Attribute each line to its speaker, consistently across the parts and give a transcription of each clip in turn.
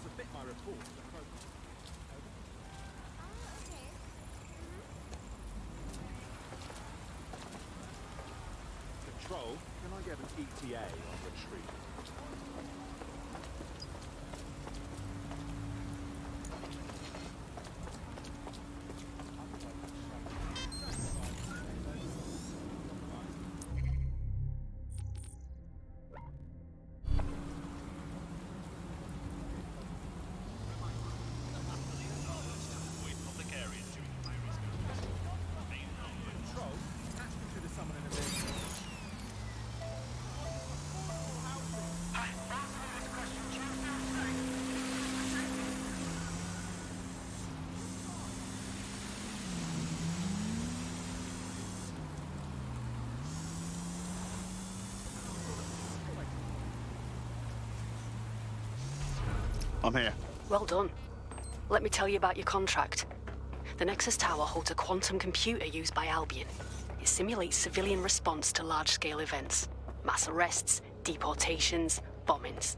Speaker 1: submit my report to the program. Control, can I get an ETA on retreat?
Speaker 2: I'm here.
Speaker 3: Well done. Let me tell you about your contract. The Nexus Tower holds a quantum computer used by Albion. It simulates civilian response to large-scale events. Mass arrests, deportations, bombings.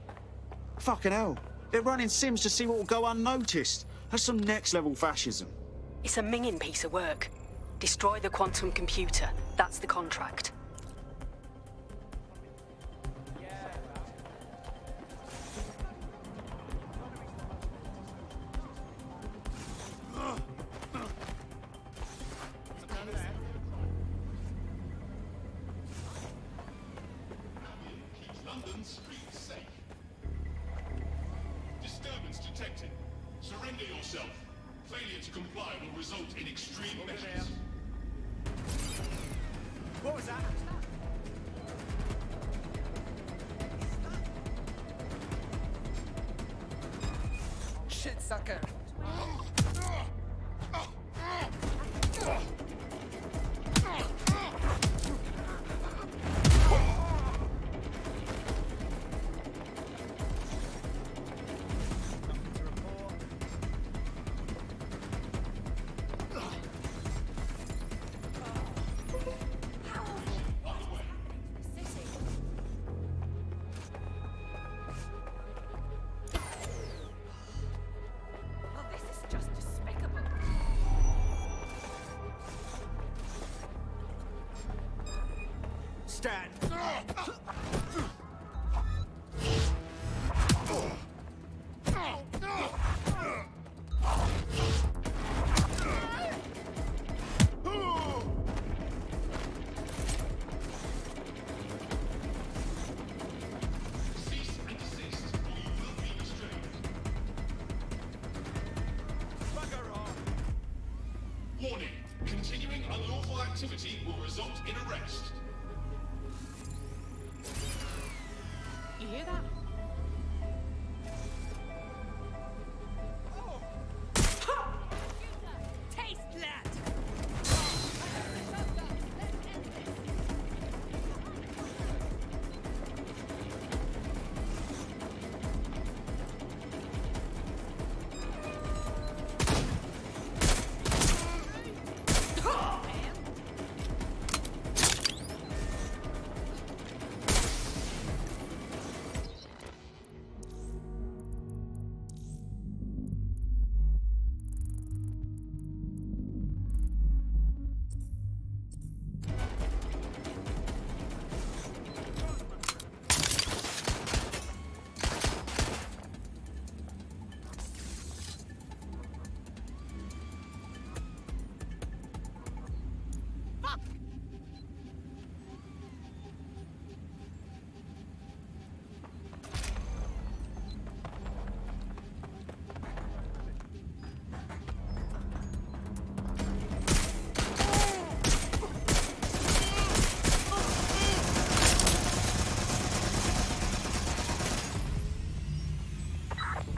Speaker 2: Fucking hell. They're running sims to see what will go unnoticed. That's some next-level fascism.
Speaker 3: It's a minging piece of work. Destroy the quantum computer. That's the contract.
Speaker 4: Disturbance detected. Surrender yourself. Failure to comply will result in extreme measures.
Speaker 1: What was that? Shit, sucker. Stand.
Speaker 4: Cease and desist, or you will be restrained.
Speaker 1: Bugger off.
Speaker 4: Warning. Continuing unlawful activity will result in arrest.
Speaker 3: You hear that?
Speaker 1: Taste that!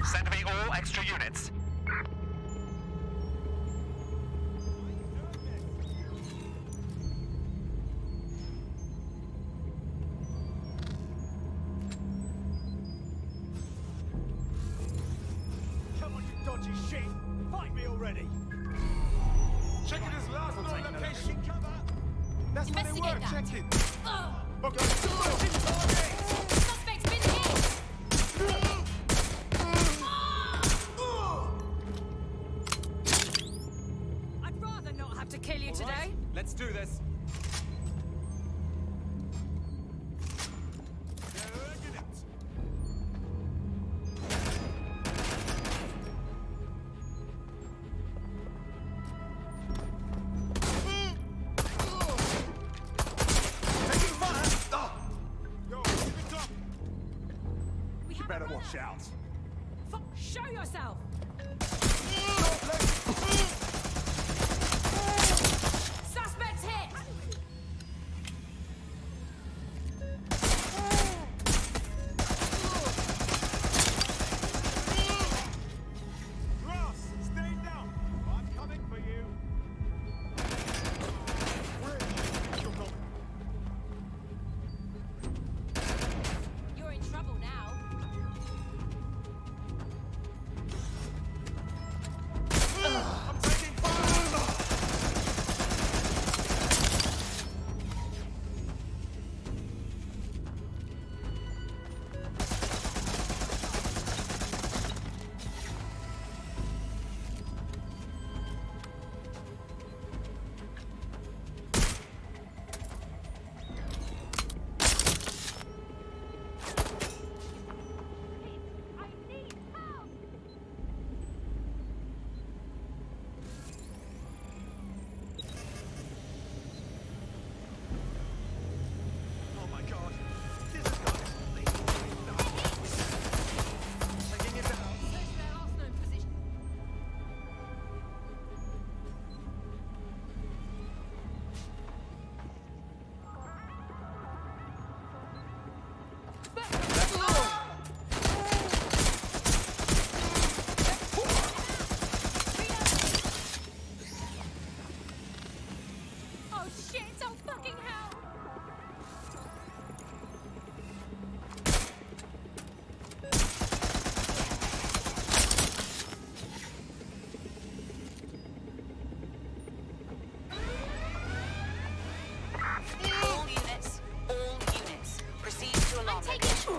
Speaker 5: Send me all extra units.
Speaker 1: Come on, you dodgy shit! Fight me already!
Speaker 4: Checking his last known location.
Speaker 1: That's how they
Speaker 6: Investigate
Speaker 1: work,
Speaker 6: that.
Speaker 1: check it!
Speaker 6: Oh,
Speaker 1: Okay, target!
Speaker 6: suspect's been hit!
Speaker 1: do this.
Speaker 6: Better watch out.
Speaker 7: Show yourself! Suspect hit!
Speaker 1: Ross, stay down. I'm coming for you.
Speaker 7: You're in trouble now.
Speaker 1: I'm taking fire. Oh my God. This has got completely nuts. Taking it down.
Speaker 7: Search their arsenal position. Oh shit, oh fucking hell!
Speaker 8: All units, proceed to alarm location.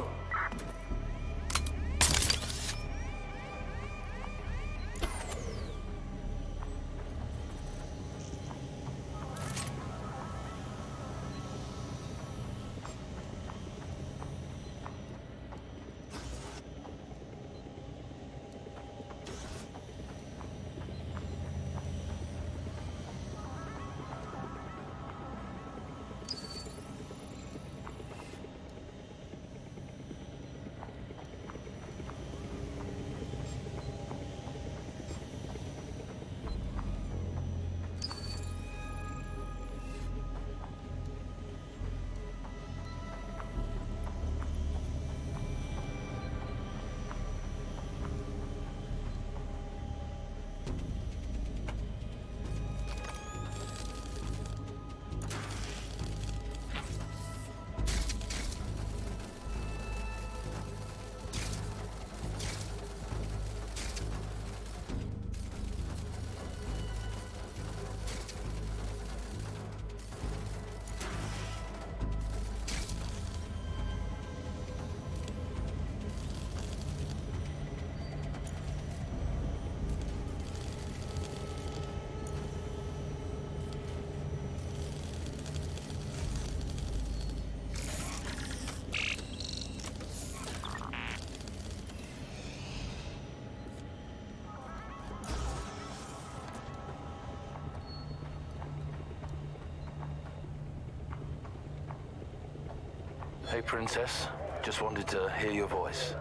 Speaker 9: Hey, Princess. Just wanted to hear your voice.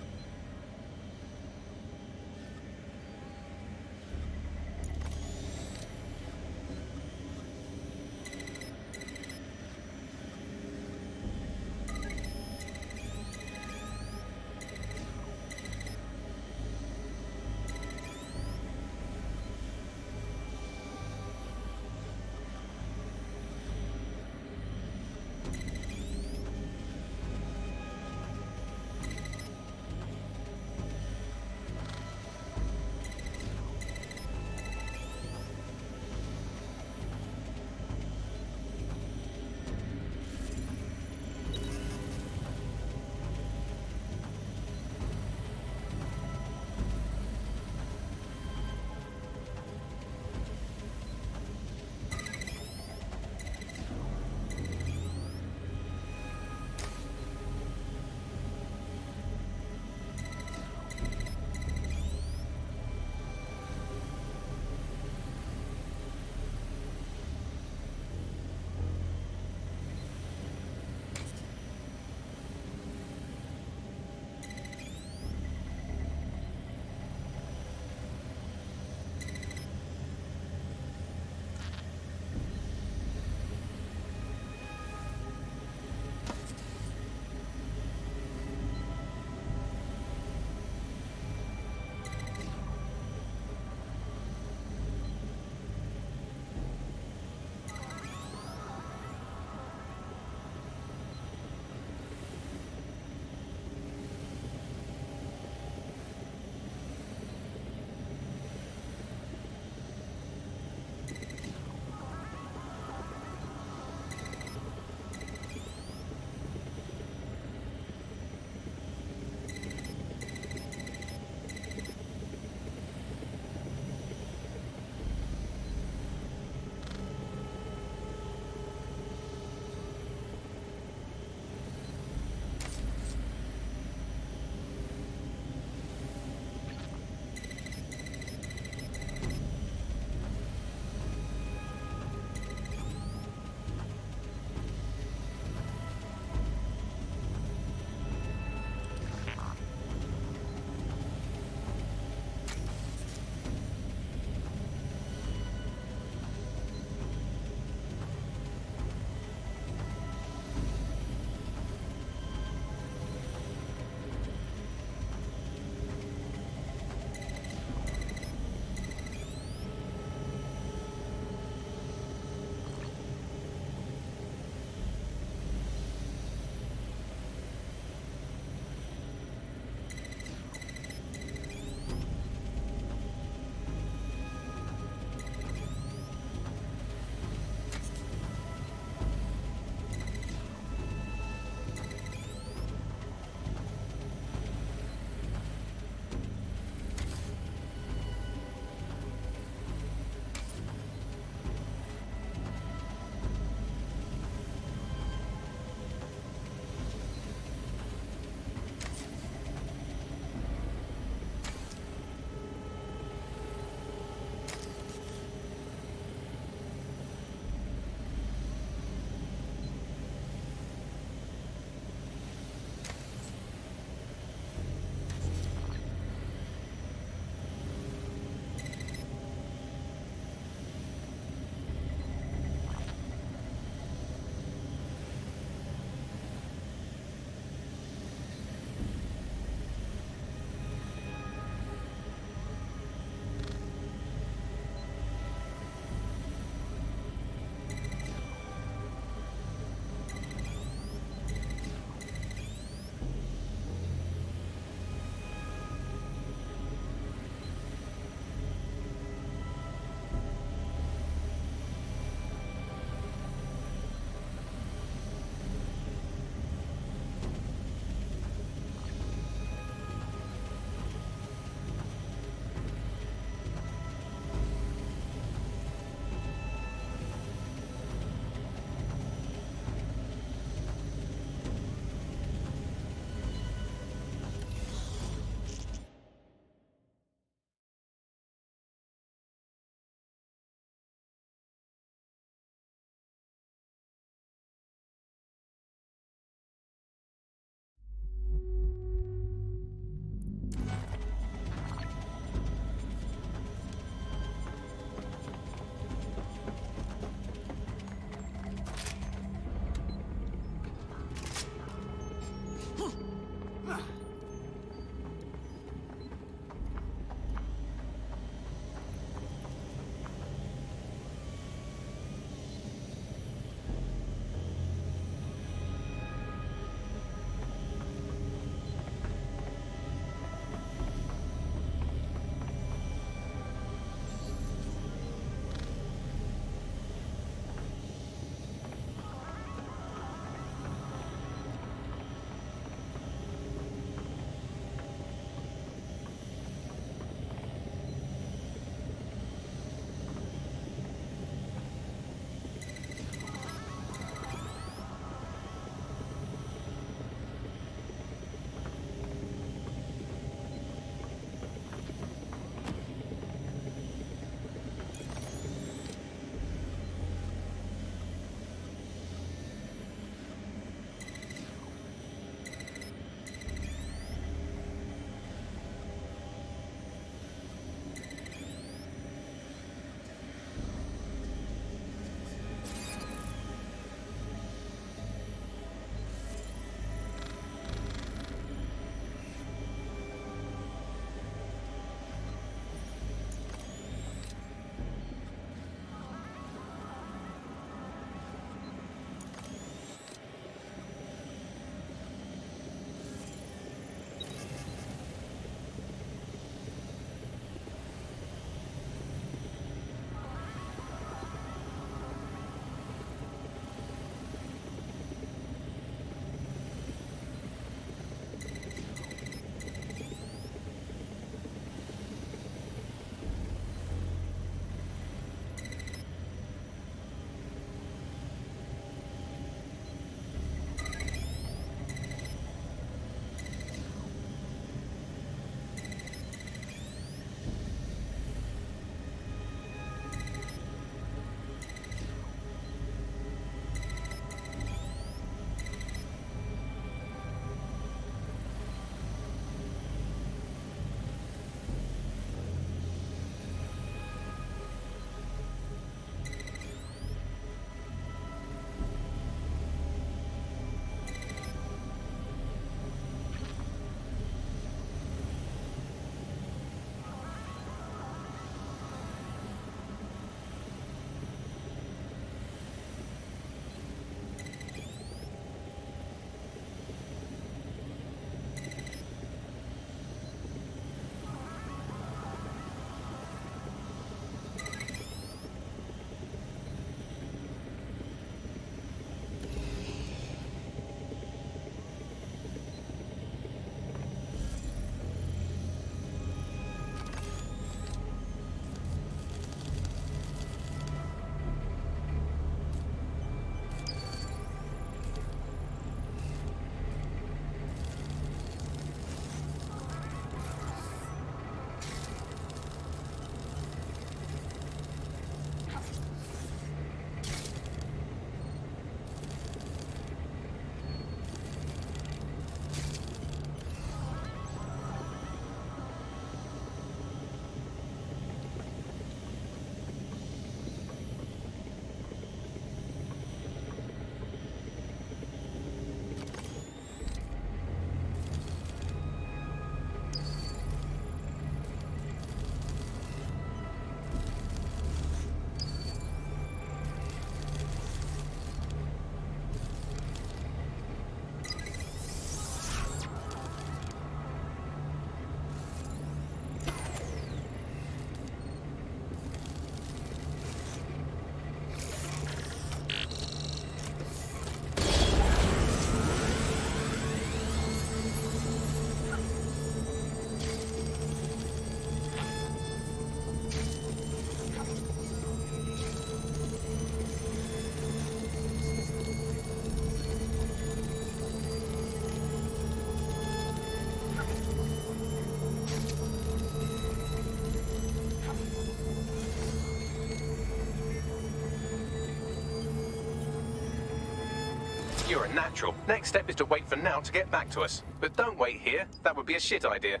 Speaker 5: You're a natural. Next step is to wait for Now to get back to us. But don't wait here. That would be a shit idea.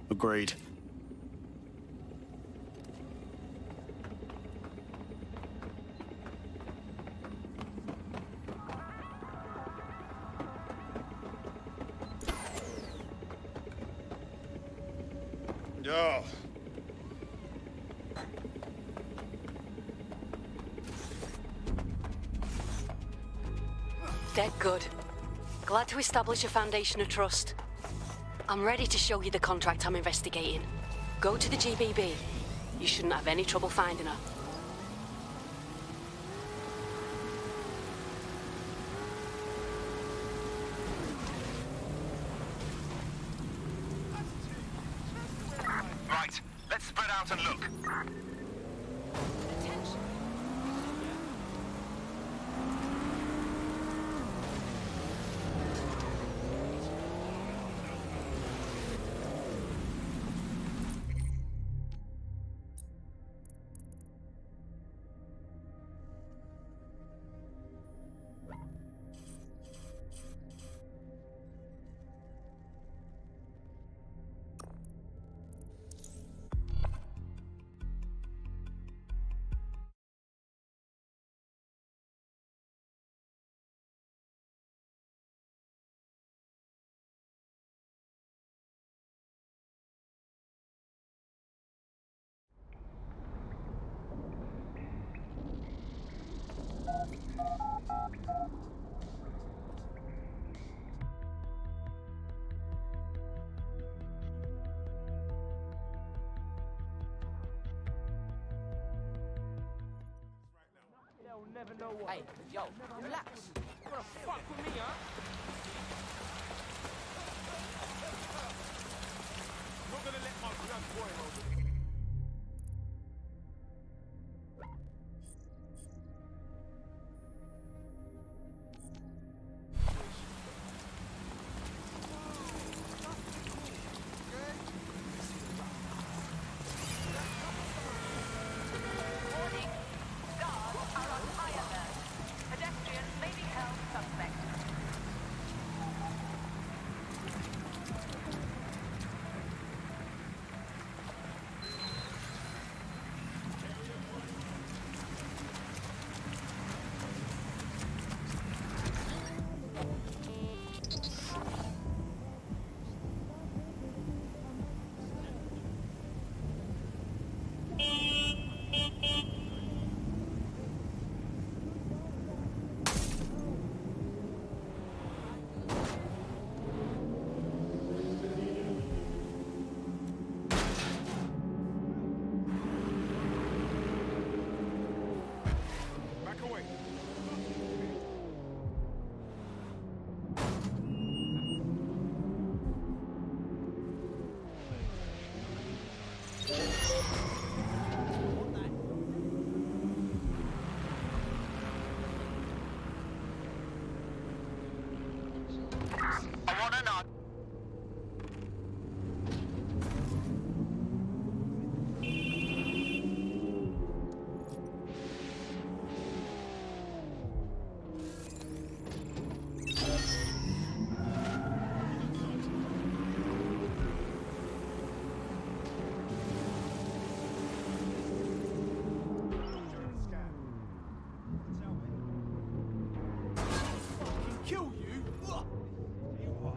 Speaker 2: Agreed.
Speaker 6: No.
Speaker 3: Dead good. Glad to establish a foundation of trust. I'm ready to show you the contract I'm investigating. Go to the GBB. You shouldn't have any trouble finding her.
Speaker 5: Right, let's spread out and look.
Speaker 7: Attention.
Speaker 10: Hey, yo, relax. You wanna fuck with me, huh?
Speaker 6: Not gonna let my blood boil over me.
Speaker 8: Warning. Guards are on high alert. Pedestrians may be held suspect.
Speaker 6: Back away.
Speaker 5: I want to know.
Speaker 6: Kill you? Ugh. You are.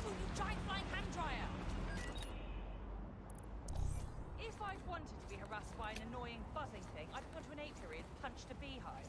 Speaker 7: Oh, you giant flying hand dryer! If I'd wanted to be harassed by an annoying buzzing thing, I'd gone to an apiary and punched a beehive.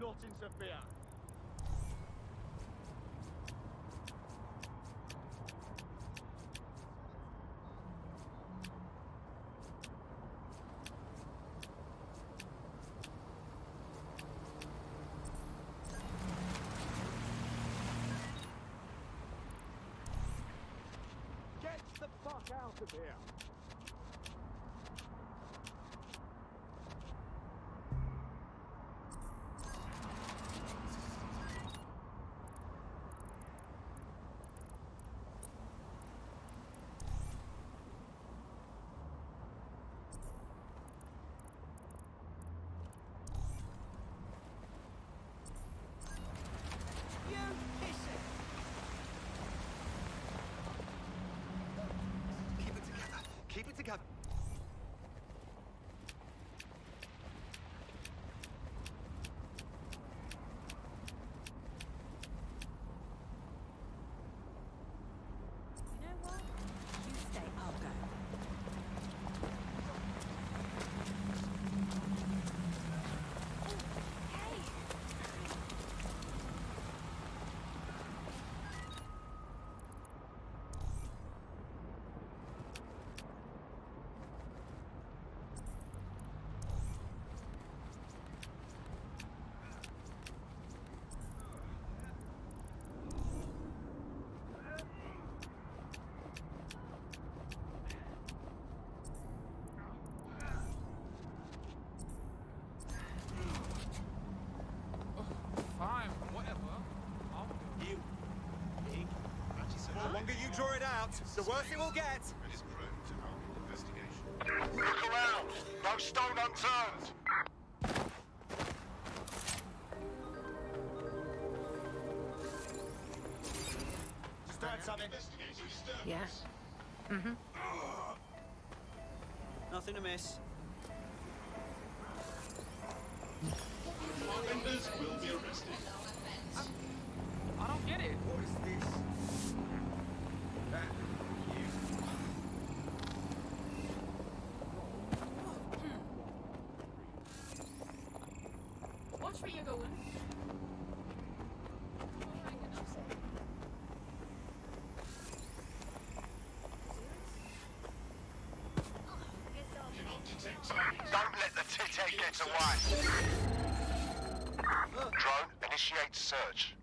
Speaker 6: not interfere. Get the fuck out of here!
Speaker 1: Keep it together.
Speaker 7: You know what? You stay, I'll go.
Speaker 6: Fine, whatever. I'll go.
Speaker 1: You. Pig. The longer you draw it out, the worse it will get.
Speaker 4: Is prone to alcohol investigation.
Speaker 11: Look around! No stone unturned!
Speaker 1: Start something.
Speaker 4: Investigating disturbance.
Speaker 3: Yeah. Mm-hmm.
Speaker 2: Nothing amiss.
Speaker 4: Offenders will be arrested.
Speaker 6: I don't get it.
Speaker 1: What is this? That you.
Speaker 7: Watch where you're going.
Speaker 4: Cannot detect targets.
Speaker 11: Don't let the tit-head get away! Drone, initiate search.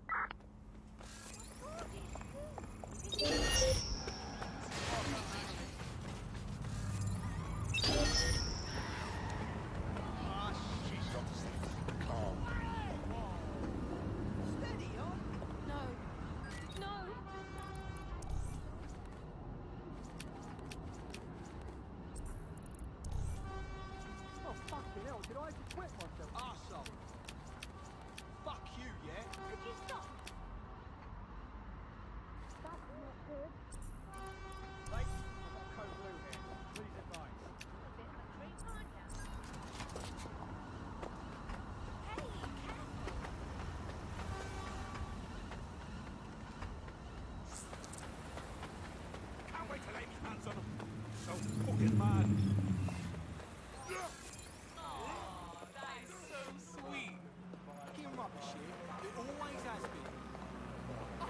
Speaker 7: No. No.
Speaker 6: Oh, fucking hell, did I just wet myself? Arsehole. Fuck you, yeah?
Speaker 7: Could you stop?
Speaker 6: Mate, I've got code blue here. Please advise.
Speaker 1: Can't wait to lay my hands on them. So fucking mad.
Speaker 6: Oh, that is so sweet. Fucking rubbish here. It always has been.
Speaker 7: Oh,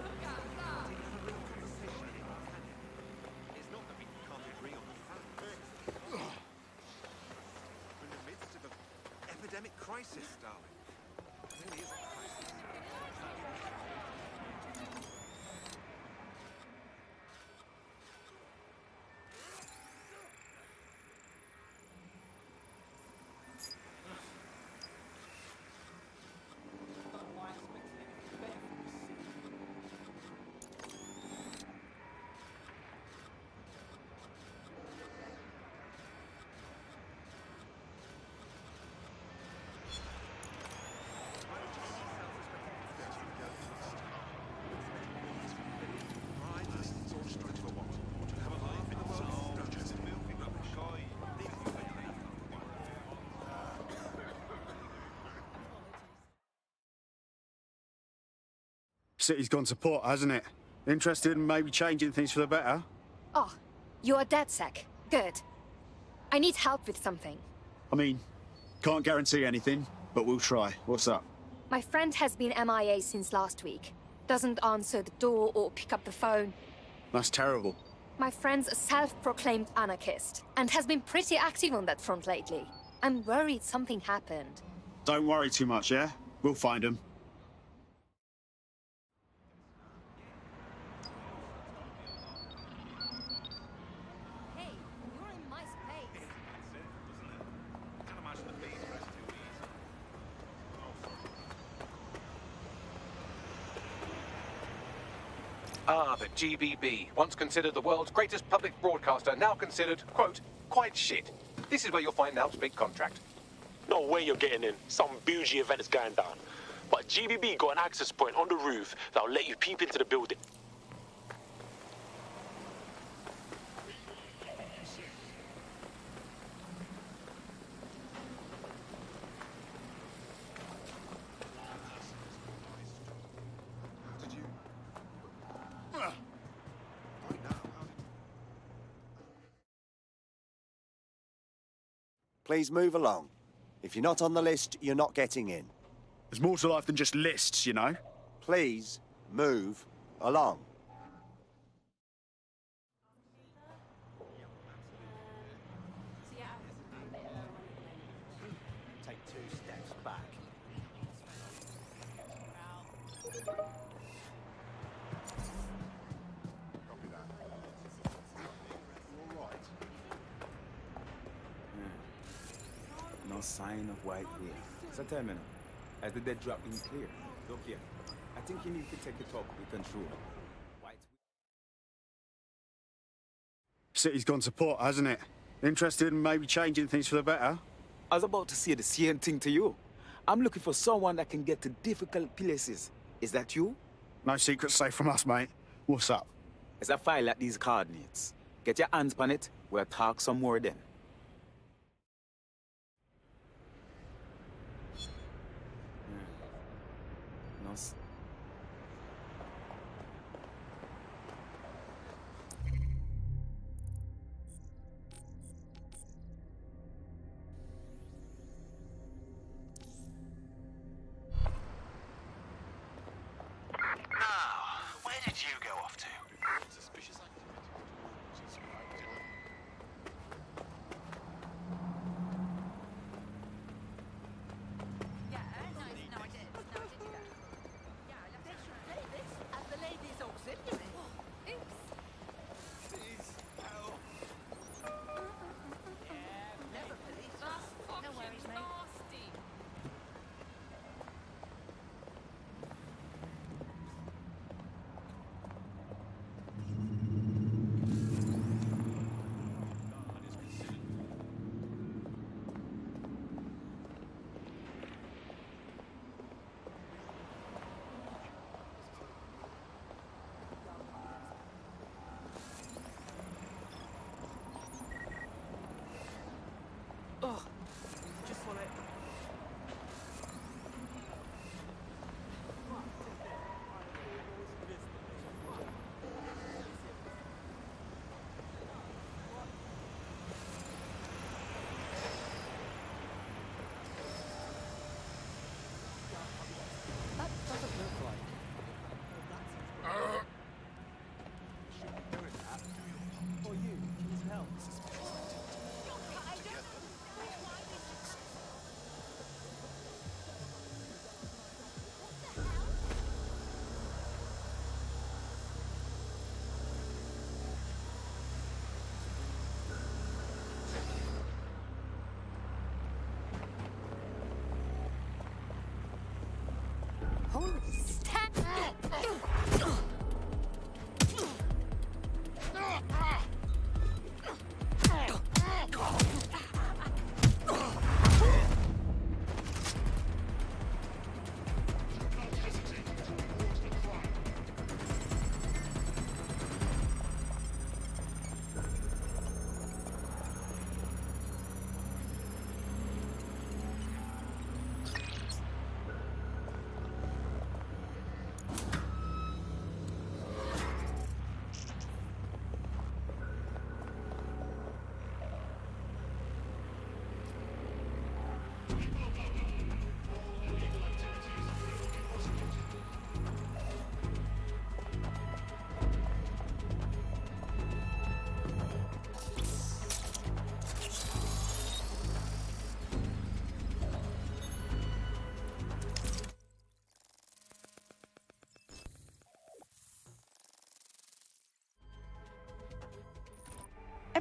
Speaker 7: look at that.
Speaker 1: It's not that we can't agree on the facts. We're in the midst of an epidemic crisis, darling. It really is a crisis.
Speaker 6: I don't know why I expected anything better from this city.
Speaker 1: Right, it's all straight to a what? To have a life in the world of just moving rubbish. Guy, leave you lately.
Speaker 2: City's gone to pot, hasn't it? Interested in maybe changing things for the better?
Speaker 12: Oh, you're DedSec. Good. I need help with something.
Speaker 2: I mean, can't guarantee anything, but we'll try. What's up?
Speaker 12: My friend has been MIA since last week. Doesn't answer the door or pick up the phone.
Speaker 2: That's terrible.
Speaker 12: My friend's a self-proclaimed anarchist and has been pretty active on that front lately. I'm worried something happened.
Speaker 2: Don't worry too much, yeah? We'll find him.
Speaker 12: Hey, you're in my space.
Speaker 1: Can't imagine the bees rest too easy.
Speaker 5: Ah, the GBB, once considered the world's greatest public broadcaster, now considered, quote, quite shit. This is where you'll find Nowt's big contract.
Speaker 13: No way you're getting in. Some bougie event is going down. But GBB got an access point on the roof that'll let you peep into the building.
Speaker 14: Please move along. If you're not on the list, you're not getting in.
Speaker 2: There's more to life than just lists, you know?
Speaker 14: Please move along.
Speaker 15: Take 2 steps back.
Speaker 11: Copy that. You all right?
Speaker 16: No sign of white whale. So tell me now, has the dead drop in clear? Look here, I think you need to take it up with control. White
Speaker 2: City's gone to pot, hasn't it? Interested in maybe changing things for the better?
Speaker 16: I was about to say the same thing to you. I'm looking for someone that can get to difficult places. Is that you?
Speaker 2: No secrets safe from us, mate. What's up?
Speaker 16: There's a file at these coordinates. Get your hands on it, we'll talk some more then. No.
Speaker 11: Now, where did you go off to?
Speaker 4: Suspicious
Speaker 8: Yeah, no, I did. No, I did do that.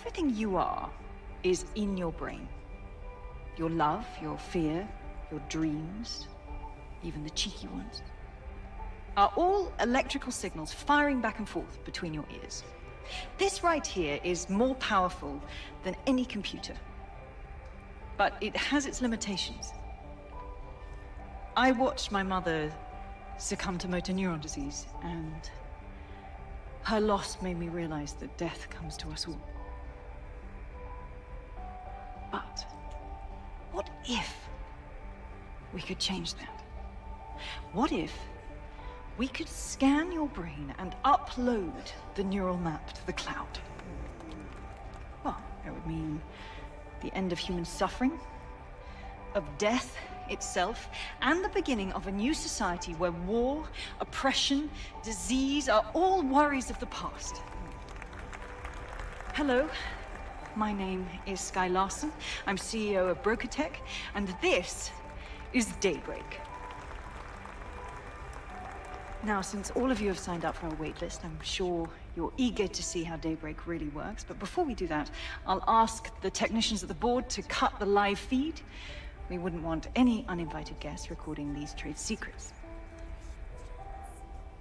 Speaker 17: Everything you are is in your brain. Your love, your fear, your dreams, even the cheeky ones, are all electrical signals firing back and forth between your ears. This right here is more powerful than any computer, but it has its limitations. I watched my mother succumb to motor neuron disease, and her loss made me realize that death comes to us all. But what if we could change that? What if we could scan your brain and upload the neural map to the cloud? Well, it would mean the end of human suffering, of death itself, and the beginning of a new society where war, oppression, disease are all worries of the past. Hello, my name is Skye Larsen. I'm CEO of Brokertech, and this is Daybreak. Now, since all of you have signed up for our waitlist, I'm sure you're eager to see how Daybreak really works. But before we do that, I'll ask the technicians at the board to cut the live feed. We wouldn't want any uninvited guests recording these trade secrets.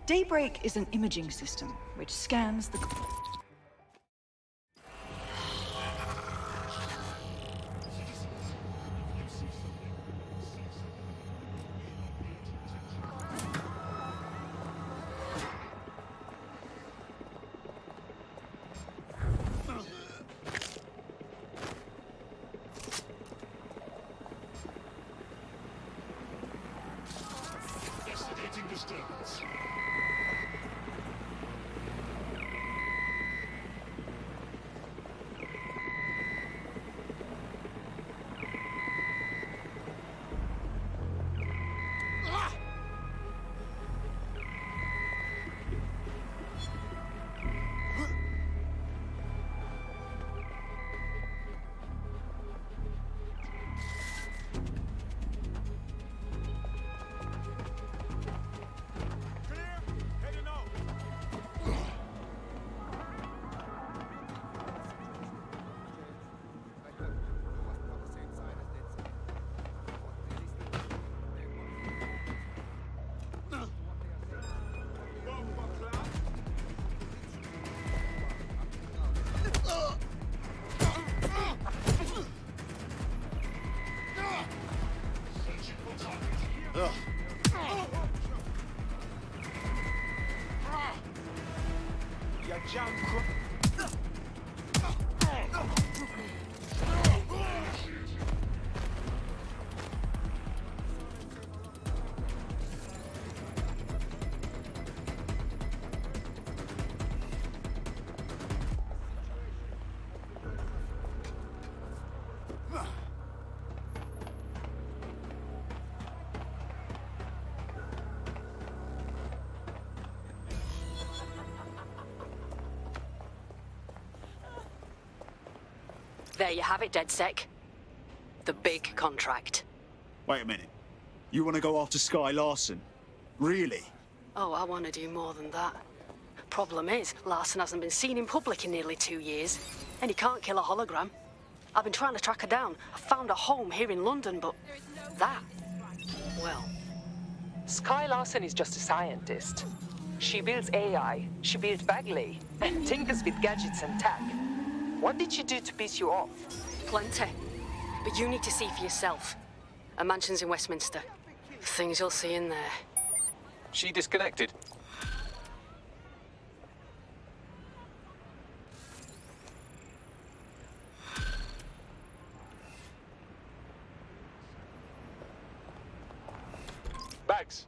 Speaker 17: Daybreak is an imaging system which scans the...
Speaker 4: Investigating disturbance.
Speaker 3: There you have it, DedSec. The big contract.
Speaker 2: Wait a minute. You want to go after Skye Larsen? Really?
Speaker 3: Oh, I want to do more than that. Problem is, Larsen hasn't been seen in public in nearly 2 years, and he can't kill a hologram. I've been trying to track her down. I found a home here in London, but that... well...
Speaker 18: Skye Larsen is just a scientist. She builds AI, she builds Bagley, and tinkers with gadgets and tech. What did she do to piss you off?
Speaker 3: Plenty. But you need to see for yourself. A mansion's in Westminster. Things you'll see in there.
Speaker 5: She disconnected.
Speaker 13: Bags,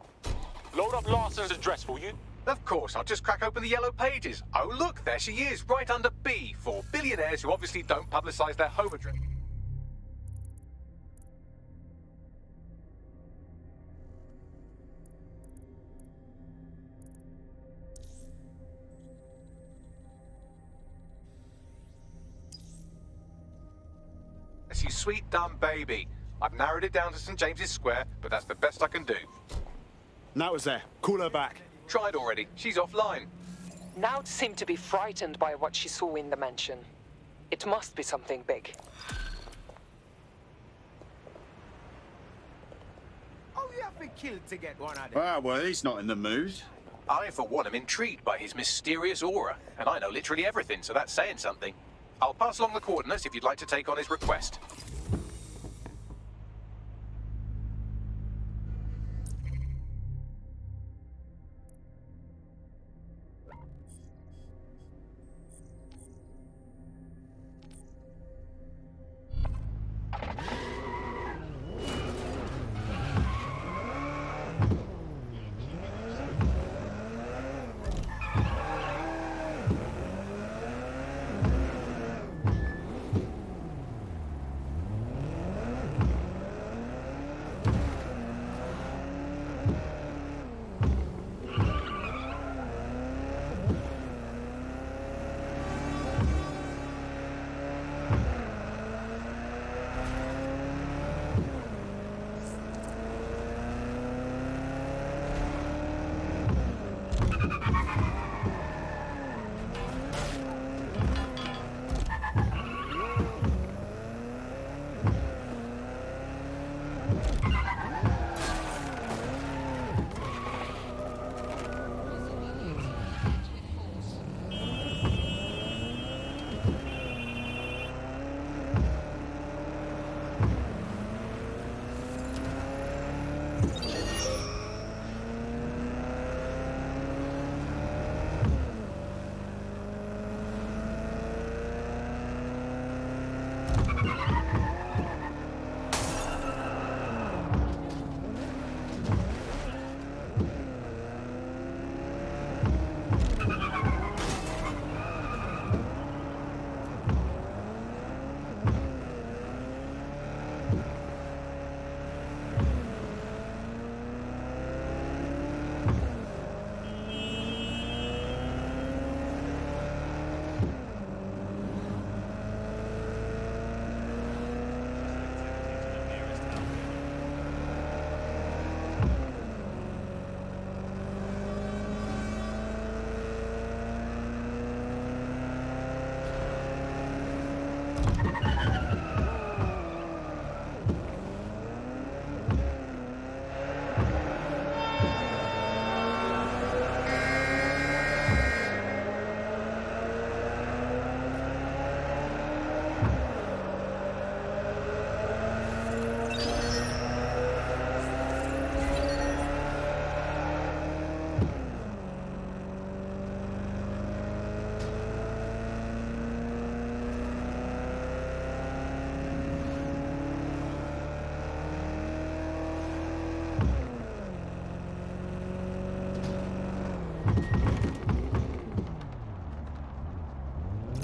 Speaker 13: load up Larsen's address, will you?
Speaker 5: Of course, I'll just crack open the yellow pages. Oh, look, there she is, right under B, for billionaires who obviously don't publicise their home address. That's you sweet, dumb baby. I've narrowed it down to St. James's Square, but that's the best I can do.
Speaker 14: That was there. Call her back.
Speaker 5: Tried already. She's offline.
Speaker 18: Now seemed to be frightened by what she saw in the mansion. It must be something big.
Speaker 10: Oh, you have to kill to get one of them.
Speaker 2: Ah, well, he's not in the mood.
Speaker 5: I, for one, am intrigued by his mysterious aura, and I know literally everything, so that's saying something. I'll pass along the coordinates if you'd like to take on his request.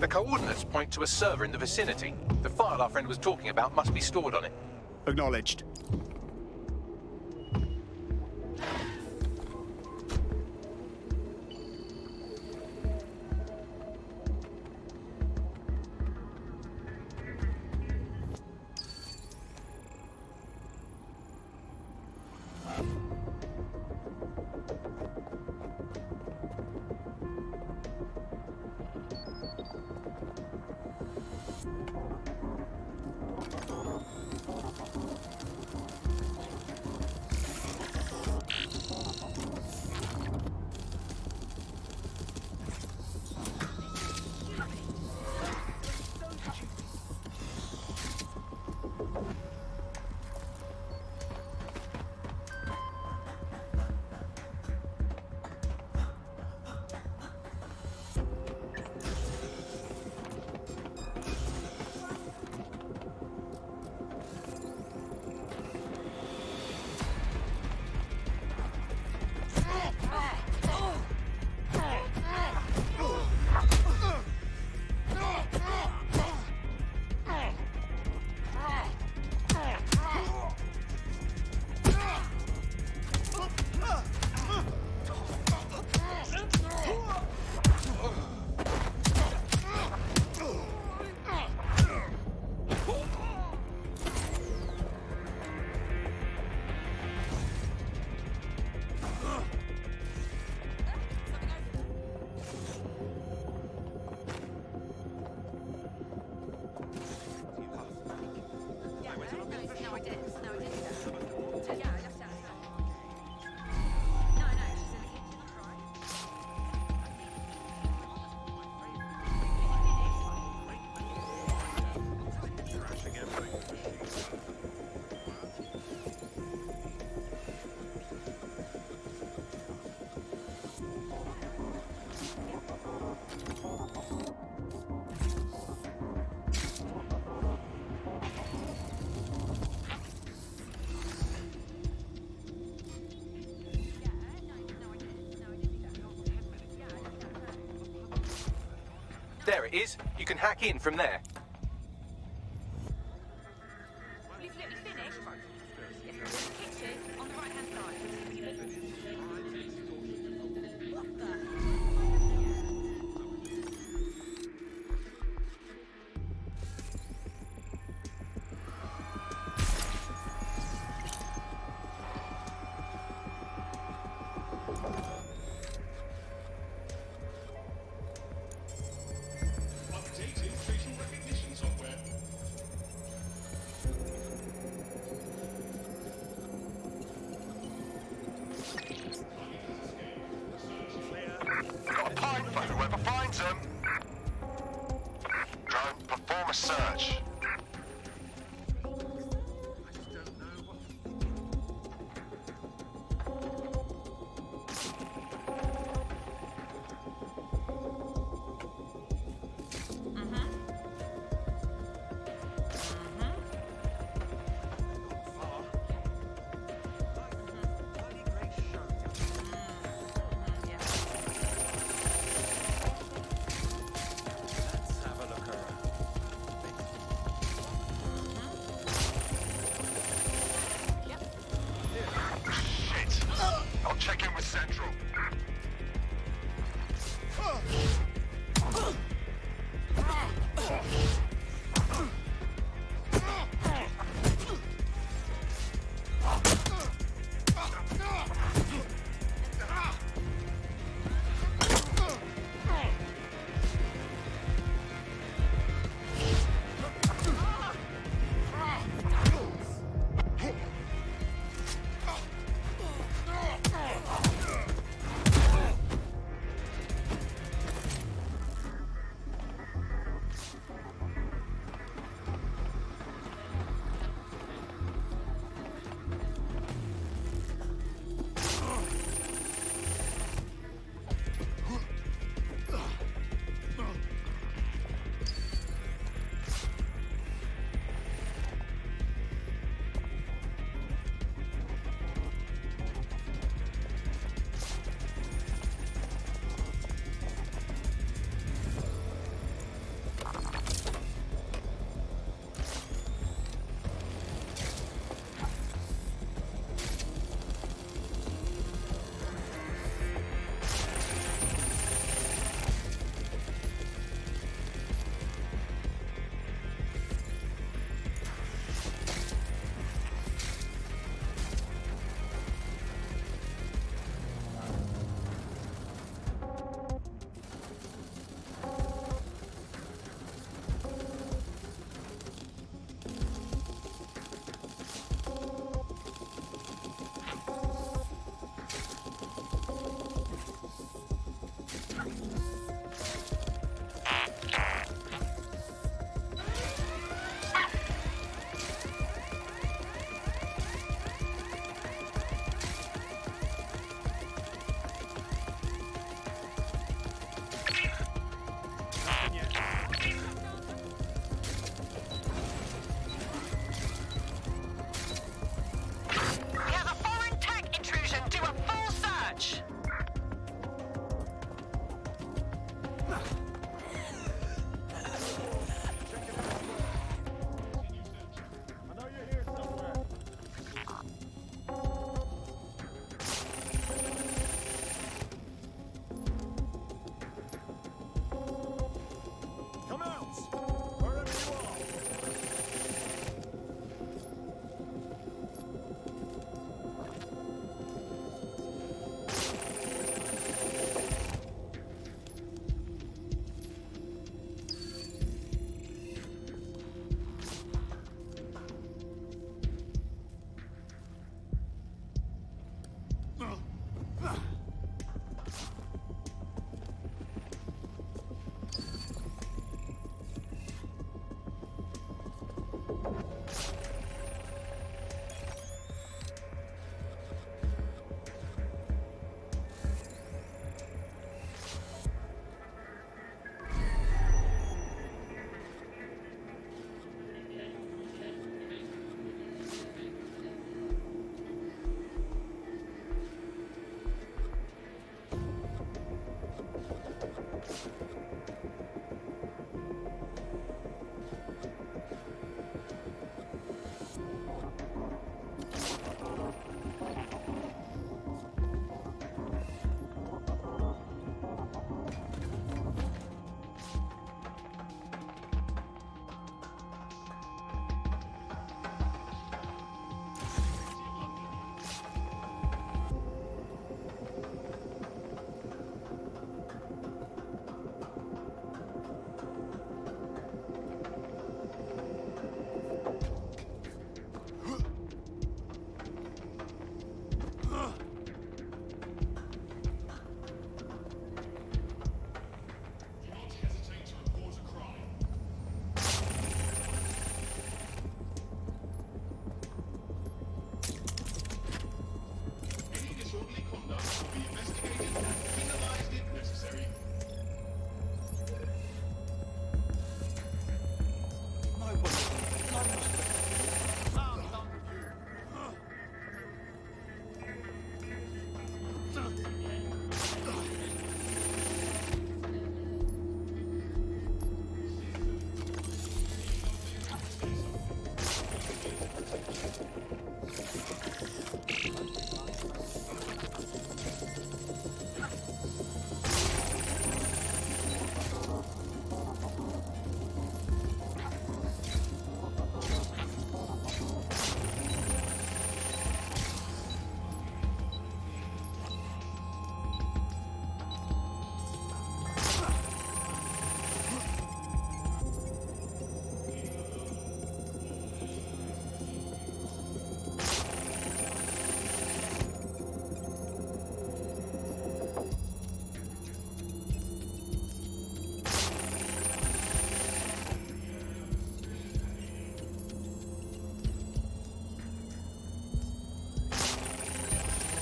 Speaker 5: The coordinates point to a server in the vicinity. The file our friend was talking about must be stored on it.
Speaker 2: Acknowledged.
Speaker 5: There it is. You can hack in from there.
Speaker 7: Please let me finish. Yes, we're in the kitchen on the right-hand side. What the?
Speaker 4: Updating facial recognition software.
Speaker 11: Got a pint for whoever finds them. Drone, perform a search.
Speaker 1: Let's have a look around.
Speaker 11: Shit. I'll check in with Central.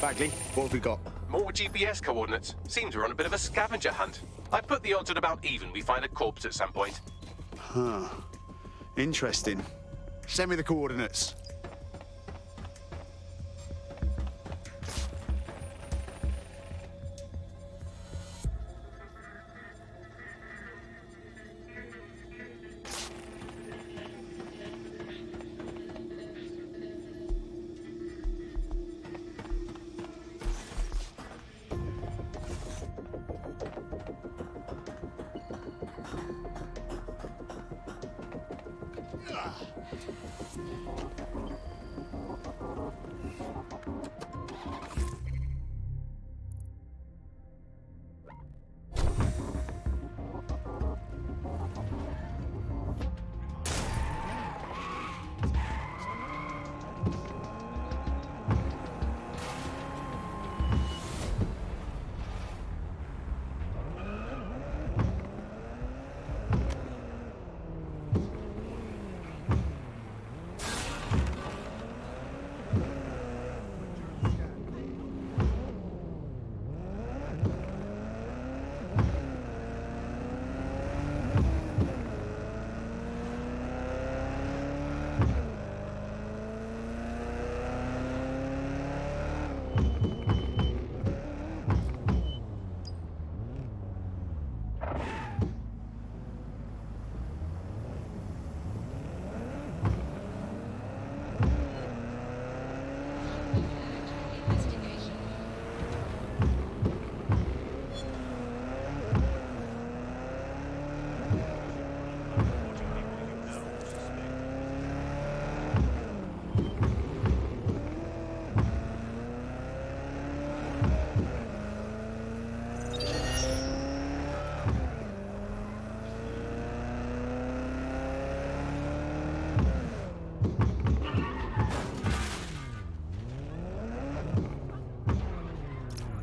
Speaker 2: Bagley, what have we got?
Speaker 5: More GPS coordinates. Seems we're on a bit of a scavenger hunt. I put the odds at about even we find a corpse at some point.
Speaker 2: Huh. Interesting. Send me the coordinates.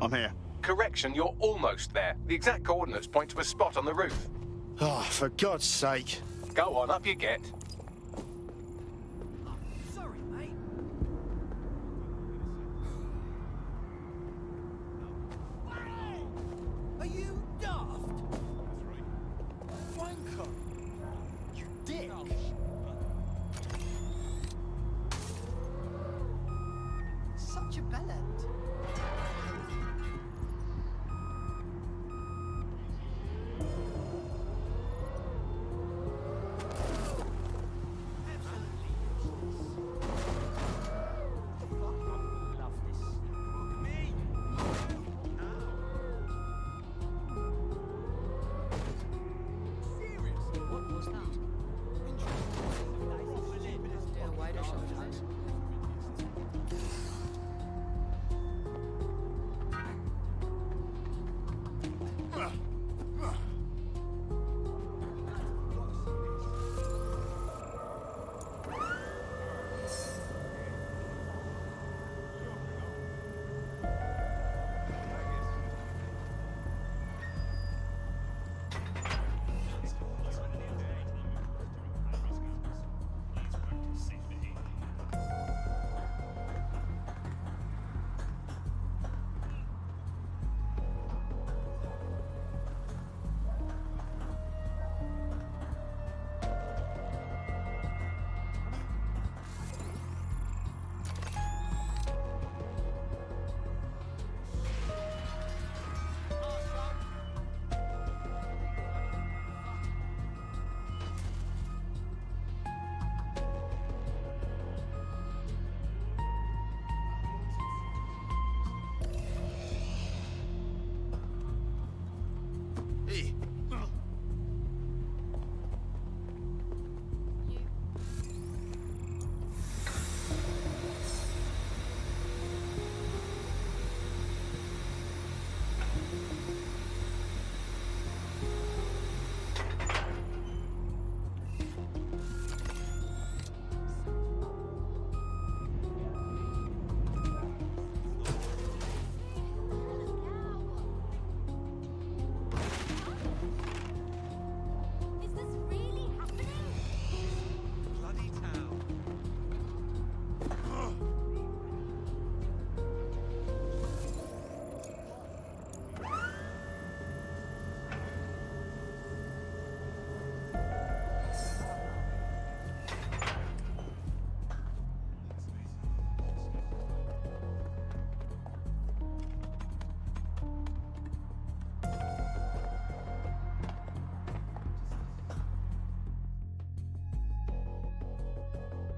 Speaker 2: I'm here.
Speaker 5: Correction, you're almost there. The exact coordinates point to a spot on the roof.
Speaker 2: Oh, for God's sake.
Speaker 5: Go on, up you get.
Speaker 6: Sorry, mate. Are you daft? Wanker. You dick. Such a bellend.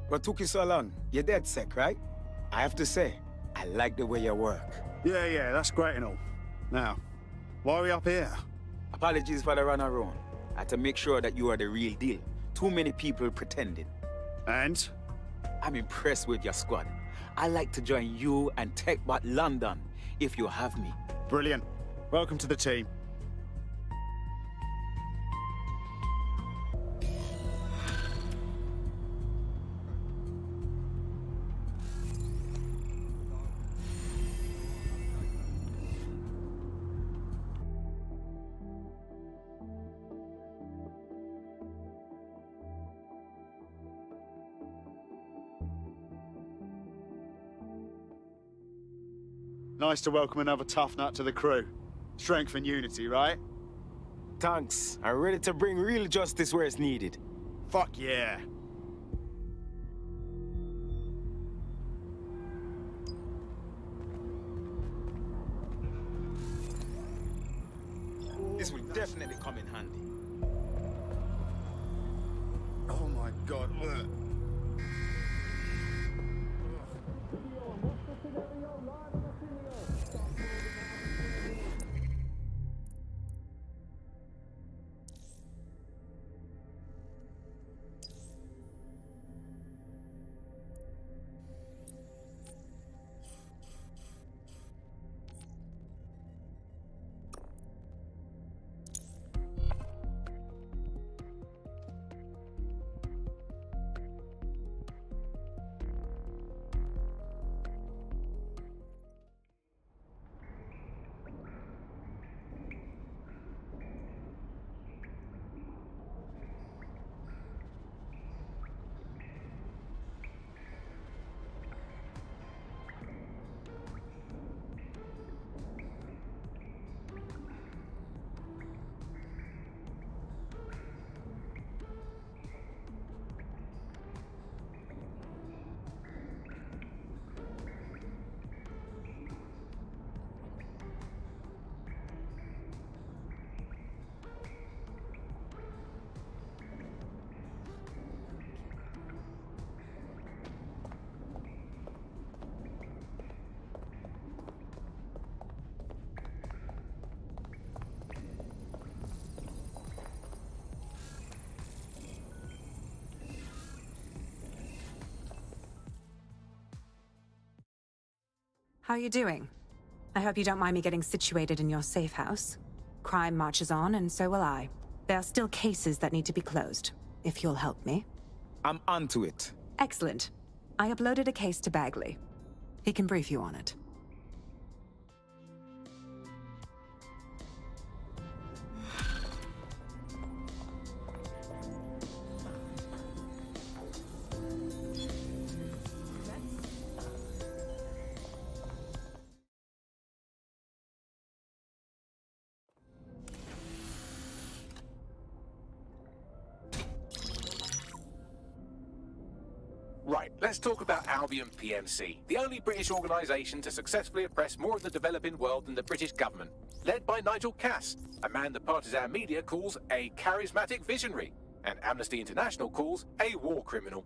Speaker 16: What took you so long? You're dead sick, right? I have to say, I like the way you work.
Speaker 2: Yeah, that's great and all. Now, why are we up here?
Speaker 16: Apologies for the run around. I had to make sure that you are the real deal. Too many people pretending.
Speaker 2: And?
Speaker 16: I'm impressed with your squad. I'd like to join you and take back London, if you have me.
Speaker 2: Brilliant. Welcome to the team. Nice to welcome another tough nut to the crew. Strength and unity, right?
Speaker 16: Thanks. I'm ready to bring real justice where it's needed.
Speaker 2: Fuck yeah.
Speaker 16: This will definitely come in handy.
Speaker 2: Oh my god, look.
Speaker 19: How are you doing? I hope you don't mind me getting situated in your safe house. Crime marches on, and so will I. There are still cases that need to be closed, if you'll help me.
Speaker 16: I'm onto it.
Speaker 19: Excellent. I uploaded a case to Bagley. He can brief you on it.
Speaker 5: Right, let's talk about Albion PMC, the only British organisation to successfully oppress more of the developing world than the British government. Led by Nigel Cass, a man the partisan media calls a charismatic visionary, and Amnesty International calls a war criminal.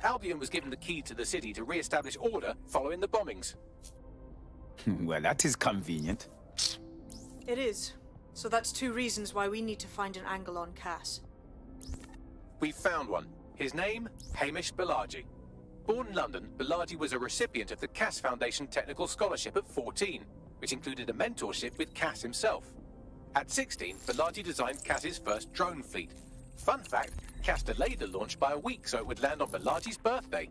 Speaker 5: Albion was given the key to the city to re-establish order following the bombings.
Speaker 16: Well, that is convenient.
Speaker 20: It is. So that's two reasons why we need to find an angle on Cass.
Speaker 5: We've found one. His name, Hamish Balaji. Born in London, Balaji was a recipient of the Cass Foundation Technical Scholarship at 14, which included a mentorship with Cass himself. At 16, Balaji designed Cass's first drone fleet. Fun fact, Cass delayed the launch by a week so it would land on Balaji's birthday.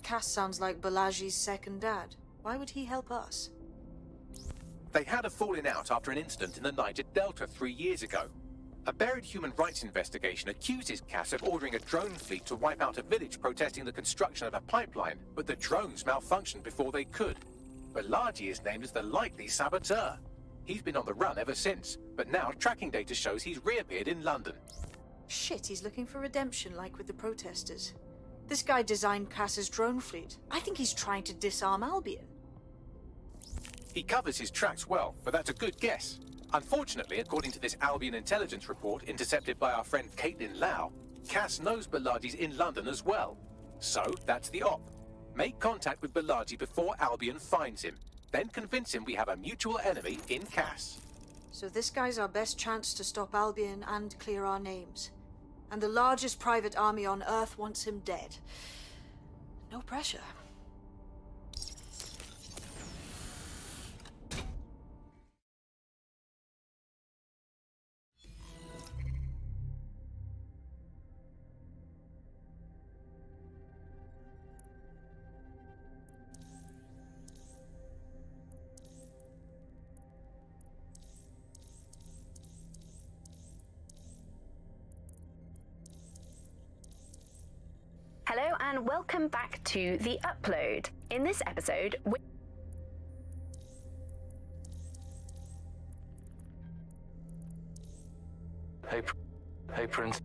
Speaker 20: Cass sounds like Balaji's second dad. Why would he help us?
Speaker 5: They had a falling out after an incident in the Niger Delta 3 years ago. A buried human rights investigation accuses Cass of ordering a drone fleet to wipe out a village protesting the construction of a pipeline, but the drones malfunctioned before they could. Balaji is named as the likely saboteur. He's been on the run ever since, but now tracking data shows he's reappeared in London.
Speaker 20: Shit, he's looking for redemption like with the protesters. This guy designed Cass's drone fleet. I think he's trying to disarm Albion.
Speaker 5: He covers his tracks well, but that's a good guess. Unfortunately, according to this Albion intelligence report intercepted by our friend Caitlin Lau, Cass knows Balaji's in London as well. So that's the op. Make contact with Bilardi before Albion finds him. Then convince him we have a mutual enemy in Cass.
Speaker 20: So this guy's our best chance to stop Albion and clear our names. And the largest private army on Earth wants him dead. No pressure.
Speaker 21: Hello and welcome back to The Upload. In this episode,
Speaker 9: Hey, Prince.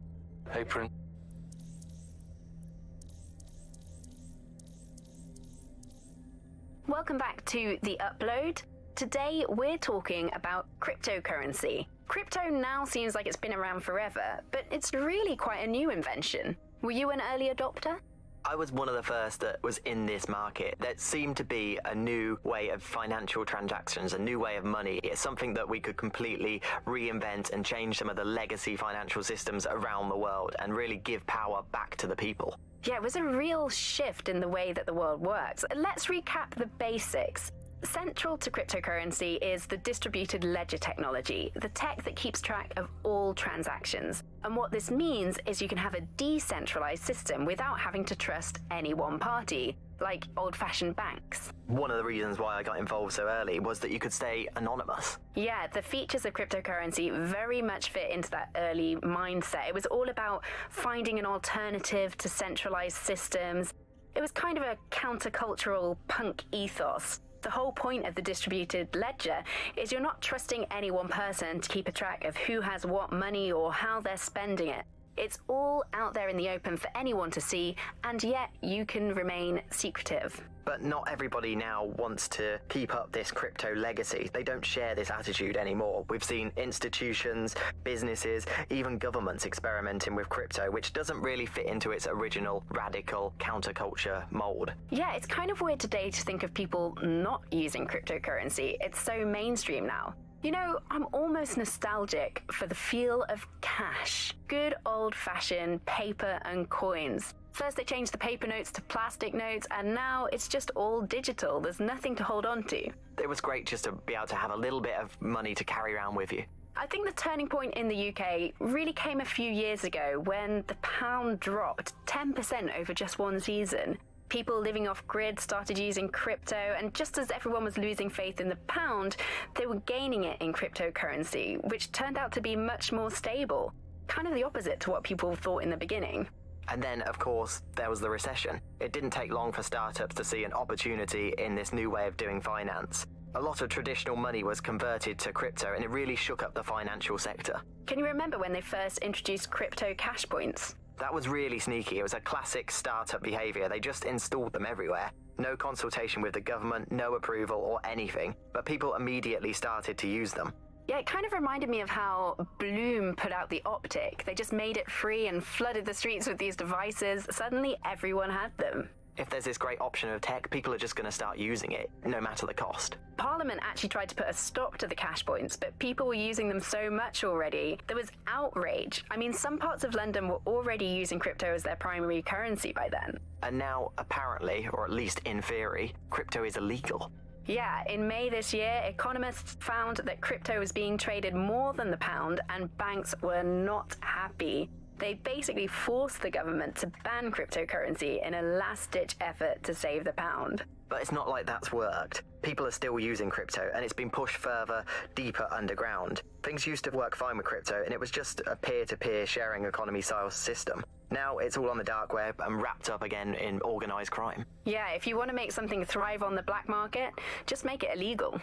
Speaker 21: Welcome back to The Upload. Today we're talking about cryptocurrency. Crypto now seems like it's been around forever, but it's really quite a new invention. Were you an early adopter?
Speaker 22: I was one of the first that was in this market. That seemed to be a new way of financial transactions, a new way of money. It's something that we could completely reinvent and change some of the legacy financial systems around the world and really give power back to the people.
Speaker 21: Yeah, it was a real shift in the way that the world works. Let's recap the basics. Central to cryptocurrency is the distributed ledger technology, the tech that keeps track of all transactions. And what this means is you can have a decentralized system without having to trust any one party, like old-fashioned banks.
Speaker 22: One of the reasons why I got involved so early was that you could stay anonymous.
Speaker 21: Yeah, the features of cryptocurrency very much fit into that early mindset. It was all about finding an alternative to centralized systems. It was kind of a countercultural punk ethos. The whole point of the distributed ledger is you're not trusting any one person to keep a track of who has what money or how they're spending it. It's all out there in the open for anyone to see, and yet you can remain secretive.
Speaker 22: But not everybody now wants to keep up this crypto legacy. They don't share this attitude anymore. We've seen institutions, businesses, even governments experimenting with crypto, which doesn't really fit into its original radical counterculture mold.
Speaker 21: Yeah, it's kind of weird today to think of people not using cryptocurrency. It's so mainstream now. You know, I'm almost nostalgic for the feel of cash. Good old-fashioned paper and coins. First they changed the paper notes to plastic notes, and now it's just all digital. There's nothing to hold on to.
Speaker 22: It was great just to be able to have a little bit of money to carry around with you.
Speaker 21: I think the turning point in the UK really came a few years ago when the pound dropped 10% over just one season. People living off grid started using crypto, and just as everyone was losing faith in the pound, they were gaining it in cryptocurrency, which turned out to be much more stable. Kind of the opposite to what people thought in the beginning.
Speaker 22: And then, of course, there was the recession. It didn't take long for startups to see an opportunity in this new way of doing finance. A lot of traditional money was converted to crypto, and it really shook up the financial sector.
Speaker 21: Can you remember when they first introduced crypto cash points?
Speaker 22: That was really sneaky. It was a classic startup behavior. They just installed them everywhere. No consultation with the government, no approval or anything, but people immediately started to use them.
Speaker 21: Yeah, it kind of reminded me of how Bloom put out the Optic. They just made it free and flooded the streets with these devices. Suddenly everyone had them.
Speaker 22: If there's this great option of tech, people are just going to start using it, no matter the cost.
Speaker 21: Parliament actually tried to put a stop to the cash points, but people were using them so much already. There was outrage. I mean, some parts of London were already using crypto as their primary currency by then.
Speaker 22: And now, apparently, or at least in theory, crypto is illegal.
Speaker 21: Yeah, in May this year, economists found that crypto was being traded more than the pound, and banks were not happy. They basically forced the government to ban cryptocurrency in a last-ditch effort to save the pound.
Speaker 22: But it's not like that's worked. People are still using crypto, and it's been pushed further, deeper underground. Things used to work fine with crypto, and it was just a peer-to-peer sharing economy-style system. Now it's all on the dark web and wrapped up again in organised crime.
Speaker 21: Yeah, if you want to make something thrive on the black market, just make it illegal.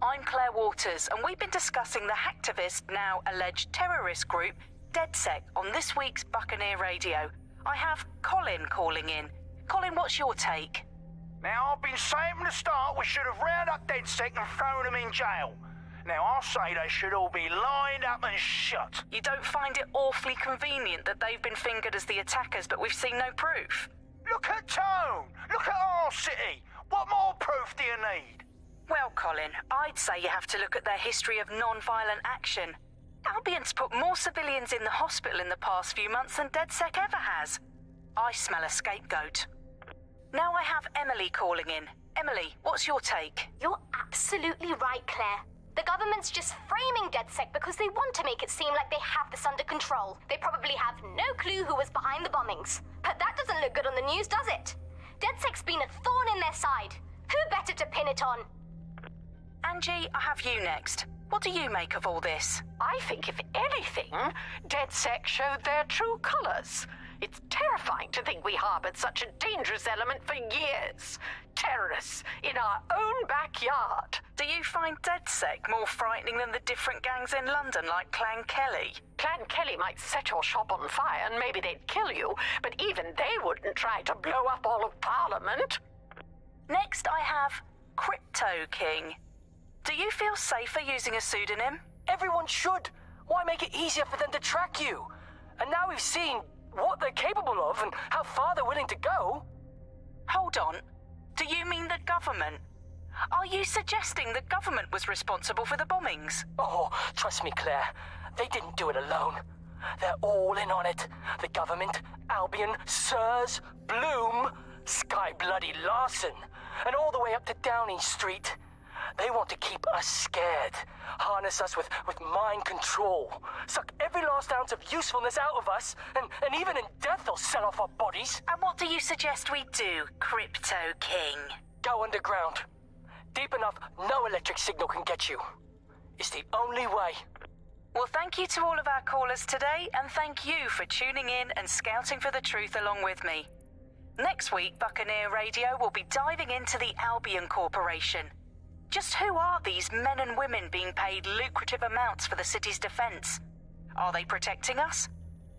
Speaker 23: I'm Claire Waters, and we've been discussing the hacktivist, now alleged terrorist group, DedSec, on this week's Buccaneer Radio. I have Colin calling in. Colin, what's your take?
Speaker 24: Now, I've been saying from the start we should have rounded up DedSec and thrown them in jail.
Speaker 8: Now, I say they should all be lined up and shot.
Speaker 23: You don't find it awfully convenient that they've been fingered as the attackers, but we've seen no proof?
Speaker 8: Look at Tone! Look at our city! What more proof do you need?
Speaker 23: Well, Colin, I'd say you have to look at their history of non-violent action. Albion's put more civilians in the hospital in the past few months than DedSec ever has. I smell a scapegoat. Now I have Emily calling in. Emily, what's your take?
Speaker 12: You're absolutely right, Claire. The government's just framing DedSec because they want to make it seem like they have this under control. They probably have no clue who was behind the bombings. But that doesn't look good on the news, does it? DedSec's been a thorn in their side. Who better to pin it on?
Speaker 23: Angie, I have you next. What do you make of all this?
Speaker 18: I think, if anything, DedSec showed their true colours. It's terrifying to think we harboured such a dangerous element for years. Terrorists in our own backyard.
Speaker 23: Do you find DedSec more frightening than the different gangs in London like Clan Kelly?
Speaker 18: Clan Kelly might set your shop on fire and maybe they'd kill you, but even they wouldn't try to blow up all of Parliament.
Speaker 23: Next I have Crypto King. Do you feel safer using a pseudonym?
Speaker 10: Everyone should. Why make it easier for them to track you? And now we've seen what they're capable of and how far they're willing to go.
Speaker 23: Hold on. Do you mean the government? Are you suggesting the government was responsible for the bombings?
Speaker 10: Oh, trust me, Claire. They didn't do it alone. They're all in on it. The government, Albion, Sirs, Bloom, Skye bloody Larsen, and all the way up to Downing Street. They want to keep us scared, harness us with mind control, suck every last ounce of usefulness out of us, and even in death they'll sell off our bodies.
Speaker 23: And what do you suggest we do, Crypto King?
Speaker 10: Go underground. Deep enough no electric signal can get you. It's the only way.
Speaker 23: Well, thank you to all of our callers today, and thank you for tuning in and scouting for the truth along with me. Next week, Buccaneer Radio will be diving into the Albion Corporation. Just who are these men and women being paid lucrative amounts for the city's defence? Are they protecting us?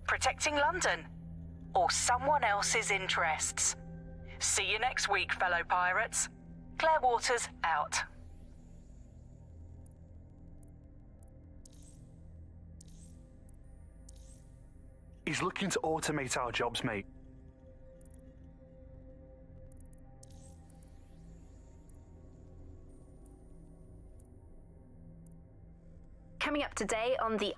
Speaker 23: Protecting London? Or someone else's interests? See you next week, fellow pirates. Claire Waters out.
Speaker 11: He's looking to automate our jobs, mate.
Speaker 21: Coming up today on the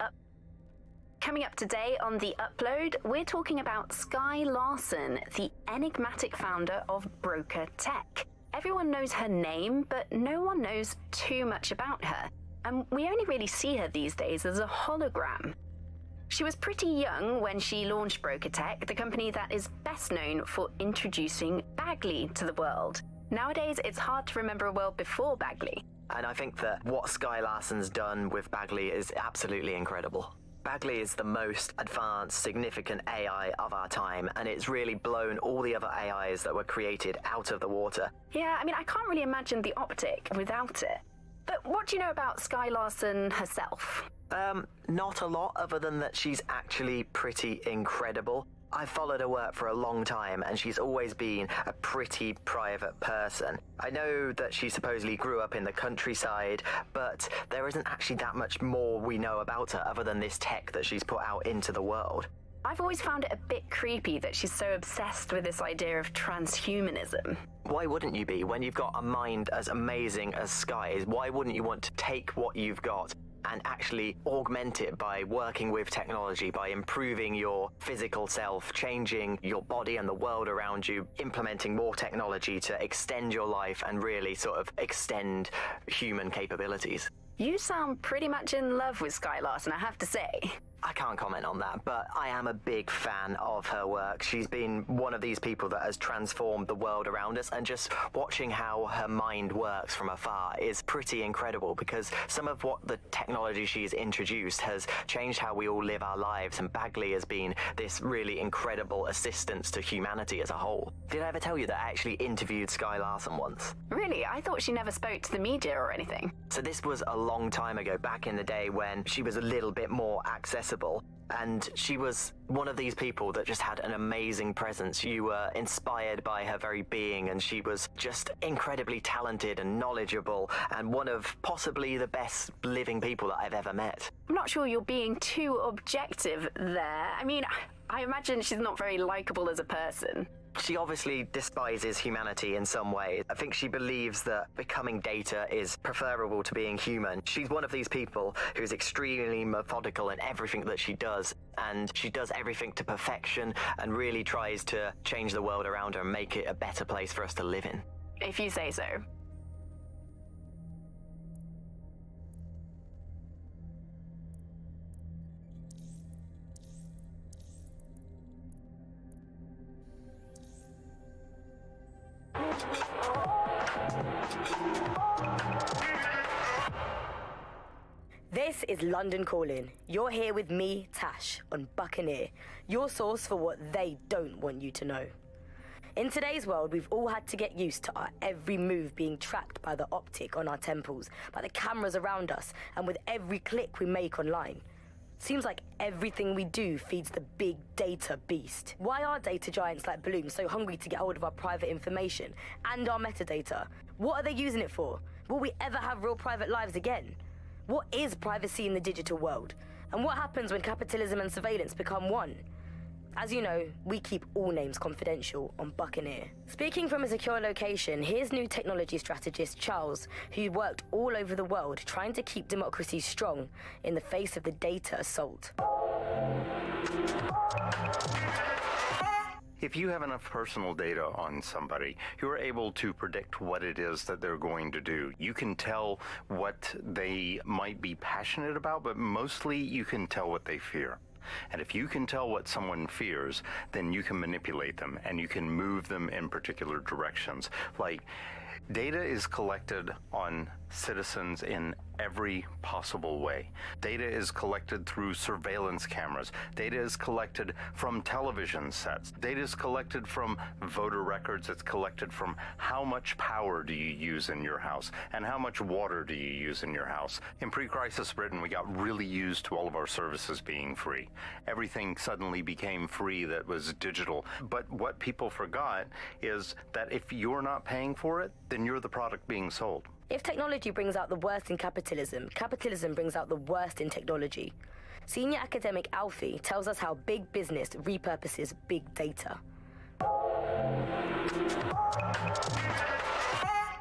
Speaker 21: upload, we're talking about Skye Larsen, the enigmatic founder of Broker Tech. Everyone knows her name, but no one knows too much about her, and we only really see her these days as a hologram. She was pretty young when she launched Broker Tech, the company that is best known for introducing Bagley to the world. Nowadays, it's hard to remember a world before Bagley.
Speaker 22: And I think that what Skye Larsen's done with Bagley is absolutely incredible. Bagley is the most advanced, significant AI of our time, and it's really blown all the other AIs that were created out of the water.
Speaker 21: Yeah, I mean, I can't really imagine the optic without it. But what do you know about Skye Larsen herself?
Speaker 22: Not a lot, other than that she's actually pretty incredible. I've followed her work for a long time, and she's always been a pretty private person. I know that she supposedly grew up in the countryside, but there isn't actually that much more we know about her other than this tech that she's put out into the world.
Speaker 21: I've always found it a bit creepy that she's so obsessed with this idea of transhumanism.
Speaker 22: Why wouldn't you be? When you've got a mind as amazing as Skye's, why wouldn't you want to take what you've got and actually augment it by working with technology, by improving your physical self, changing your body and the world around you, implementing more technology to extend your life and really sort of extend human capabilities?
Speaker 21: You sound pretty much in love with Skye Larsen, I have to say.
Speaker 22: I can't comment on that, but I am a big fan of her work. She's been one of these people that has transformed the world around us, and just watching how her mind works from afar is pretty incredible, because some of what the technology she's introduced has changed how we all live our lives, and Bagley has been this really incredible assistance to humanity as a whole. Did I ever tell you that I actually interviewed Skye Larsen once?
Speaker 21: Really? I thought she never spoke to the media or anything.
Speaker 22: So this was a long time ago, back in the day when she was a little bit more accessible. And she was one of these people that just had an amazing presence. You were inspired by her very being, and she was just incredibly talented and knowledgeable, and one of possibly the best living people that I've ever met.
Speaker 21: I'm not sure you're being too objective there. I mean, I imagine she's not very likable as a person.
Speaker 22: She obviously despises humanity in some way. I think she believes that becoming data is preferable to being human. She's one of these people who's extremely methodical in everything that she does, and she does everything to perfection and really tries to change the world around her and make it a better place for us to live in.
Speaker 21: If you say so.
Speaker 3: This is London Calling. You're here with me, Tash, on Buccaneer, your source for what they don't want you to know. In today's world, we've all had to get used to our every move being tracked by the optic on our temples, by the cameras around us, and with every click we make online. Seems like everything we do feeds the big data beast. Why are data giants like Bloom so hungry to get hold of our private information and our metadata? What are they using it for? Will we ever have real private lives again? What is privacy in the digital world? And what happens when capitalism and surveillance become one? As you know, we keep all names confidential on Buccaneer. Speaking from a secure location, here's new technology strategist Charles, who worked all over the world trying to keep democracy strong in the face of the data assault.
Speaker 15: If you have enough personal data on somebody, you're able to predict what it is that they're going to do. You can tell what they might be passionate about, but mostly you can tell what they fear. And if you can tell what someone fears, then you can manipulate them and you can move them in particular directions. Like, data is collected on citizens in every possible way. Data is collected through surveillance cameras. Data is collected from television sets. Data is collected from voter records. It's collected from how much power do you use in your house and how much water do you use in your house. In pre-crisis Britain, we got really used to all of our services being free. Everything suddenly became free that was digital. But what people forgot is that if you're not paying for it, then you're the product being sold.
Speaker 3: If technology brings out the worst in capitalism, capitalism brings out the worst in technology. Senior academic Alfie tells us how big business repurposes big data.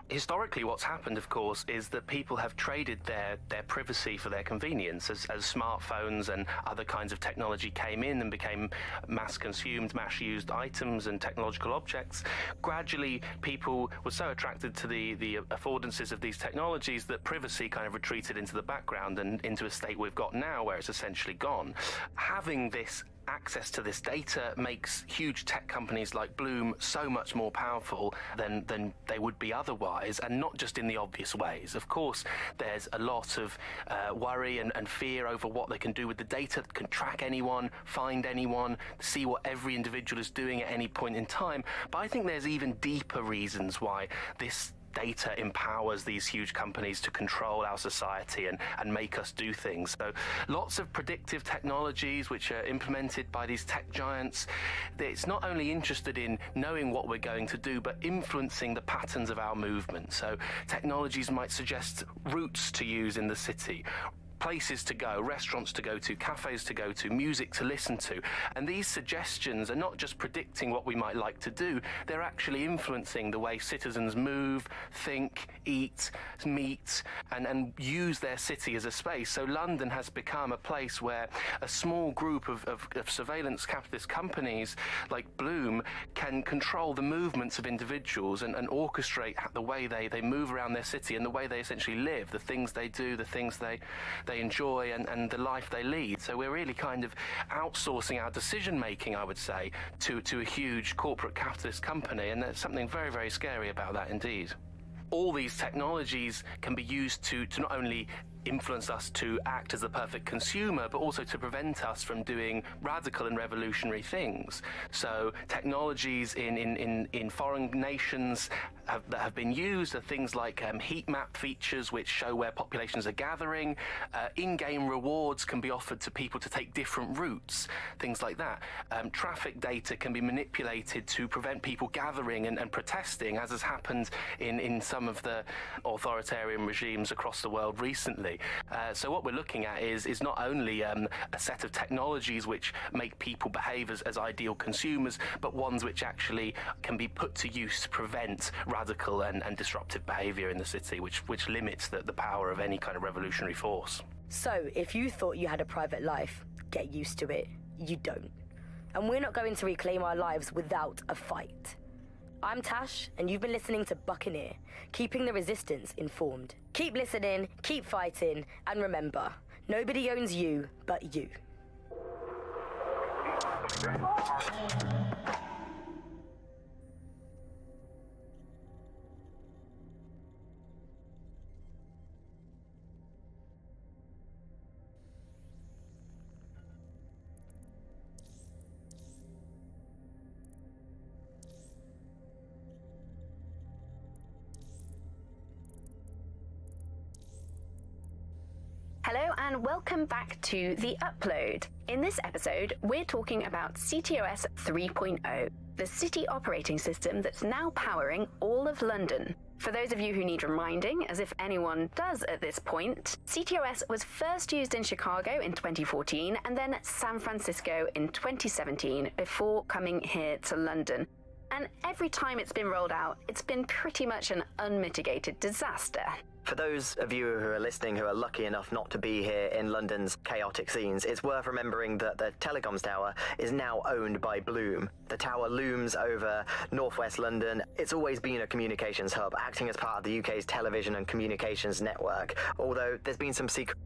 Speaker 17: Historically, what's happened, of course, is that people have traded their privacy for their convenience. As smartphones and other kinds of technology came in and became mass-consumed, mass-used items and technological objects, gradually people were so attracted to the affordances of these technologies that privacy kind of retreated into the background and into a state we've got now where it's essentially gone. Having this access to this data makes huge tech companies like Bloom so much more powerful than they would be otherwise, and not just in the obvious ways. Of course, there's a lot of worry and fear over what they can do with the data. They can track anyone, find anyone, see what every individual is doing at any point in time. But I think there's even deeper reasons why this data empowers these huge companies to control our society and make us do things. So lots of predictive technologies which are implemented by these tech giants. It's not only interested in knowing what we're going to do, but influencing the patterns of our movement. So technologies might suggest routes to use in the city, places to go, restaurants to go to, cafes to go to, music to listen to. And these suggestions are not just predicting what we might like to do, they're actually influencing the way citizens move, think, eat, meet, and use their city as a space. So London has become a place where a small group of surveillance capitalist companies like Bloom can control the movements of individuals and orchestrate the way they move around their city and the way they essentially live, the things they do, the things they enjoy and the life they lead. So we're really kind of outsourcing our decision making, I would say, to a huge corporate capitalist company, and there's something very, very scary about that indeed. All these technologies can be used to not only influence us to act as the perfect consumer, but also to prevent us from doing radical and revolutionary things. So technologies in foreign nations that have been used are things like heat map features which show where populations are gathering. In-game rewards can be offered to people to take different routes, things like that. Traffic data can be manipulated to prevent people gathering and protesting, as has happened in some of the authoritarian regimes across the world recently. So what we're looking at is not only a set of technologies which make people behave as ideal consumers, but ones which actually can be put to use to prevent radical and disruptive behaviour in the city, which limits the power of any kind of revolutionary force.
Speaker 3: So, if you thought you had a private life, get used to it. You don't. And we're not going to reclaim our lives without a fight. I'm Tash, and you've been listening to Buccaneer, keeping the resistance informed. Keep listening, keep fighting, and remember, nobody owns you but you.
Speaker 21: Hello and welcome back to The Upload. In this episode, we're talking about CTOS 3.0, the city operating system that's now powering all of London. For those of you who need reminding, as if anyone does at this point, CTOS was first used in Chicago in 2014 and then San Francisco in 2017 before coming here to London. And every time it's been rolled out, it's been pretty much an unmitigated disaster.
Speaker 22: For those of you who are listening who are lucky enough not to be here in London's chaotic scenes, it's worth remembering that the telecoms tower is now owned by Bloom. The tower looms over northwest London. It's always been a communications hub, acting as part of the UK's television and communications network, although there's been some secret...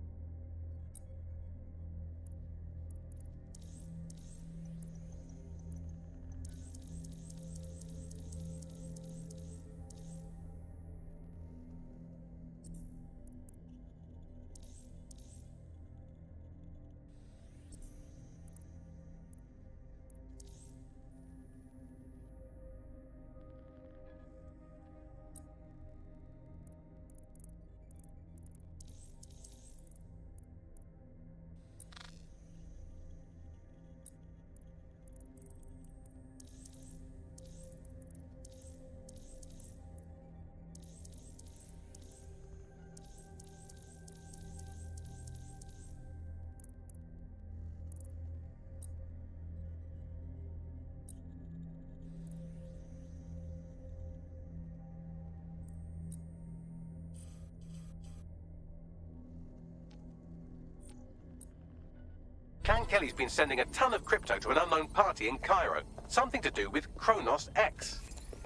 Speaker 5: Clan Kelly's been sending a ton of crypto to an unknown party in Cairo. Something to do with Kronos X.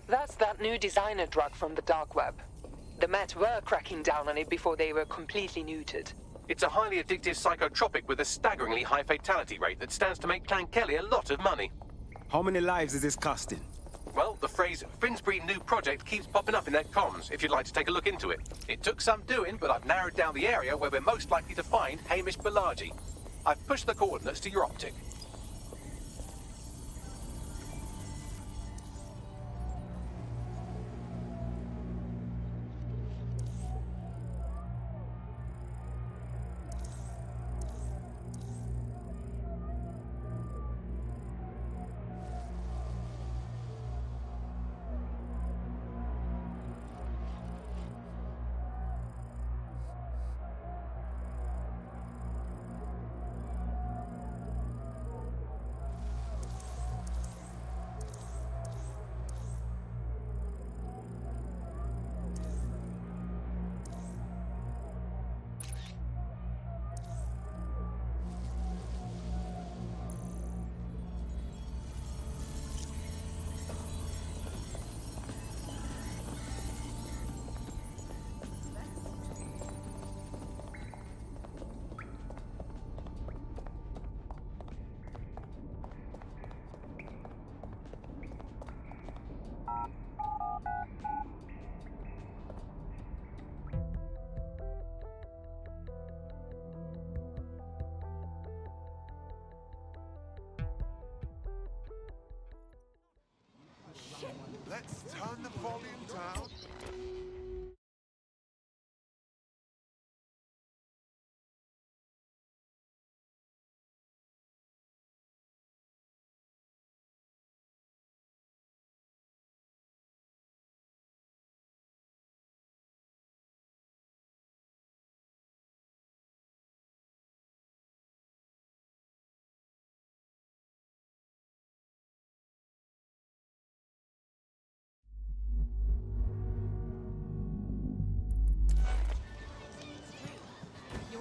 Speaker 7: That's that new designer drug from the dark web. The Met were cracking down on it before they were completely neutered.
Speaker 5: It's a highly addictive psychotropic with a staggeringly high fatality rate that stands to make Clan Kelly a lot of money.
Speaker 16: How many lives is this costing?
Speaker 5: Well, the phrase Finsbury New Project keeps popping up in their comms, if you'd like to take a look into it. It took some doing, but I've narrowed down the area where we're most likely to find Hamish Balaji. I've pushed the coordinates to your optic.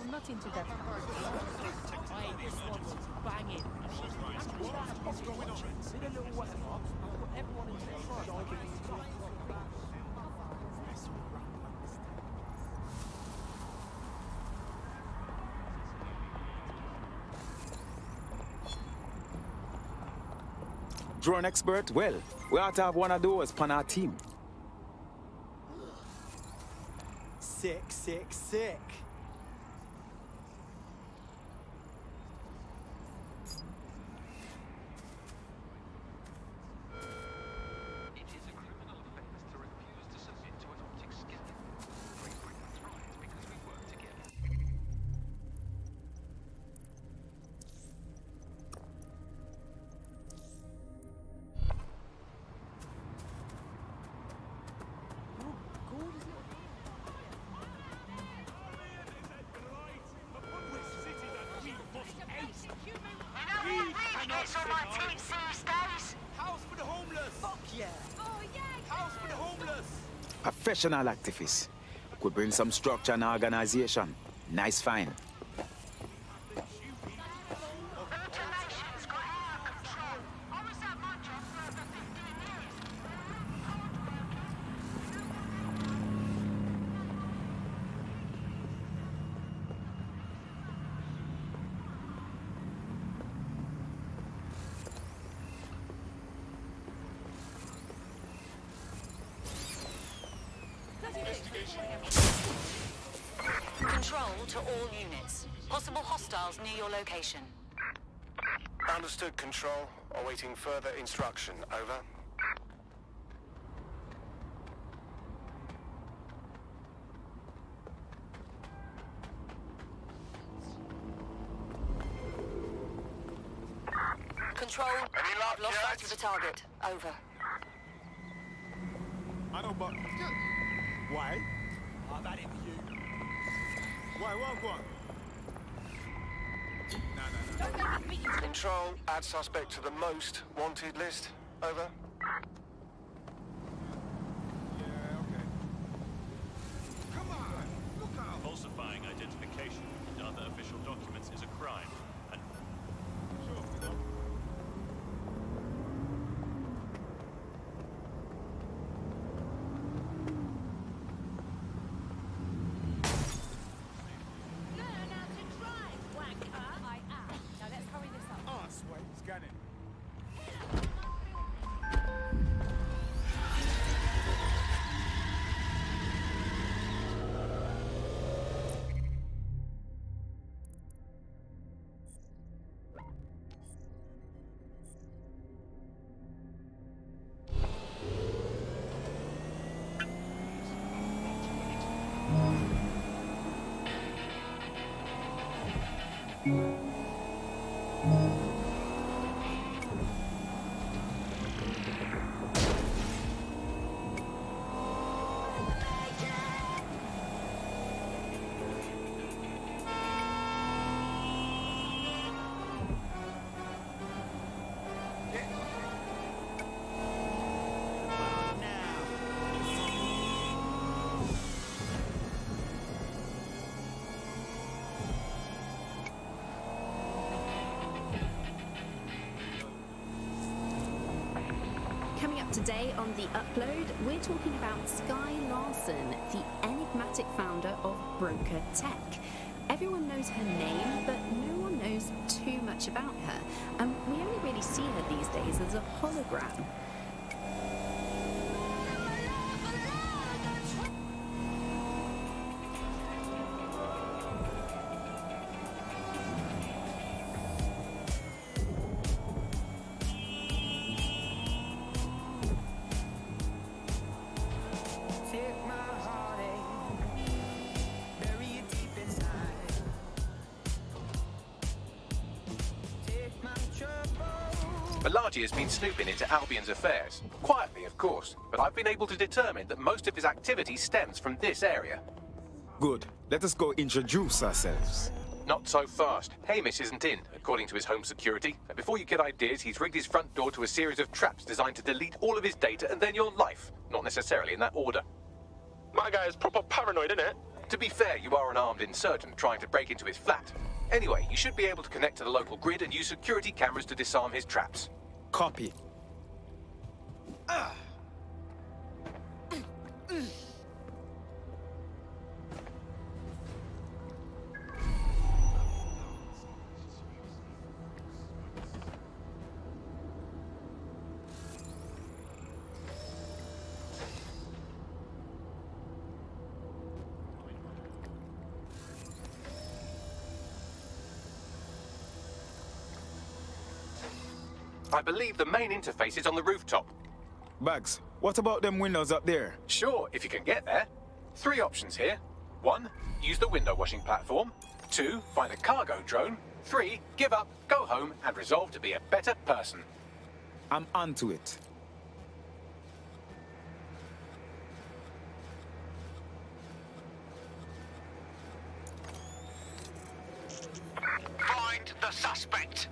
Speaker 4: You're not into that. Hey, this one's banging. What's going on? Did a little whatever. I put everyone into the front.
Speaker 16: Drone expert? Well, we ought to have one of those on our team.
Speaker 6: Sick, sick, sick.
Speaker 8: It's on my team these days.
Speaker 6: House for the homeless. Fuck yeah.
Speaker 8: Oh yeah.
Speaker 6: House for the homeless.
Speaker 16: Professional activists. Could bring some structure and organization. Nice find.
Speaker 8: Automation's got out of control. I was at my job for over 15 years.
Speaker 13: Control to all units. Possible hostiles near your location.
Speaker 11: Understood, Control. Awaiting further instruction. Over.
Speaker 13: Control, I've lost sight of the target. Over.
Speaker 6: I know, but... Why? I've had it for you. Why, what? No.
Speaker 11: Control, add suspect to the most wanted list. Over.
Speaker 1: Falsifying identification and other official documents is a crime. And
Speaker 6: Scanning.
Speaker 21: Coming up today on The Upload, we're talking about Skye Larsen, the enigmatic founder of Broker Tech. Everyone knows her name, but no one knows too much about her, and we only really see her these days as a hologram.
Speaker 5: Balaji has been snooping into Albion's affairs. Quietly, of course, but I've been able to determine that most of his activity stems from this area.
Speaker 16: Good. Let us go introduce ourselves.
Speaker 5: Not so fast. Hamish isn't in, according to his home security. And before you get ideas, he's rigged his front door to a series of traps designed to delete all of his data and then your life. Not necessarily in that order.
Speaker 14: My guy is proper paranoid, innit?
Speaker 5: To be fair, you are an armed insurgent trying to break into his flat. Anyway, you should be able to connect to the local grid and use security cameras to disarm his traps.
Speaker 16: Copy.
Speaker 5: I believe the main interface is on the rooftop.
Speaker 16: Bags, what about them windows up there?
Speaker 5: Sure, if you can get there. 3 options here. 1, use the window washing platform. 2, find a cargo drone. 3, give up, go home, and resolve to be a better person.
Speaker 16: I'm onto it.
Speaker 11: Find the suspect.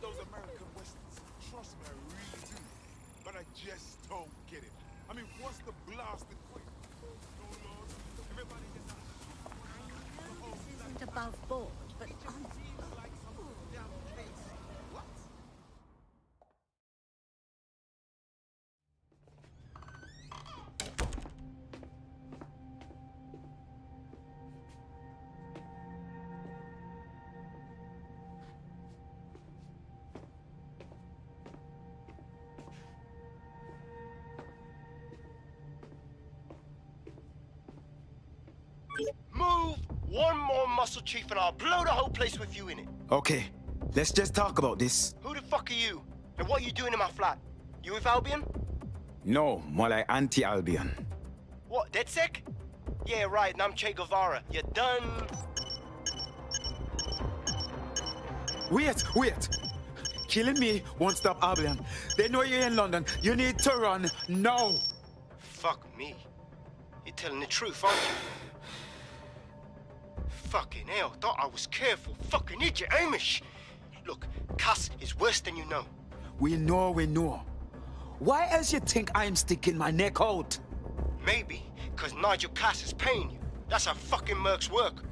Speaker 11: those American westerns. Trust me, I really do. But I just don't get it. I mean, what's the blasted point? No laws. Everybody gets out.
Speaker 2: This isn't above board, but
Speaker 14: Move one more muscle chief and I'll blow the whole place with you in it.
Speaker 16: Okay, let's just talk about this.
Speaker 14: Who the fuck are you? And what are you doing in my flat? You with Albion?
Speaker 16: No, more like anti-Albion.
Speaker 14: What, DedSec? Yeah, right, and I'm Che Guevara. You're done.
Speaker 16: Wait! Killing me won't stop Albion. They know you're in London. You need to run now.
Speaker 14: Fuck me. You're telling the truth, aren't you? Fucking hell, thought I was careful. Fucking idiot, Amish. Look, Cass is worse than you know.
Speaker 16: We know. Why else you think I'm sticking my neck out?
Speaker 14: Maybe, because Nigel Cass is paying you. That's how fucking mercs work.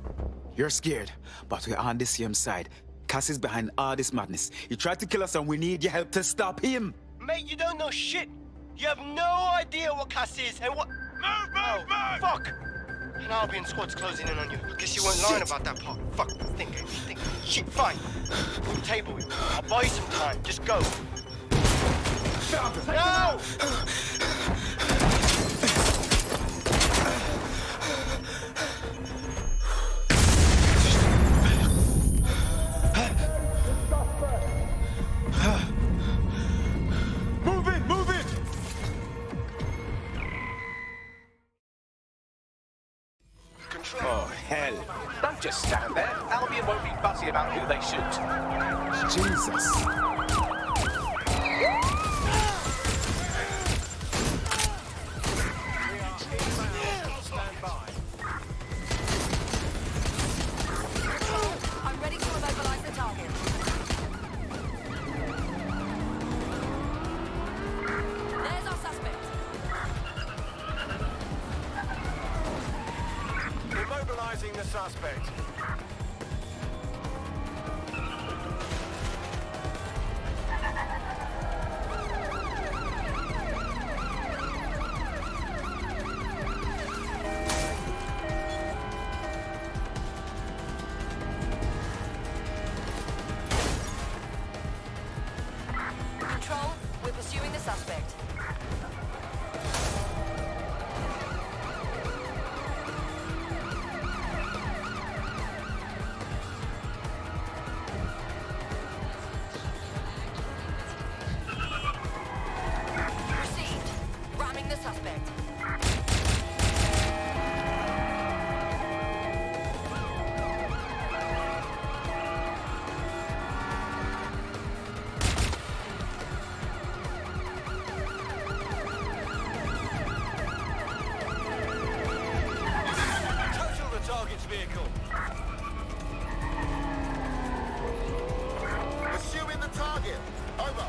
Speaker 16: You're scared, but we're on the same side. Cass is behind all this madness. He tried to kill us and we need your help to stop him.
Speaker 14: Mate, you don't know shit. You have no idea what Cass is and what... Move! Fuck! An Albion squad's closing in on you. I guess you weren't lying about that part. Fuck, think. Shit, fine. We'll table it. I'll buy you some time. Just go. No!
Speaker 16: Move it!
Speaker 5: Control.
Speaker 16: Oh, hell.
Speaker 5: Don't just stand there. Albion won't be fussy about who they shoot.
Speaker 16: Jesus.
Speaker 13: I'm ready to immobilize the target. There's our suspect.
Speaker 1: Immobilizing the suspect.
Speaker 13: Control, we're pursuing the suspect. Received. Ramming the suspect.
Speaker 1: Total the target's vehicle.
Speaker 11: Pursuing the target. Over.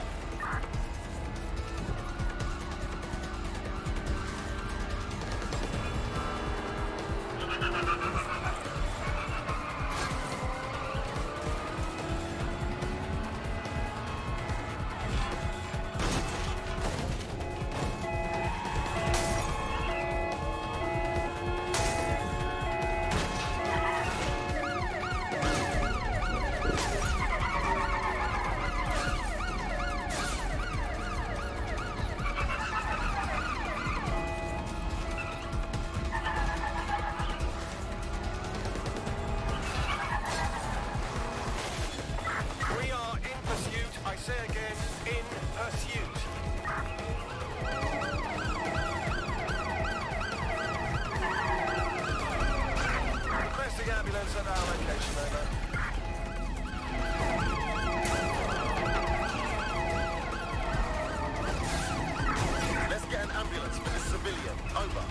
Speaker 1: We are in pursuit. I say again, in pursuit. Requesting ambulance at our location, over.
Speaker 11: Let's get an ambulance for this civilian. Over.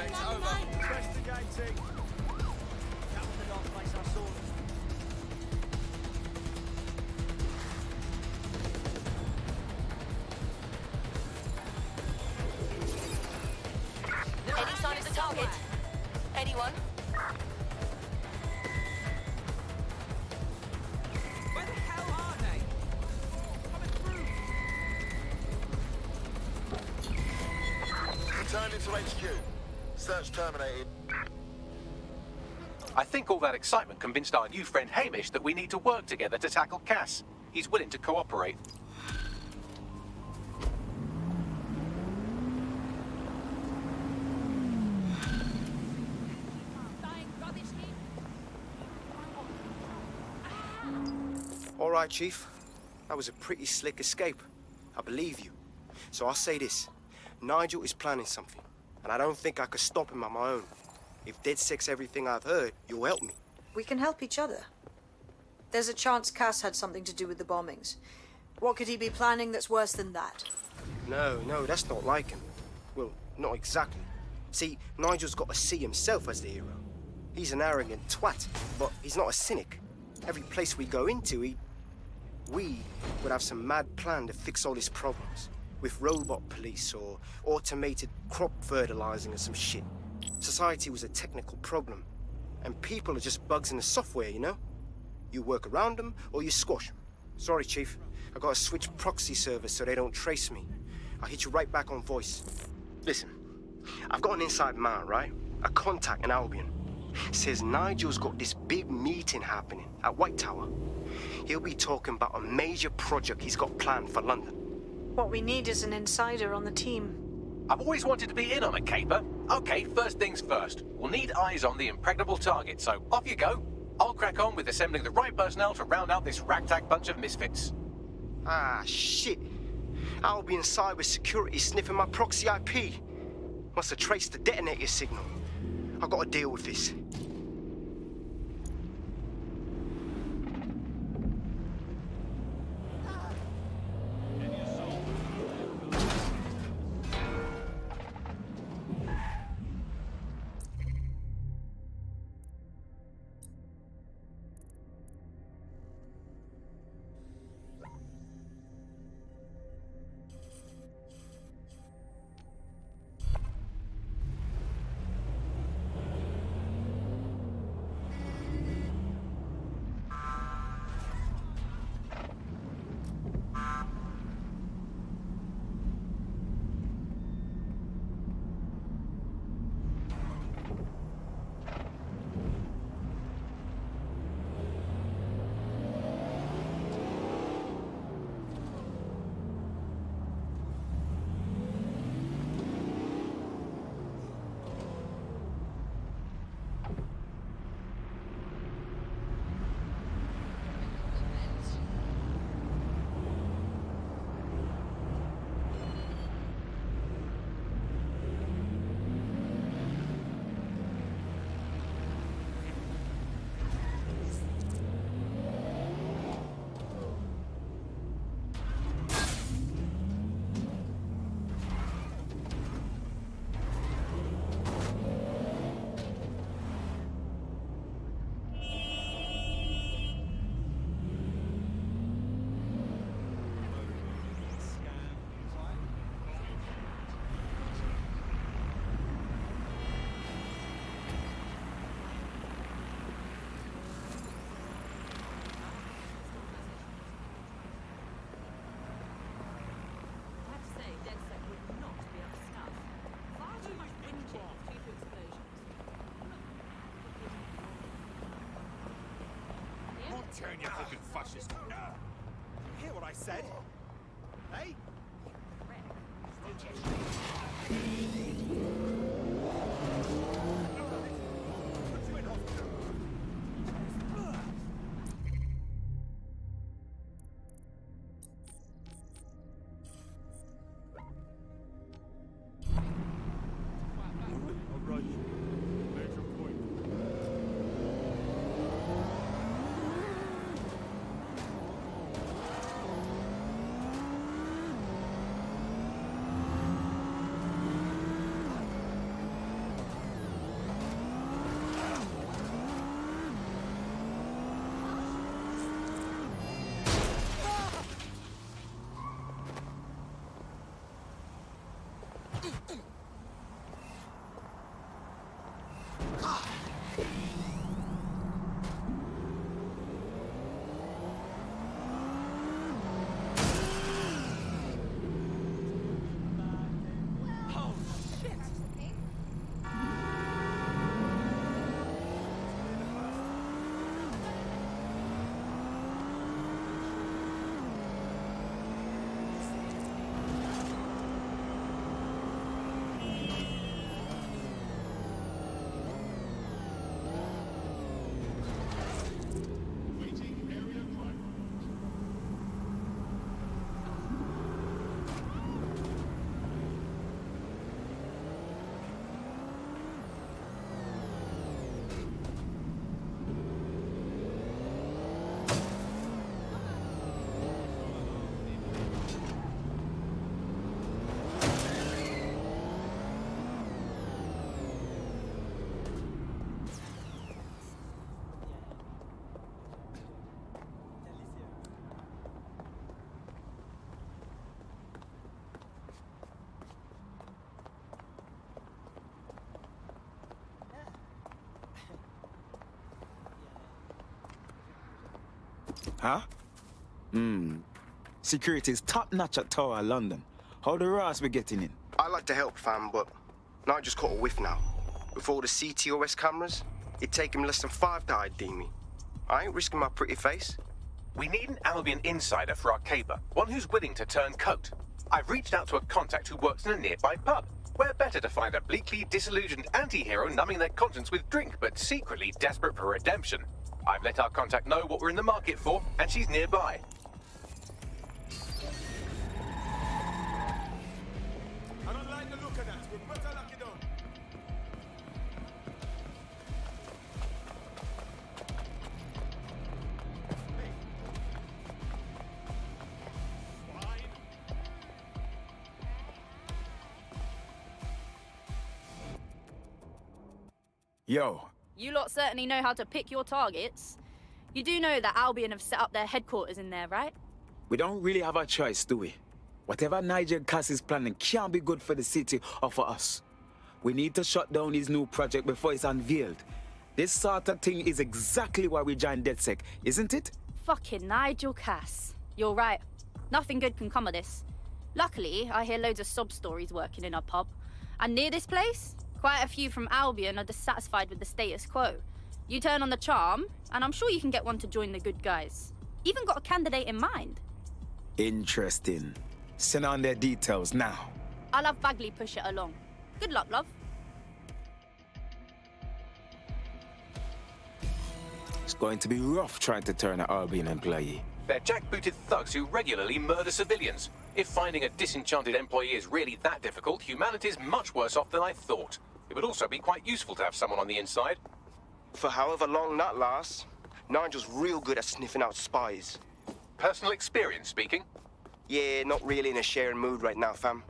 Speaker 1: Gates over. Investigating.
Speaker 4: That was the last place I saw them.
Speaker 13: Any sign of the target? Anyone?
Speaker 1: Where the hell are they? Coming through.
Speaker 9: Returning to HQ. Search terminated.
Speaker 5: I think all that excitement convinced our new friend Hamish that we need to work together to tackle Cass. He's willing to cooperate.
Speaker 14: All right, Chief. That was a pretty slick escape. I believe you. So I'll say this. Nigel is planning something, and I don't think I could stop him on my own. If DedSec's everything I've heard, you'll help me.
Speaker 19: We can help each other. There's a chance Cass had something to do with the bombings. What could he be planning that's worse than that?
Speaker 14: No, that's not like him. Well, not exactly. See, Nigel's got to see himself as the hero. He's an arrogant twat, but he's not a cynic. Every place we go into, we would have some mad plan to fix all his problems. With robot police or automated crop fertilizing or some shit. Society was a technical problem. And people are just bugs in the software, you know? You work around them or you squash them. Sorry, Chief. I gotta switch proxy servers so they don't trace me. I'll hit you right back on voice. Listen, I've got an inside man, right? A contact in Albion. Says Nigel's got this big meeting happening at White Tower. He'll be talking about a major project he's got planned for London.
Speaker 19: What we need is an insider on the team.
Speaker 5: I've always wanted to be in on a caper. Okay, first things first. We'll need eyes on the impregnable target, so off you go. I'll crack on with assembling the right personnel to round out this ragtag bunch of misfits.
Speaker 14: Ah, shit. Albion cyber security sniffing my proxy IP. Must have traced the detonator signal. I've got to deal with this.
Speaker 1: Turn you fucking fascist. You hear what I said? Hey?
Speaker 16: Huh? Security is top-notch at Tower London. How the Ross be getting in?
Speaker 14: I like to help, fam, but I just caught a whiff now. With all the CTOS cameras, it'd take him less than 5 to ID me. I ain't risking my pretty face.
Speaker 5: We need an Albion insider for our caper, one who's willing to turn coat. I've reached out to a contact who works in a nearby pub. Where better to find a bleakly disillusioned anti-hero numbing their conscience with drink, but secretly desperate for redemption. I've let our contact know what we're in the market for, and she's nearby.
Speaker 11: I don't like the look of that. We better lock it down.
Speaker 16: Yo.
Speaker 12: You lot certainly know how to pick your targets. You do know that Albion have set up their headquarters in there, right?
Speaker 16: We don't really have a choice, do we? Whatever Nigel Cass is planning can't be good for the city or for us. We need to shut down his new project before it's unveiled. This sort of thing is exactly why we joined DedSec, isn't it?
Speaker 12: Fucking Nigel Cass. You're right. Nothing good can come of this. Luckily, I hear loads of sob stories working in our pub. And near this place, quite a few from Albion are dissatisfied with the status quo. You turn on the charm, and I'm sure you can get one to join the good guys. Even got a candidate in mind.
Speaker 16: Interesting. Send on their details now.
Speaker 12: I'll have Bagley push it along. Good luck, love.
Speaker 16: It's going to be rough trying to turn an Albion employee.
Speaker 5: They're jackbooted thugs who regularly murder civilians. If finding a disenchanted employee is really that difficult, humanity's much worse off than I thought. It would also be quite useful to have someone on the inside.
Speaker 14: For however long that lasts, Nigel's real good at sniffing out spies.
Speaker 5: Personal experience speaking?
Speaker 14: Yeah, not really in a sharing mood right now, fam.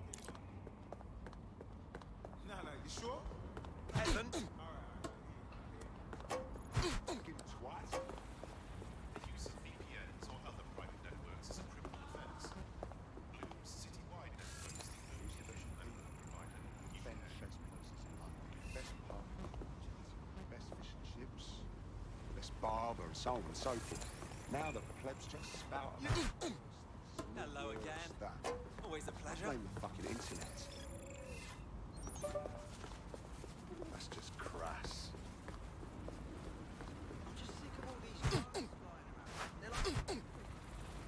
Speaker 11: No, you sure? Peasant. Fucking twat.
Speaker 1: The use of VPNs or other private networks is a criminal offense. Bloom's citywide network is the only efficient network provider.
Speaker 11: Best parking opportunities, best fish and chips, best barber, and so on and so forth. Now the plebs just spout.
Speaker 18: Hello again.
Speaker 11: That.
Speaker 18: Always a pleasure.
Speaker 11: Blame the fucking internet. That's just crass.
Speaker 18: I'm just sick of all these guys flying around. They're like,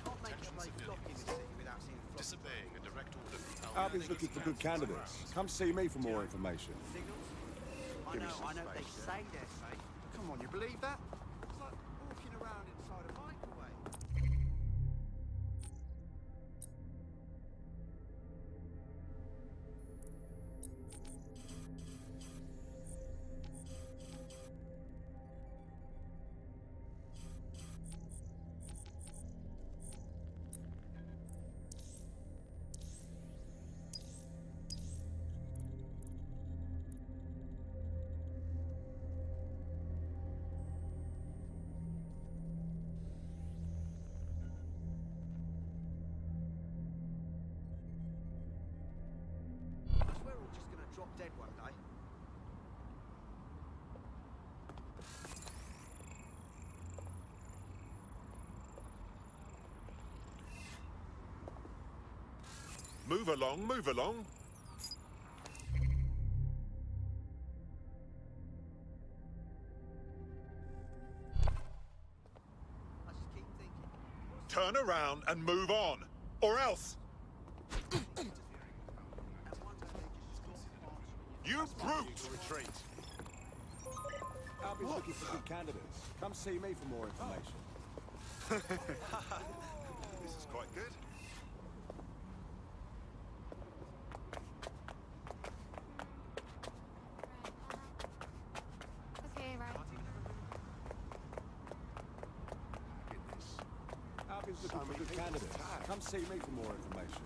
Speaker 18: can't make a bloke flock in the city without seeing flock.
Speaker 1: Disobeying a direct order from
Speaker 11: Albions looking for good candidates. Come see me for more information.
Speaker 18: Signals?
Speaker 11: Give me
Speaker 18: I
Speaker 11: some
Speaker 18: know they
Speaker 11: space.
Speaker 18: say they're safe. Come on, you believe that? It's like walking around inside a microwave.
Speaker 11: Move along, move along. Turn around and move on, or else. You brute!
Speaker 10: Retreat. Albie's looking for good candidates. Come see me for more information.
Speaker 11: This is quite good.
Speaker 2: Okay, right.
Speaker 10: Albie's looking for good candidates. Come see me for more information.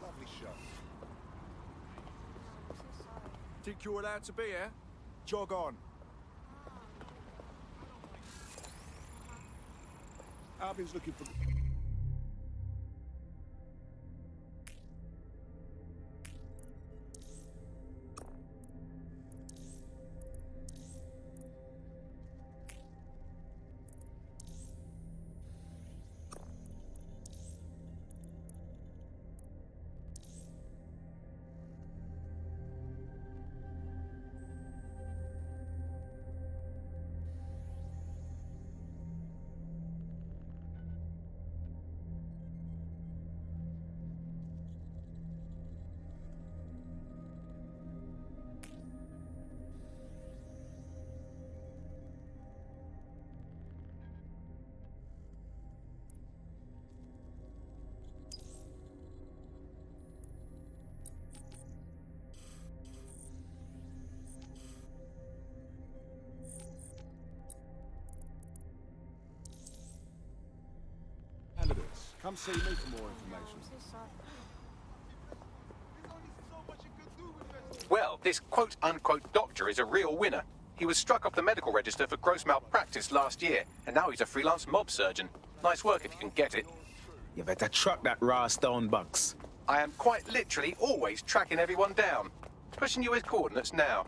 Speaker 11: Lovely shot.
Speaker 10: Think you're allowed to be here? Jog on. Albie's looking for... candidates. Come see me for more information.
Speaker 5: Well, this quote-unquote doctor is a real winner. He was struck off the medical register for gross malpractice last year, and now he's a freelance mob surgeon. Nice work if you can get it.
Speaker 16: You better truck that raw stone box.
Speaker 5: I am quite literally always tracking everyone down. Pushing you his coordinates now.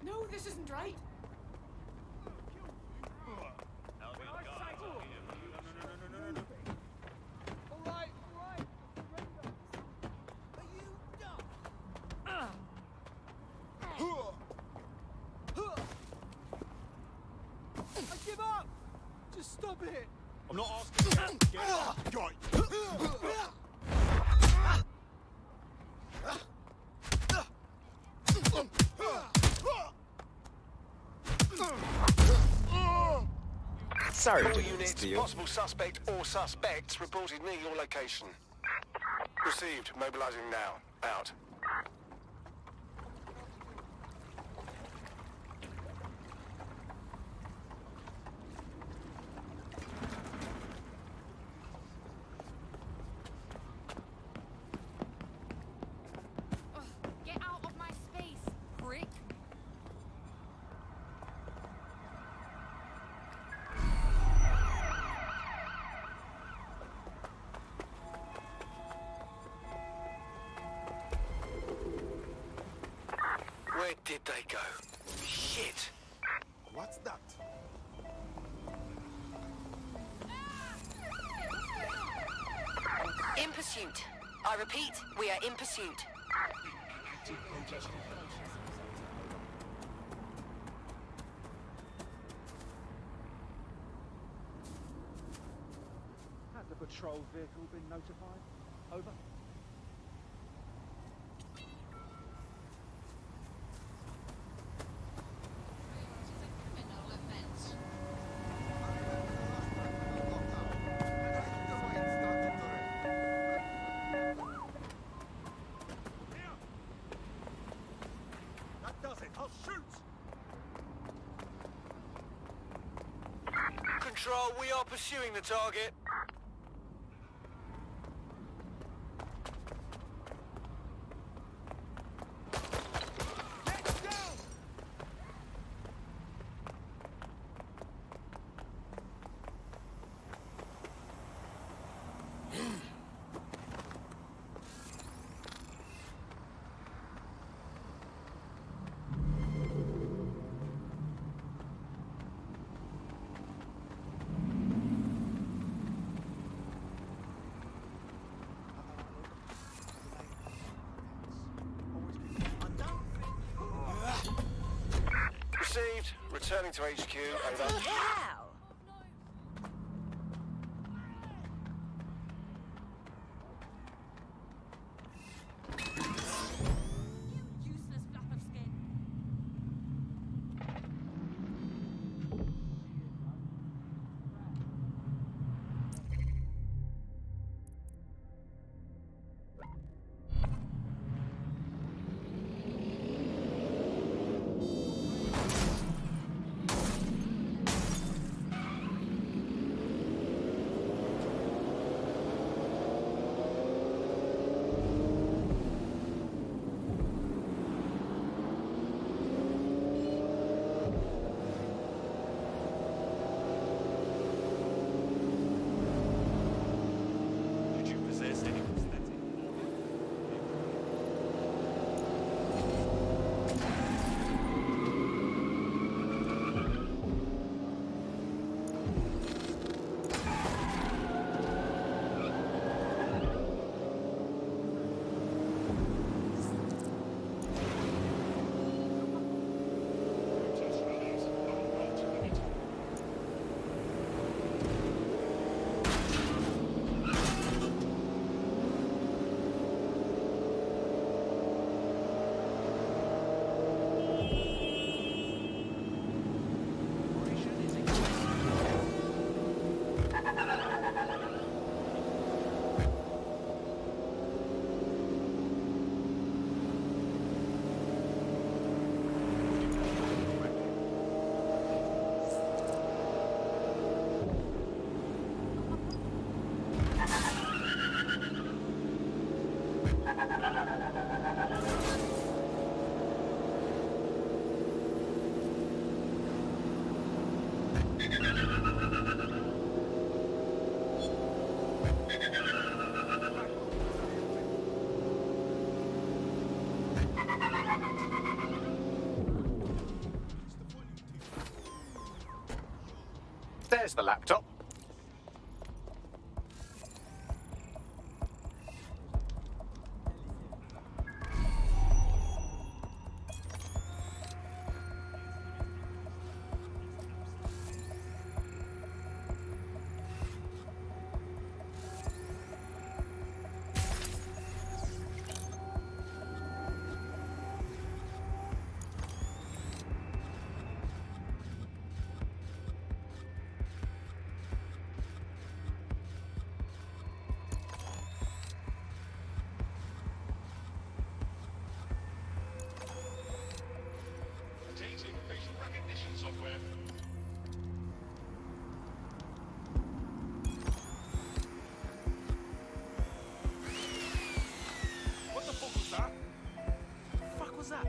Speaker 20: No, this isn't right.
Speaker 6: I give up! Just stop it!
Speaker 11: I'm not asking. Get up. Guy.
Speaker 16: Sorry,
Speaker 14: All
Speaker 16: to
Speaker 14: units,
Speaker 16: you.
Speaker 14: possible suspect or suspects reported near your location. Received. Mobilizing now. Out.
Speaker 20: Get out of my space, prick.
Speaker 14: Where did they go? Shit!
Speaker 11: What's that?
Speaker 13: In pursuit. I repeat, we are in pursuit.
Speaker 6: Has the patrol vehicle been notified? Over.
Speaker 15: Control, we are pursuing the target.
Speaker 17: Received. Returning to HQ. Over.
Speaker 3: Hell!
Speaker 20: Useless flap of skin.
Speaker 1: Did you possess any prosthetic?
Speaker 5: There's the laptop.
Speaker 1: Updating facial recognition software.
Speaker 11: What the fuck was that?
Speaker 4: What the fuck was that?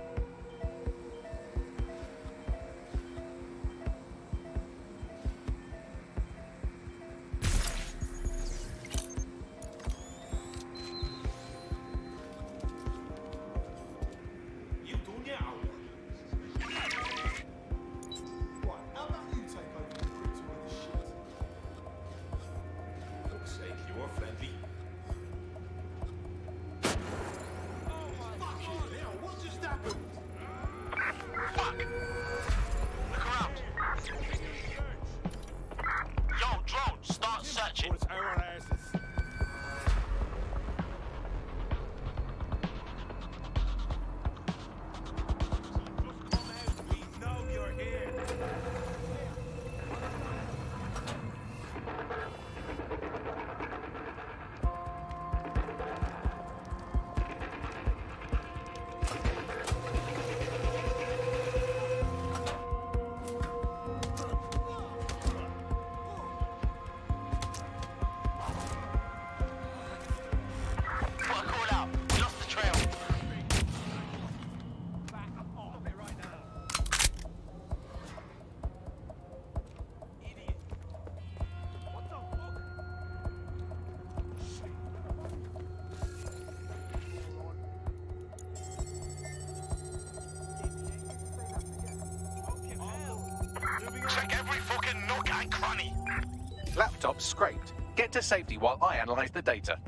Speaker 1: You do now.
Speaker 11: Right, how about you take over the crypto with this shit?
Speaker 1: Looks like you're friendly.
Speaker 11: Fucking hell, what just happened?
Speaker 15: Fuck! Look around. Yo, drone, start searching.
Speaker 11: What's our asses?
Speaker 1: We know you're here.
Speaker 5: Laptop scraped. Get to safety while I analyze the data.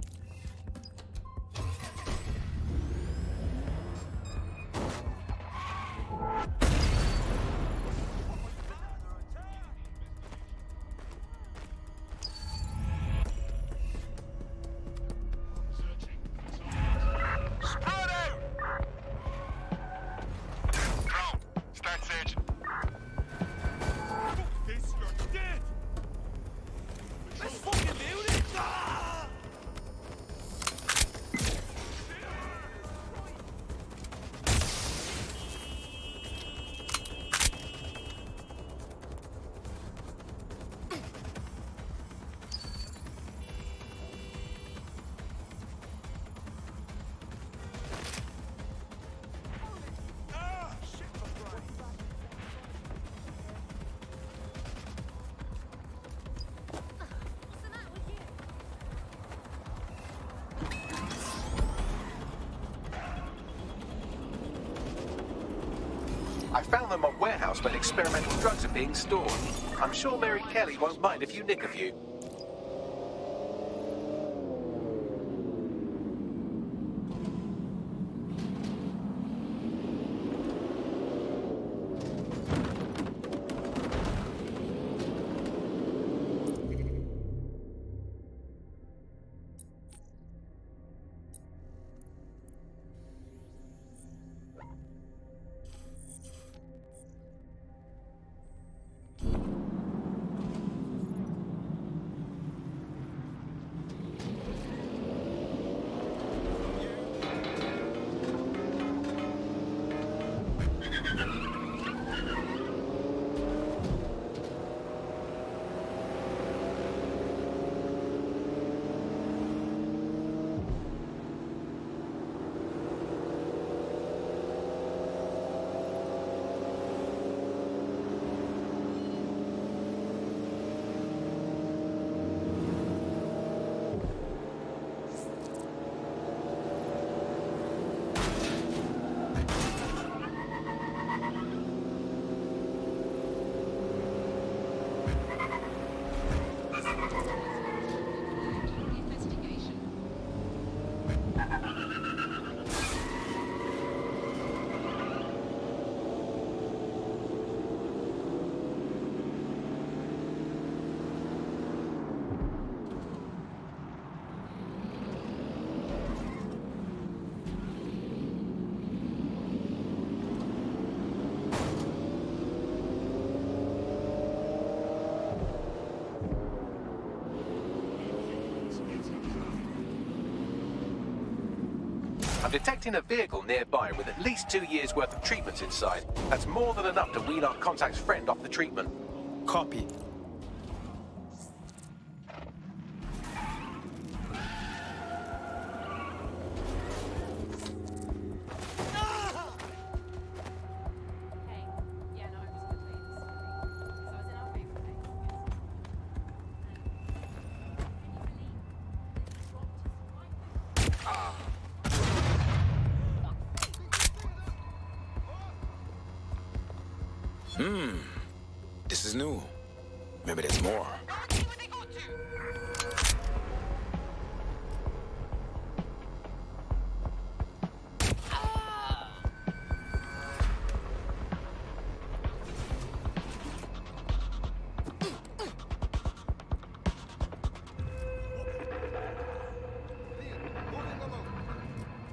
Speaker 5: I found them on warehouse where experimental drugs are being stored. I'm sure Mary Kelly won't mind if you nick a few. I'm detecting a vehicle nearby with at least 2 years' worth of treatments inside. That's more than enough to wean our contact's friend off the treatment.
Speaker 16: Copy. This is new. Maybe there's more.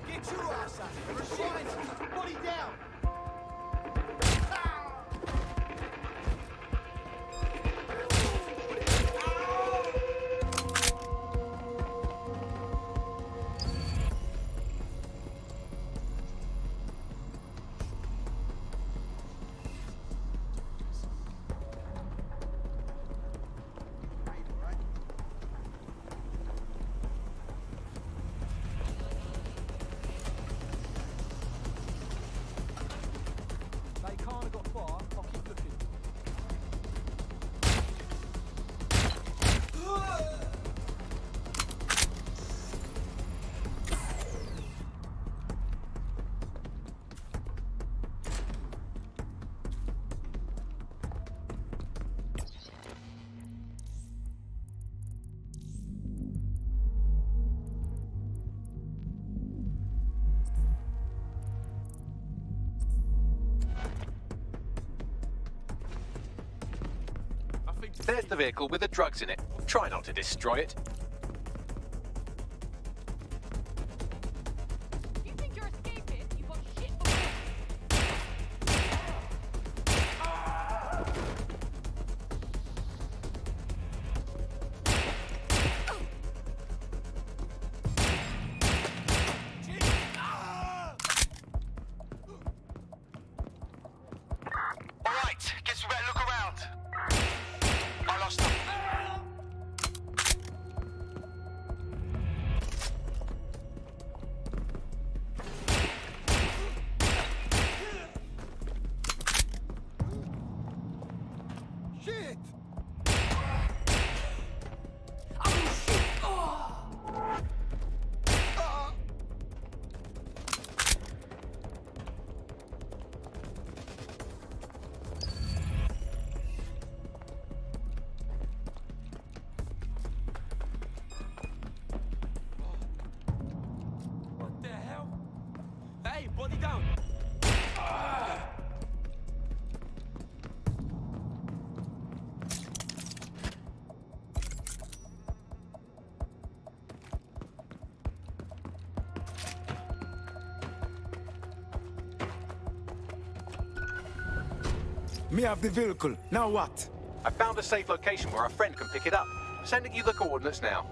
Speaker 6: Get your ass out of here. Body down.
Speaker 5: There's the vehicle with the drugs in it. Try not to destroy it.
Speaker 20: You think you're escaping? You got shit for me.
Speaker 15: Alright, guess we better look around. I lost them.
Speaker 6: Shit!
Speaker 4: What the hell? Hey, body down.
Speaker 16: Me have the vehicle. Now what?
Speaker 5: I found a safe location where a friend can pick it up. Sending you the coordinates now.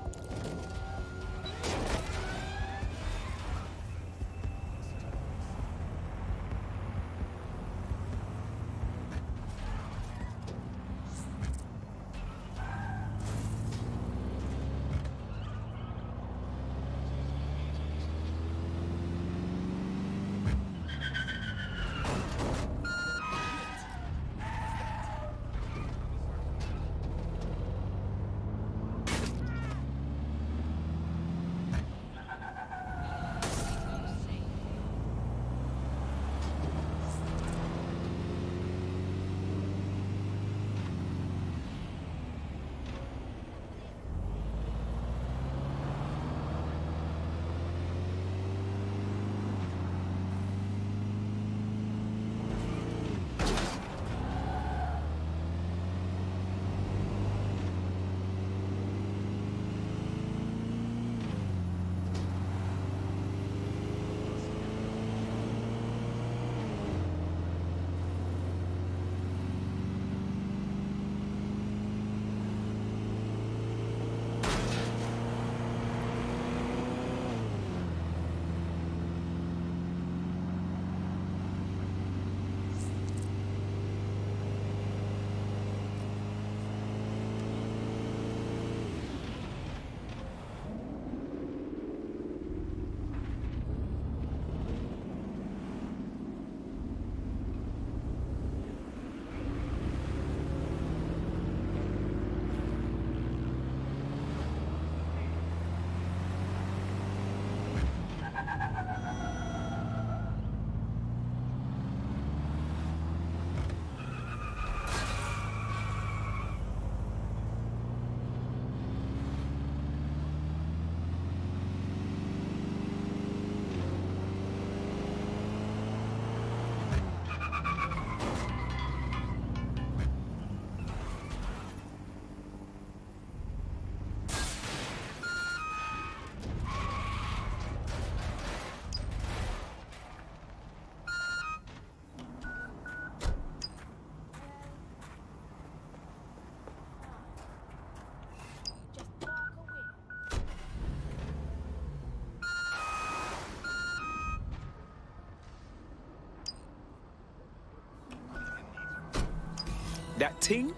Speaker 16: That thing?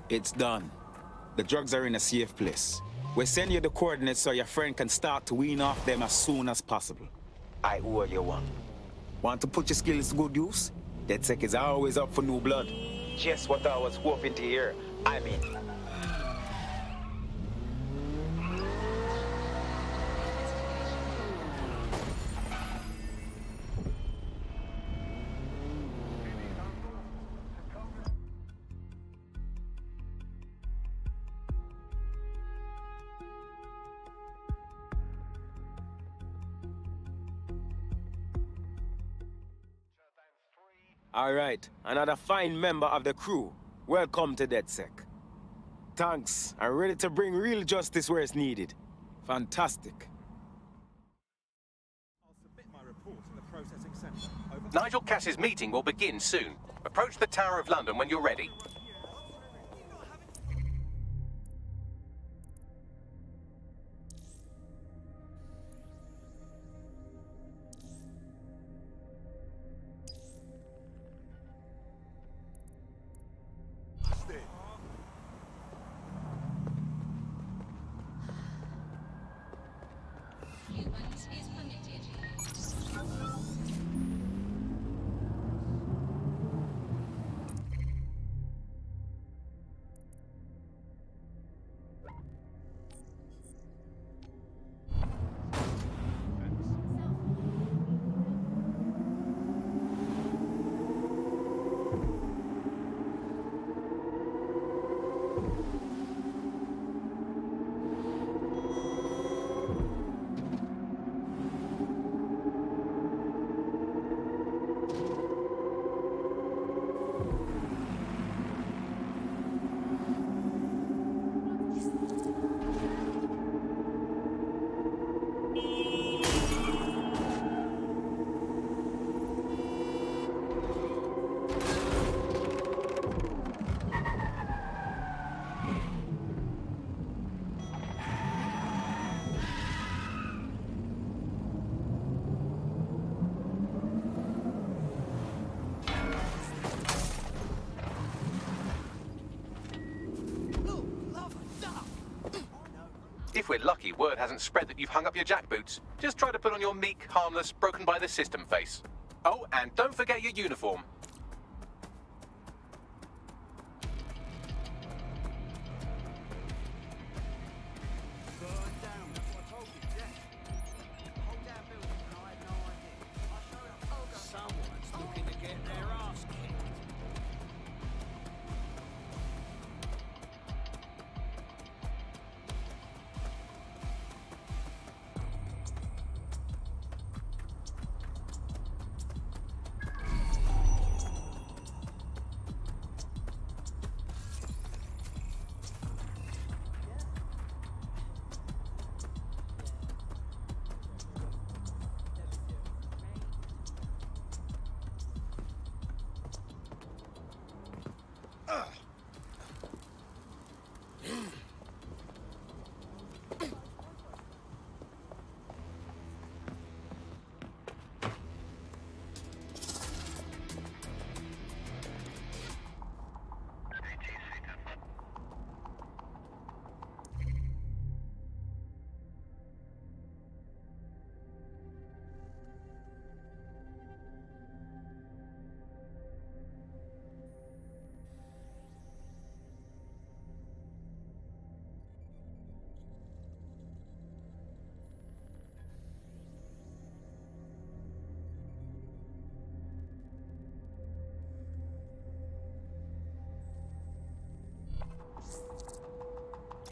Speaker 16: It's done. The drugs are in a safe place. We'll send you the coordinates so your friend can start to wean off them as soon as possible. I owe you one. Want to put your skills to good use? DedSec is always up for new blood. Just what I was hoping to hear. I mean...
Speaker 4: All right, another fine member of the crew. Welcome to DedSec.
Speaker 7: Thanks. I'm ready to bring real justice where it's needed. Fantastic.
Speaker 10: I'll submit my report in the processing centre. Over.
Speaker 5: Nigel Cass's meeting will begin soon. Approach the Tower of London when you're ready. If we're lucky, word hasn't spread that you've hung up your jackboots. Just try to put on your meek, harmless, broken by the system face. Oh, and don't forget your uniform.
Speaker 4: Someone's looking to get their ass kicked.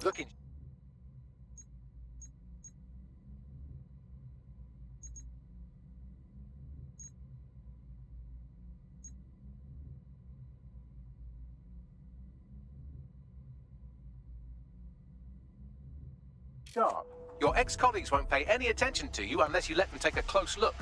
Speaker 5: Looking. Sharp. Your ex-colleagues won't pay any attention to you unless you let them take a close look.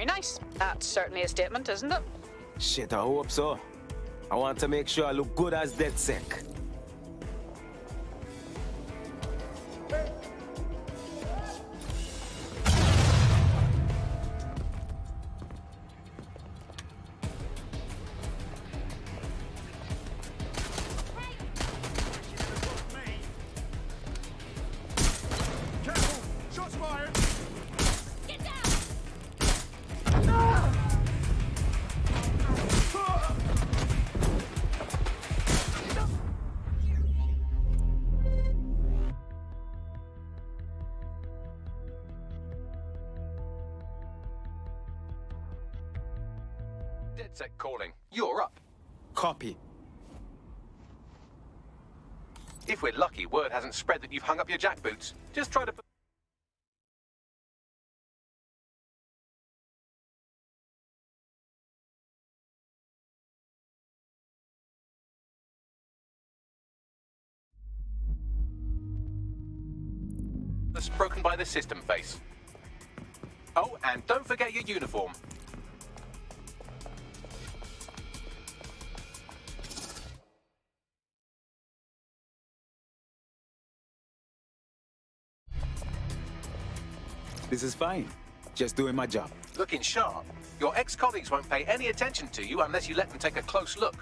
Speaker 8: nice. That's certainly a statement, isn't it?
Speaker 7: Shit, I hope so. I want to make sure I look good as DedSec.
Speaker 5: DedSec calling. You're up.
Speaker 7: Copy.
Speaker 5: If we're lucky, word hasn't spread that you've hung up your jackboots. Just try to... That's broken by the system face. Oh, and don't forget your uniform.
Speaker 7: This is fine. Just doing my job.
Speaker 5: Looking sharp. Your ex-colleagues won't pay any attention to you unless you let them take a close look.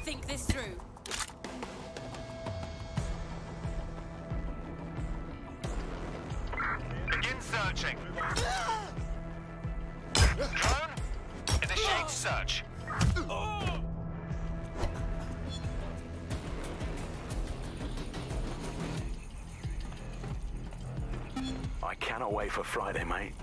Speaker 13: Think this through.
Speaker 15: Begin searching. Drone, initiate search.
Speaker 22: I cannot wait for Friday, mate.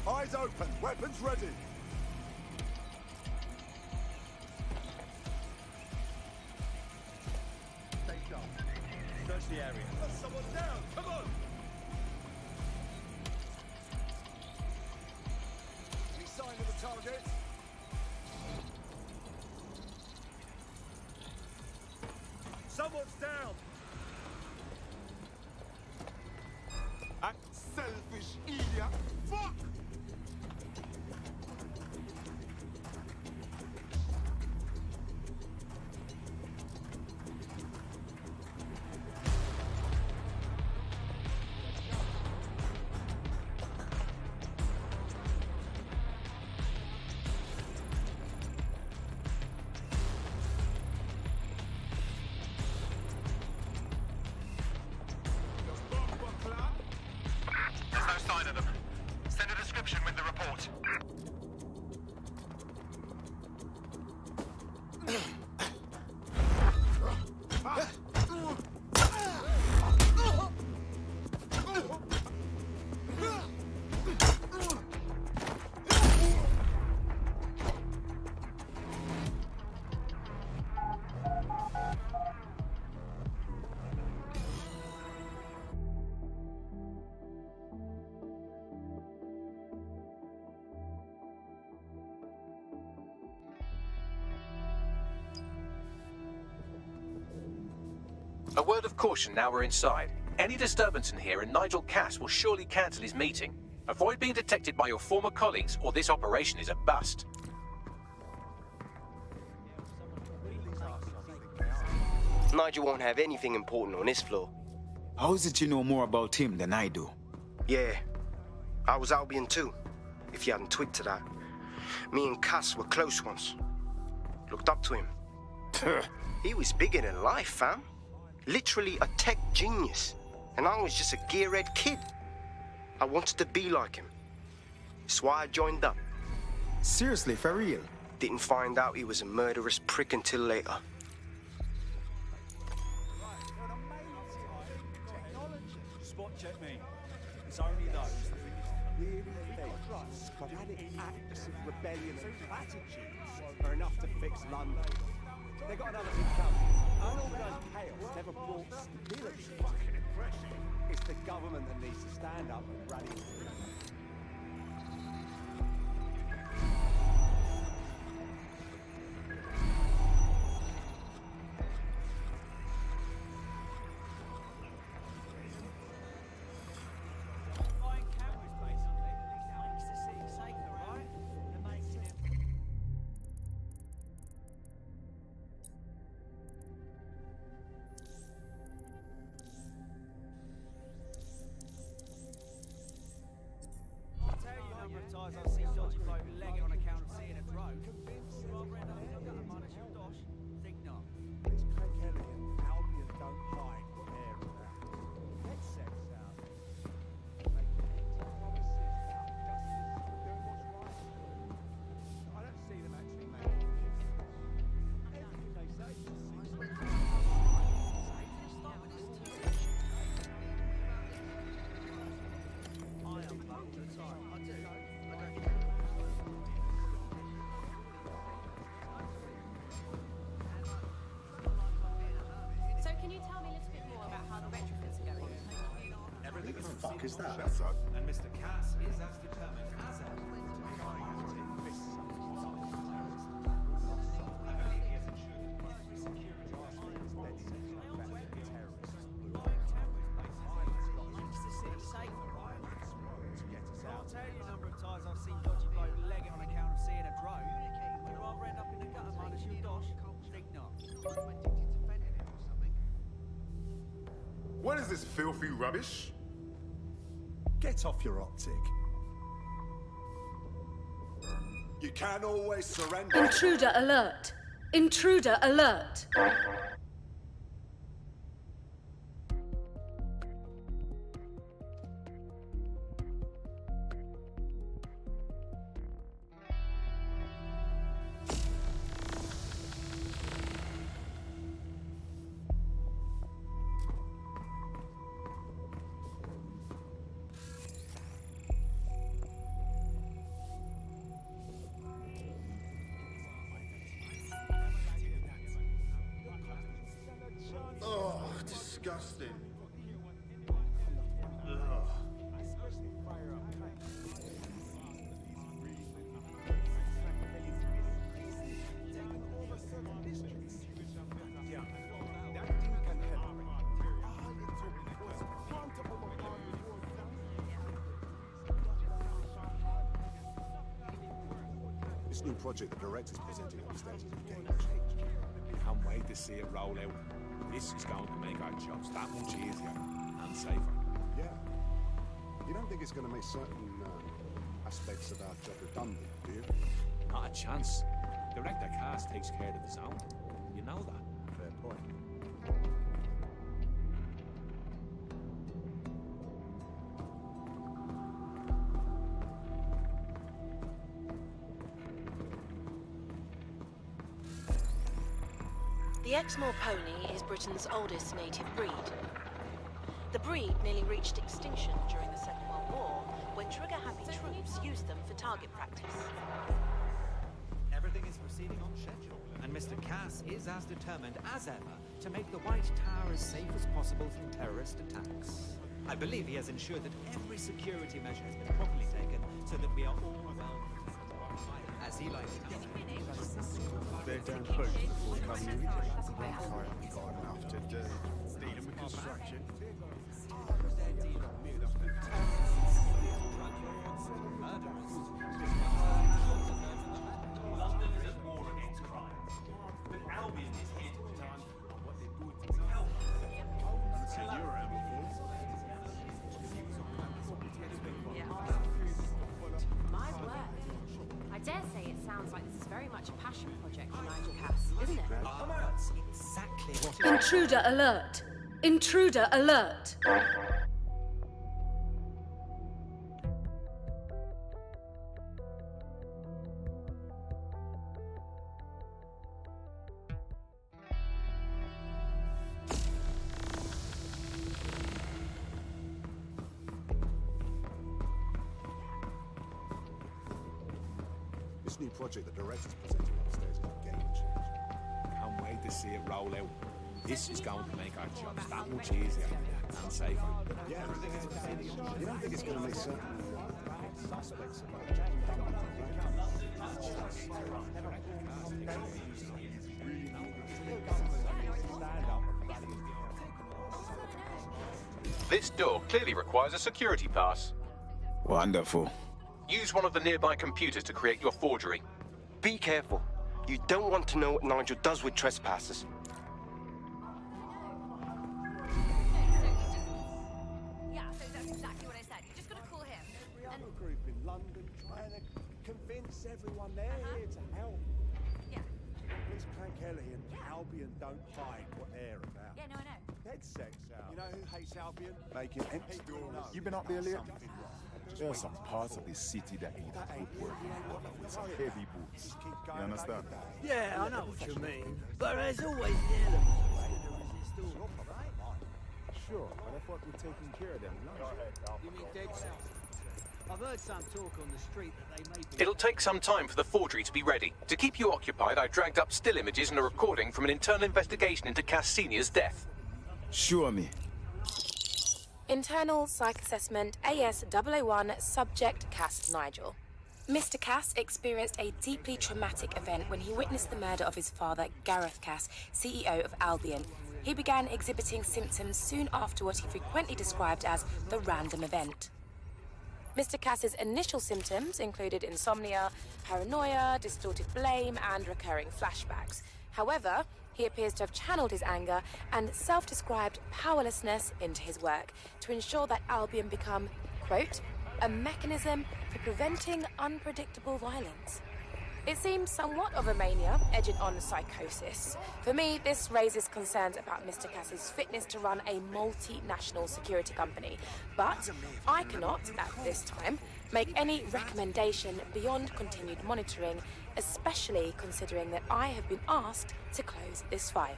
Speaker 10: Eyes open, weapons ready.
Speaker 6: Stay sharp. Search the area.
Speaker 10: Someone's down, come on! Any sign of the target? Someone's down!
Speaker 11: That selfish idiot! Fuck!
Speaker 5: A word of caution now we're inside. Any disturbance in here and Nigel Cass will surely cancel his meeting. Avoid being detected by your former colleagues or this operation is a bust.
Speaker 14: Nigel won't have anything important on this floor.
Speaker 16: How is it you know more about him than I do?
Speaker 14: Yeah, I was Albion too, if you hadn't twigged to that. Me and Cass were close once. Looked up to him. He was bigger than life, fam. Literally a tech genius. And I was just a gearhead kid. I wanted to be like him. That's why I joined up.
Speaker 16: Seriously, for real?
Speaker 14: Didn't find out he was a murderous prick until later.
Speaker 10: Spot check me. It's only those that really think sporadic acts of rebellion and platitudes are enough to fix London. They got another thing coming. Unorganised chaos never brought stability. It's the government that needs to stand up and rally.
Speaker 18: I've seen dodgy bloke leg it on account of seeing a drone. Rather end up in a gutter minus your dosh. Think not.
Speaker 10: It's Craig Kelly and Albion don't hide what they're about. Let's set it out. I don't see them actually making everything they say
Speaker 20: So can you tell me a little bit more about how the retrofits are going?
Speaker 9: Everything is fuck is that?
Speaker 21: And Mr. Cass is as determined as ever to I believe he has ensured that every security
Speaker 18: I'll tell you a number of times I've seen dodgy bloke leg it on account of seeing a drone. You'd rather end up in a gutter minus your dosh. Think not.
Speaker 11: What is this filthy rubbish?
Speaker 10: Get off your optic. You can't always surrender.
Speaker 2: Intruder alert! Intruder alert!
Speaker 9: Oh, disgusting.
Speaker 10: This new project the director's presenting on stage is a game changer.
Speaker 23: Can't wait to see it roll out. This is going to make our jobs that much easier and safer.
Speaker 10: Yeah. You don't think it's going to make certain aspects of our job redundant, do you?
Speaker 23: Not a chance. Director Cass takes care of the sound. You know that.
Speaker 10: Fair point.
Speaker 13: The Exmoor pony is Britain's oldest native breed. The breed nearly reached extinction during the Second World War when trigger-happy troops used them for target practice.
Speaker 21: Everything is proceeding on schedule, and Mr. Cass is as determined as ever to make the White Tower as safe as possible from terrorist attacks. I believe he has ensured that every security measure has been properly taken so that we are all well protected. As he likes to say,
Speaker 9: They're damn close before coming in. Right, we got enough to do.
Speaker 1: London is at war against crime, but Albion is here to protect you. Help.
Speaker 13: My word. I dare say it sounds like this is very much a passion project for Nigel Cass, isn't it?
Speaker 21: That's exactly what
Speaker 2: Intruder alert! Intruder alert!
Speaker 23: This new project the director's presenting upstairs is a game changer. Can't wait to see it roll out. This is going to make our jobs that much easier and safer. Yeah, you don't think it's going to make sense? Suspects.
Speaker 5: This door clearly requires a security pass.
Speaker 16: Wonderful.
Speaker 5: Use one of the nearby computers to create your forgery.
Speaker 14: Be careful. You don't want to know what Nigel does with trespassers.
Speaker 13: Yeah, so that's exactly what I said. You just gotta call him.
Speaker 10: Every other group in London trying to convince everyone they're here to help.
Speaker 13: Yeah.
Speaker 10: Miss Clan Kelly and Albion don't hide what they're about.
Speaker 13: Yeah, no, I know.
Speaker 10: Dead sex out. You know who hates Albion?
Speaker 23: Make it empty. You been up there lately? There are some parts of this city that ain't footwork with some heavy boots. You understand?
Speaker 18: Yeah, I know what you mean. But there's always the element that's going to resist all, right?
Speaker 23: Sure, but I thought we're taking care of them.
Speaker 18: You mean dead south? I've heard some talk on the street that they may be...
Speaker 5: It'll take some time for the forgery to be ready. To keep you occupied, I dragged up still images and a recording from an internal investigation into Cass Sr.'s death.
Speaker 16: Show me.
Speaker 3: Internal Psych Assessment AS001 Subject Cass Nigel. Mr. Cass experienced a deeply traumatic event when he witnessed the murder of his father, Gareth Cass, CEO of Albion. He began exhibiting symptoms soon after what he frequently described as the random event. Mr. Cass's initial symptoms included insomnia, paranoia, distorted blame, and recurring flashbacks. However, he appears to have channeled his anger and self-described powerlessness into his work to ensure that Albion become, quote, a mechanism for preventing unpredictable violence. It seems somewhat of a mania, edging on psychosis. For me, this raises concerns about Mr. Cass's fitness to run a multinational security company. But I cannot, at this time, make any recommendation beyond continued monitoring, especially considering that I have been asked to close this file.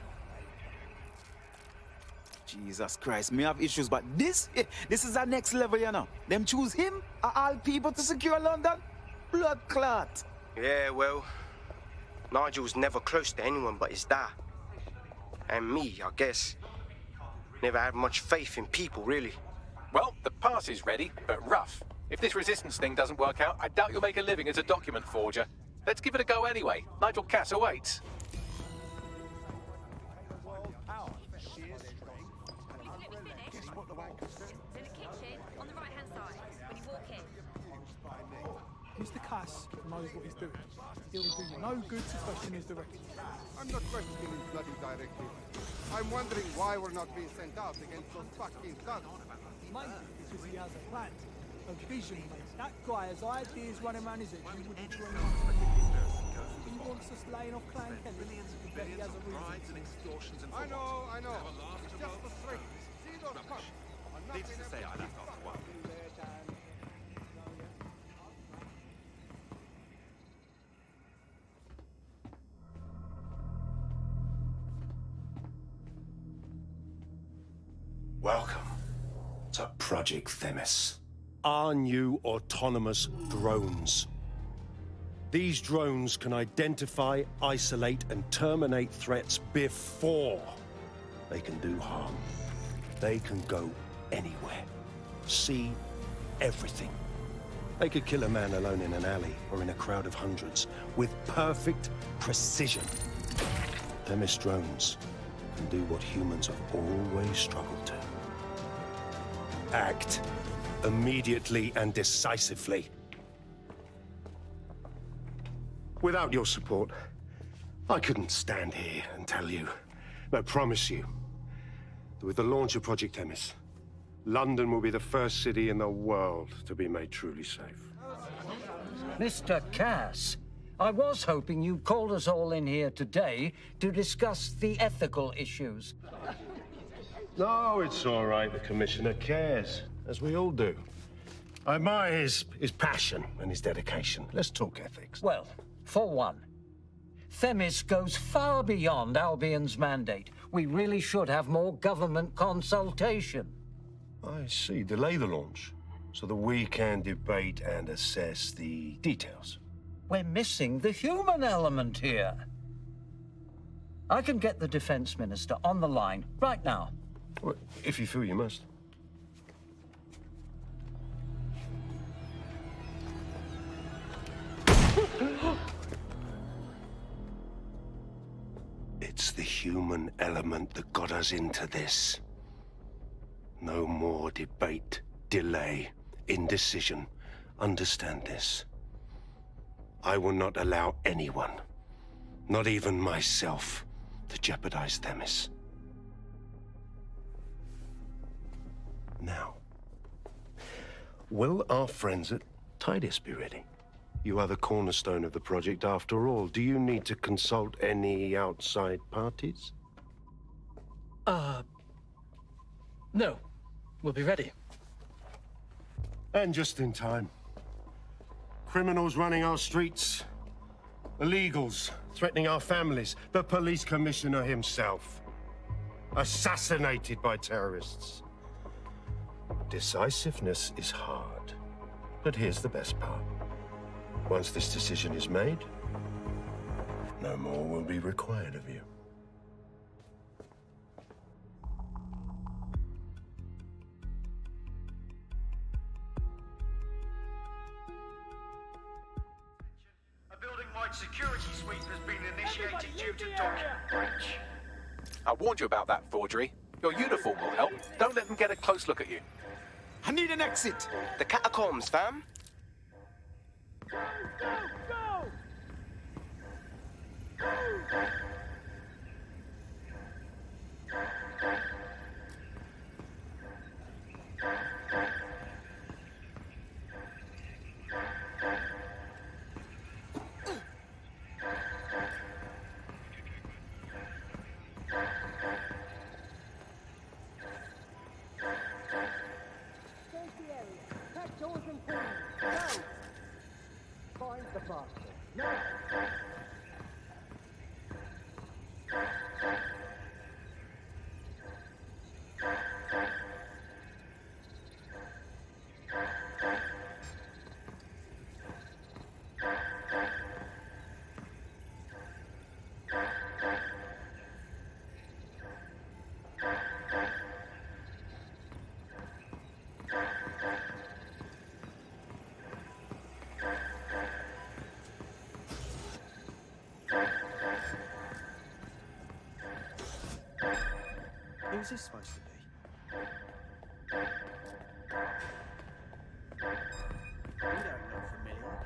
Speaker 16: Jesus Christ, me have issues, but this is our next level, you know. Them choose him, of all people, to secure London? Blood clot.
Speaker 14: Yeah, well, Nigel's never close to anyone but his dad. And me, I guess. Never had much faith in people, really.
Speaker 5: Well, the pass is ready, but rough. If this resistance thing doesn't work out, I doubt you'll make a living as a document forger. Let's give it a go anyway. Nigel Cass awaits.
Speaker 6: Mr. Cass knows what he's doing. It will do you no good to question his directive.
Speaker 9: I'm not questioning his bloody directive. I'm wondering why we're not being sent out against those fucking thugs.
Speaker 6: Maybe because he has a plan, a vision, mate. That guy has ideas running around his head. He wouldn't dream of. He wants us laying off Clan Kelly. He has a reason.
Speaker 9: I know. It's just frustrating. See those cuts.
Speaker 15: Needless to say, I left after a while.
Speaker 12: Welcome to Project Themis.
Speaker 17: Our new autonomous drones. These drones can identify, isolate, and terminate threats before they can do harm. They can go anywhere, see everything. They could kill a man alone in an alley or in a crowd of hundreds with perfect precision. Themis drones can do what humans have always struggled to. Act. Immediately and decisively. Without your support, I couldn't stand here and tell you. I promise you, that with the launch of Project Themis, London will be the first city in the world to be made truly safe.
Speaker 4: Mr. Cass, I was hoping you called us all in here today to discuss the ethical issues.
Speaker 17: No, it's all right. The Commissioner cares, as we all do. I admire his passion and his dedication. Let's talk ethics.
Speaker 4: Well, for one, Themis goes far beyond Albion's mandate. We really should have more government consultation.
Speaker 17: I see. Delay the launch, so that we can debate and assess the details.
Speaker 4: We're missing the human element here. I can get the Defense Minister on the line right now.
Speaker 17: Well, if you feel you must. It's the human element that got us into this. No more debate, delay, indecision. Understand this. I will not allow anyone, not even myself, to jeopardize Themis. Now, will our friends at Titus be ready? You are the cornerstone of the project after all. Do you need to consult any outside parties?
Speaker 8: No. We'll be ready.
Speaker 17: And just in time. Criminals running our streets. Illegals threatening our families. The police commissioner himself. Assassinated by terrorists. Decisiveness is hard. But here's the best part. Once this decision is made, no more will be required of you.
Speaker 15: A building-wide security sweep has been initiated due to document breach.
Speaker 5: I warned you about that forgery. Your uniform will help. Don't let them get a close look at you.
Speaker 16: I need an exit.
Speaker 14: The catacombs, fam.
Speaker 6: Go! Find the bastard. Now!
Speaker 18: Who's this supposed to be? You don't look familiar.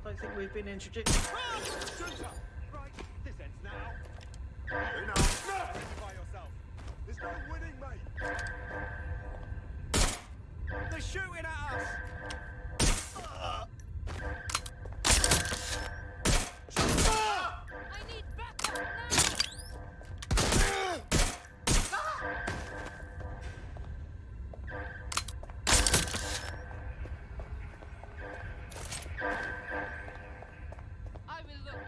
Speaker 18: I think we've been introduced.
Speaker 10: Right, this ends now. You know, identify yourself. There's no winning, mate.
Speaker 18: They're shooting at us!
Speaker 20: I need backup I will look.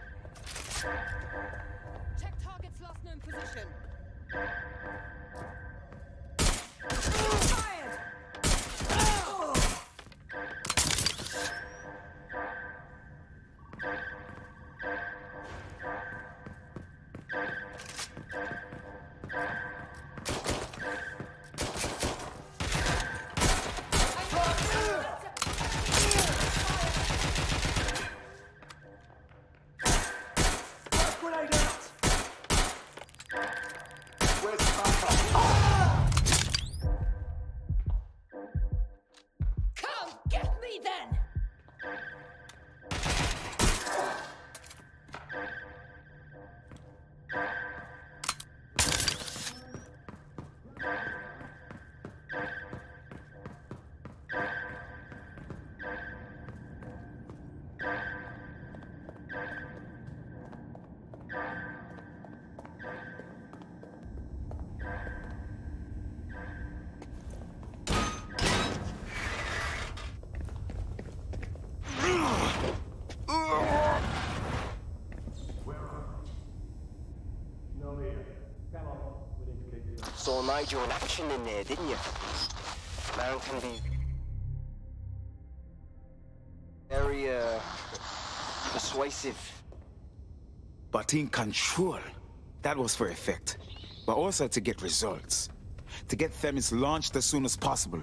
Speaker 14: saw Nigel in action in there, didn't you? Man can be very, persuasive.
Speaker 16: But in control, that was for effect. But also to get results. To get Themis launched as soon as possible.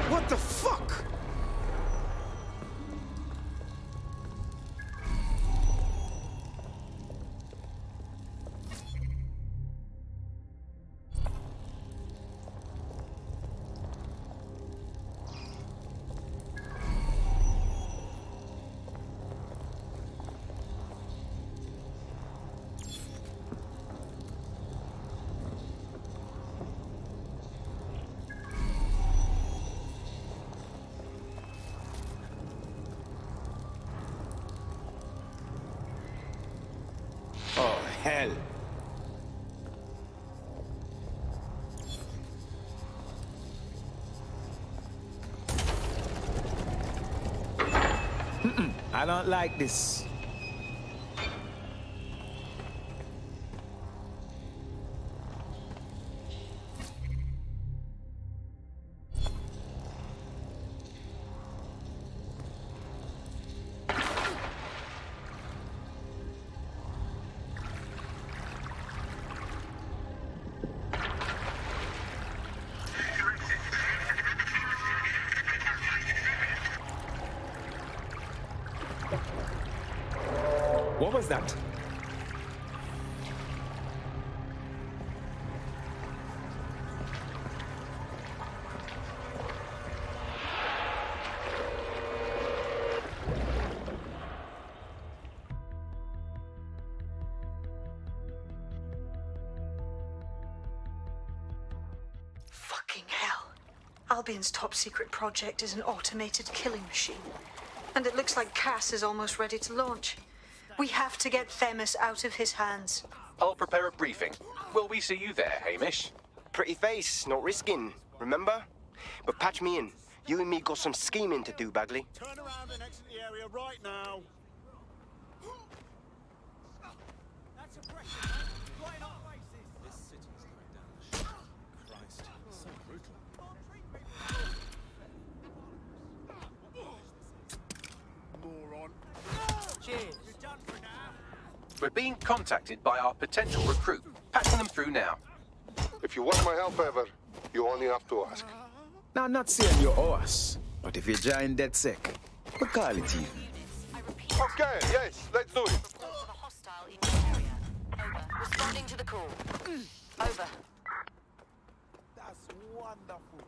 Speaker 16: What the fuck? Oh, hell. I don't like this. What was that?
Speaker 7: Fucking hell. Albion's top secret project is an automated killing machine. And it looks like Cass is almost ready to launch. We have to get Themis out of his hands.
Speaker 5: I'll prepare a briefing. Will we see you there, Hamish?
Speaker 14: Pretty face, not risking, remember? But patch me in. You and me got some scheming to do, Bagley.
Speaker 11: Turn around and exit the area right now.
Speaker 18: That's a pressure, man. Right in our faces. This city's going down the shit. Christ, so brutal.
Speaker 11: Moron.
Speaker 18: Cheers. You're done for now.
Speaker 5: We're being contacted by our potential recruit. Patching them through now.
Speaker 9: If you want my help ever, you only have to ask.
Speaker 16: Now, I'm not saying you're us, but if you join DedSec, we'll call it even.
Speaker 9: Okay, yes, let's do it.
Speaker 13: Responding to the call. Over.
Speaker 11: That's wonderful.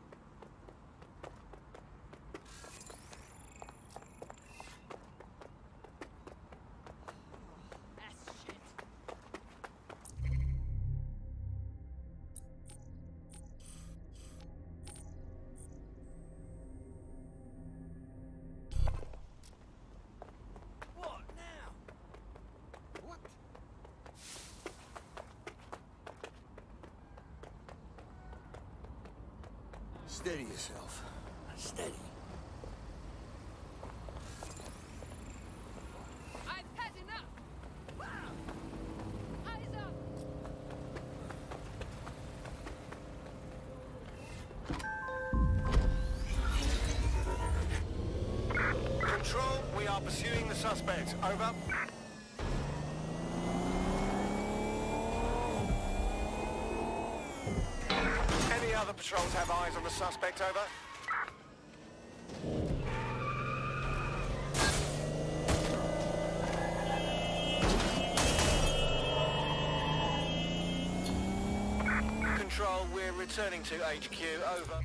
Speaker 12: Steady yourself. Steady.
Speaker 20: I've had enough. Wow. Eyes up.
Speaker 15: Control, we are pursuing the suspect. Over. Any other patrols have eyes on the suspect? Over. Control, we're returning to HQ. Over.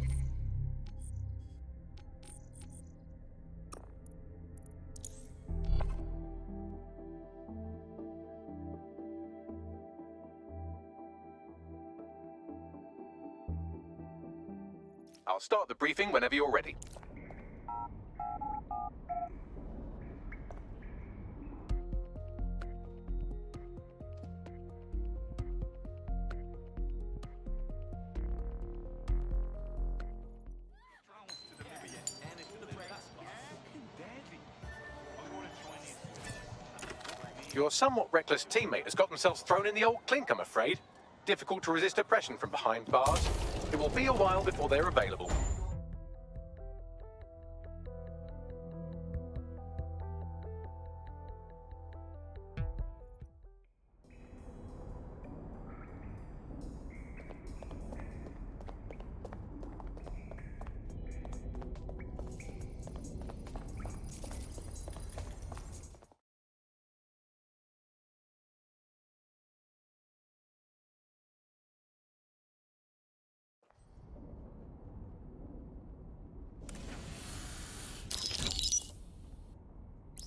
Speaker 5: I'll start the briefing whenever you're ready. Your somewhat reckless teammate has got themselves thrown in the old clink, I'm afraid. Difficult to resist oppression from behind bars. It will be a while before they're available.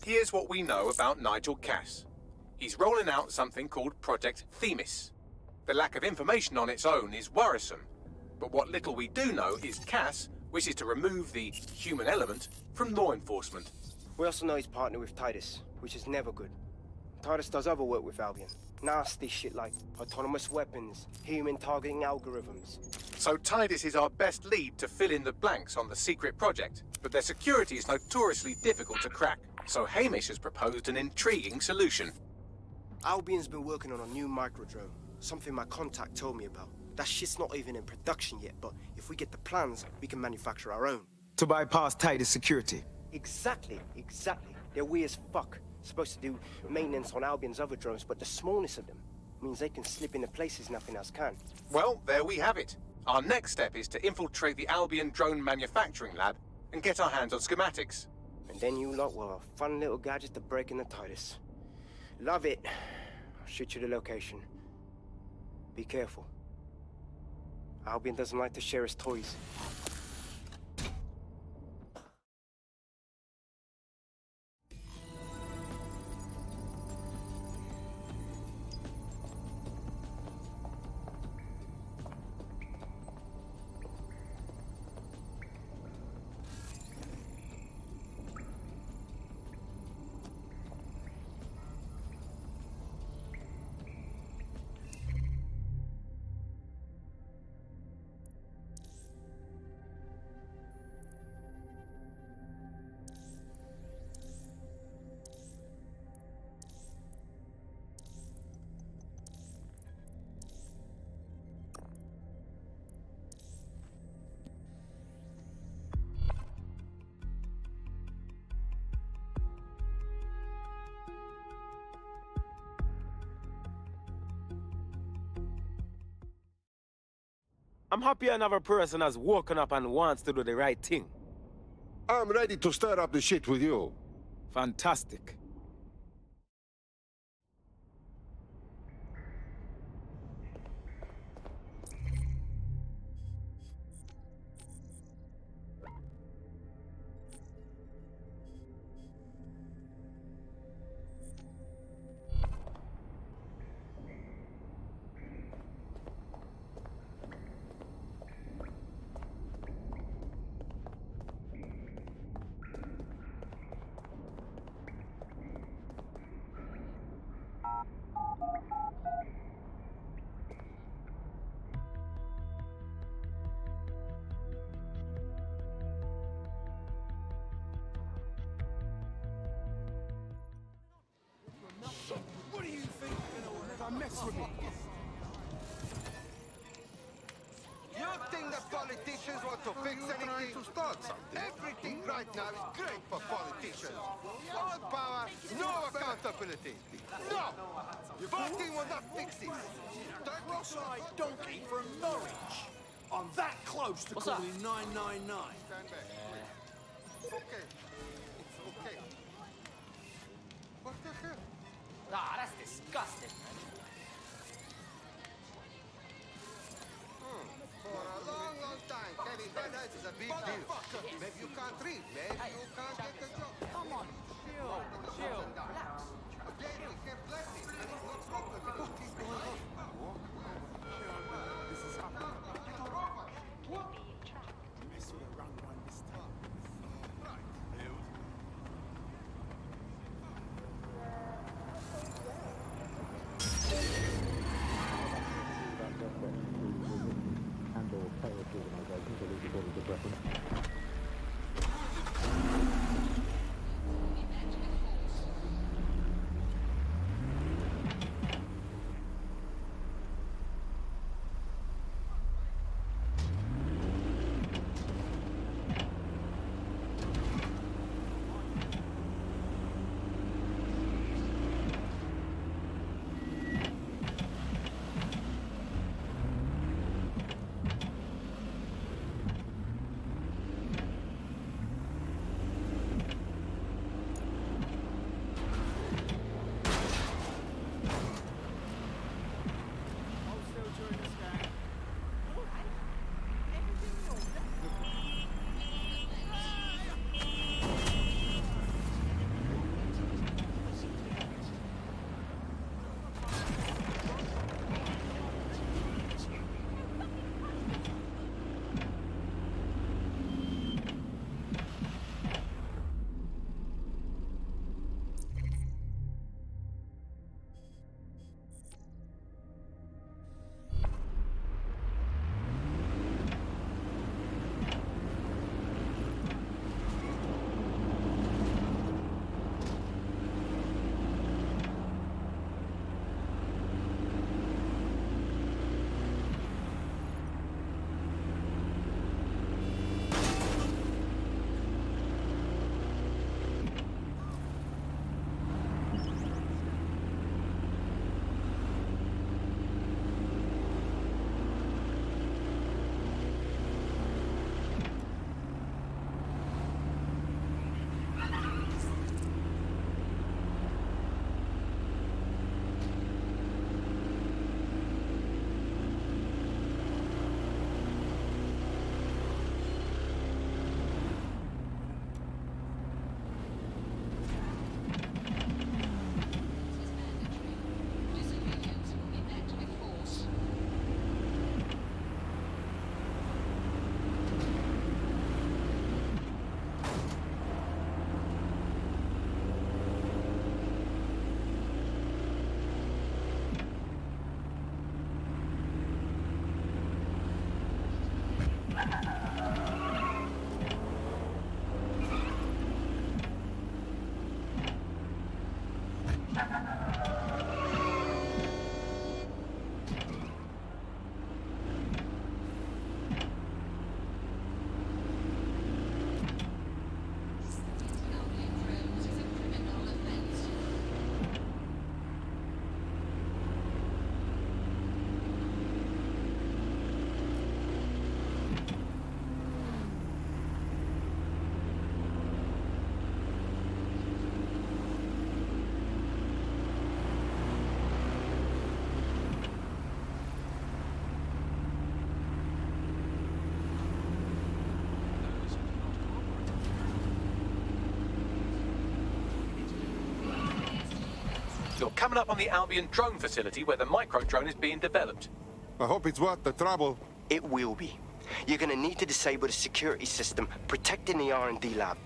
Speaker 5: Here's what we know about Nigel Cass. He's rolling out something called Project Themis. The lack of information on its own is worrisome, but what little we do know is Cass wishes to remove the human element from law enforcement.
Speaker 14: We also know he's partnered with Titus, which is never good. Titus does other work with Albion. Nasty shit like autonomous weapons, human targeting algorithms.
Speaker 5: So Titus is our best lead to fill in the blanks on the secret project, but their security is notoriously difficult to crack. So Hamish has proposed an intriguing solution.
Speaker 14: Albion's been working on a new microdrone, something my contact told me about. That shit's not even in production yet, but if we get the plans, we can manufacture our own.
Speaker 16: To bypass Titus security.
Speaker 14: Exactly. They're weird as fuck. Supposed to do maintenance on Albion's other drones, but the smallness of them means they can slip into places nothing else can.
Speaker 5: Well, there we have it. Our next step is to infiltrate the Albion drone manufacturing lab and get our hands on schematics.
Speaker 14: And then you lot will have a fun little gadget to break in the Titus. Love it. I'll shoot you the location. Be careful. Albion doesn't like to share his toys.
Speaker 16: I'm happy another person has woken up and wants to do the right thing.
Speaker 9: I'm ready to stir up the shit with you.
Speaker 16: Fantastic.
Speaker 6: What do you think you're gonna if I mess with me?
Speaker 9: You think that politicians want to fix anything? To start something. Everything right now is great for politicians. All power, no accountability. No! Voting will not fix it.
Speaker 11: Cross-eyed donkey from Norwich. I'm that close to calling 999.
Speaker 9: Stand back. It's okay. It's okay. What the hell?
Speaker 1: Ah, that's disgusting.
Speaker 9: For a long, long time, carrying redheads is a big deal. Maybe you can't read. Maybe you can't get a job.
Speaker 1: Come on, chill, relax.
Speaker 9: Again, we kept blessing. What's wrong with you? What is going on? This is happening.
Speaker 11: Messing around by this time. Right.
Speaker 5: You're coming up on the Albion drone facility where the micro-drone is being developed.
Speaker 9: I hope it's worth the trouble.
Speaker 14: It will be. You're gonna need to disable the security system protecting the R&D lab.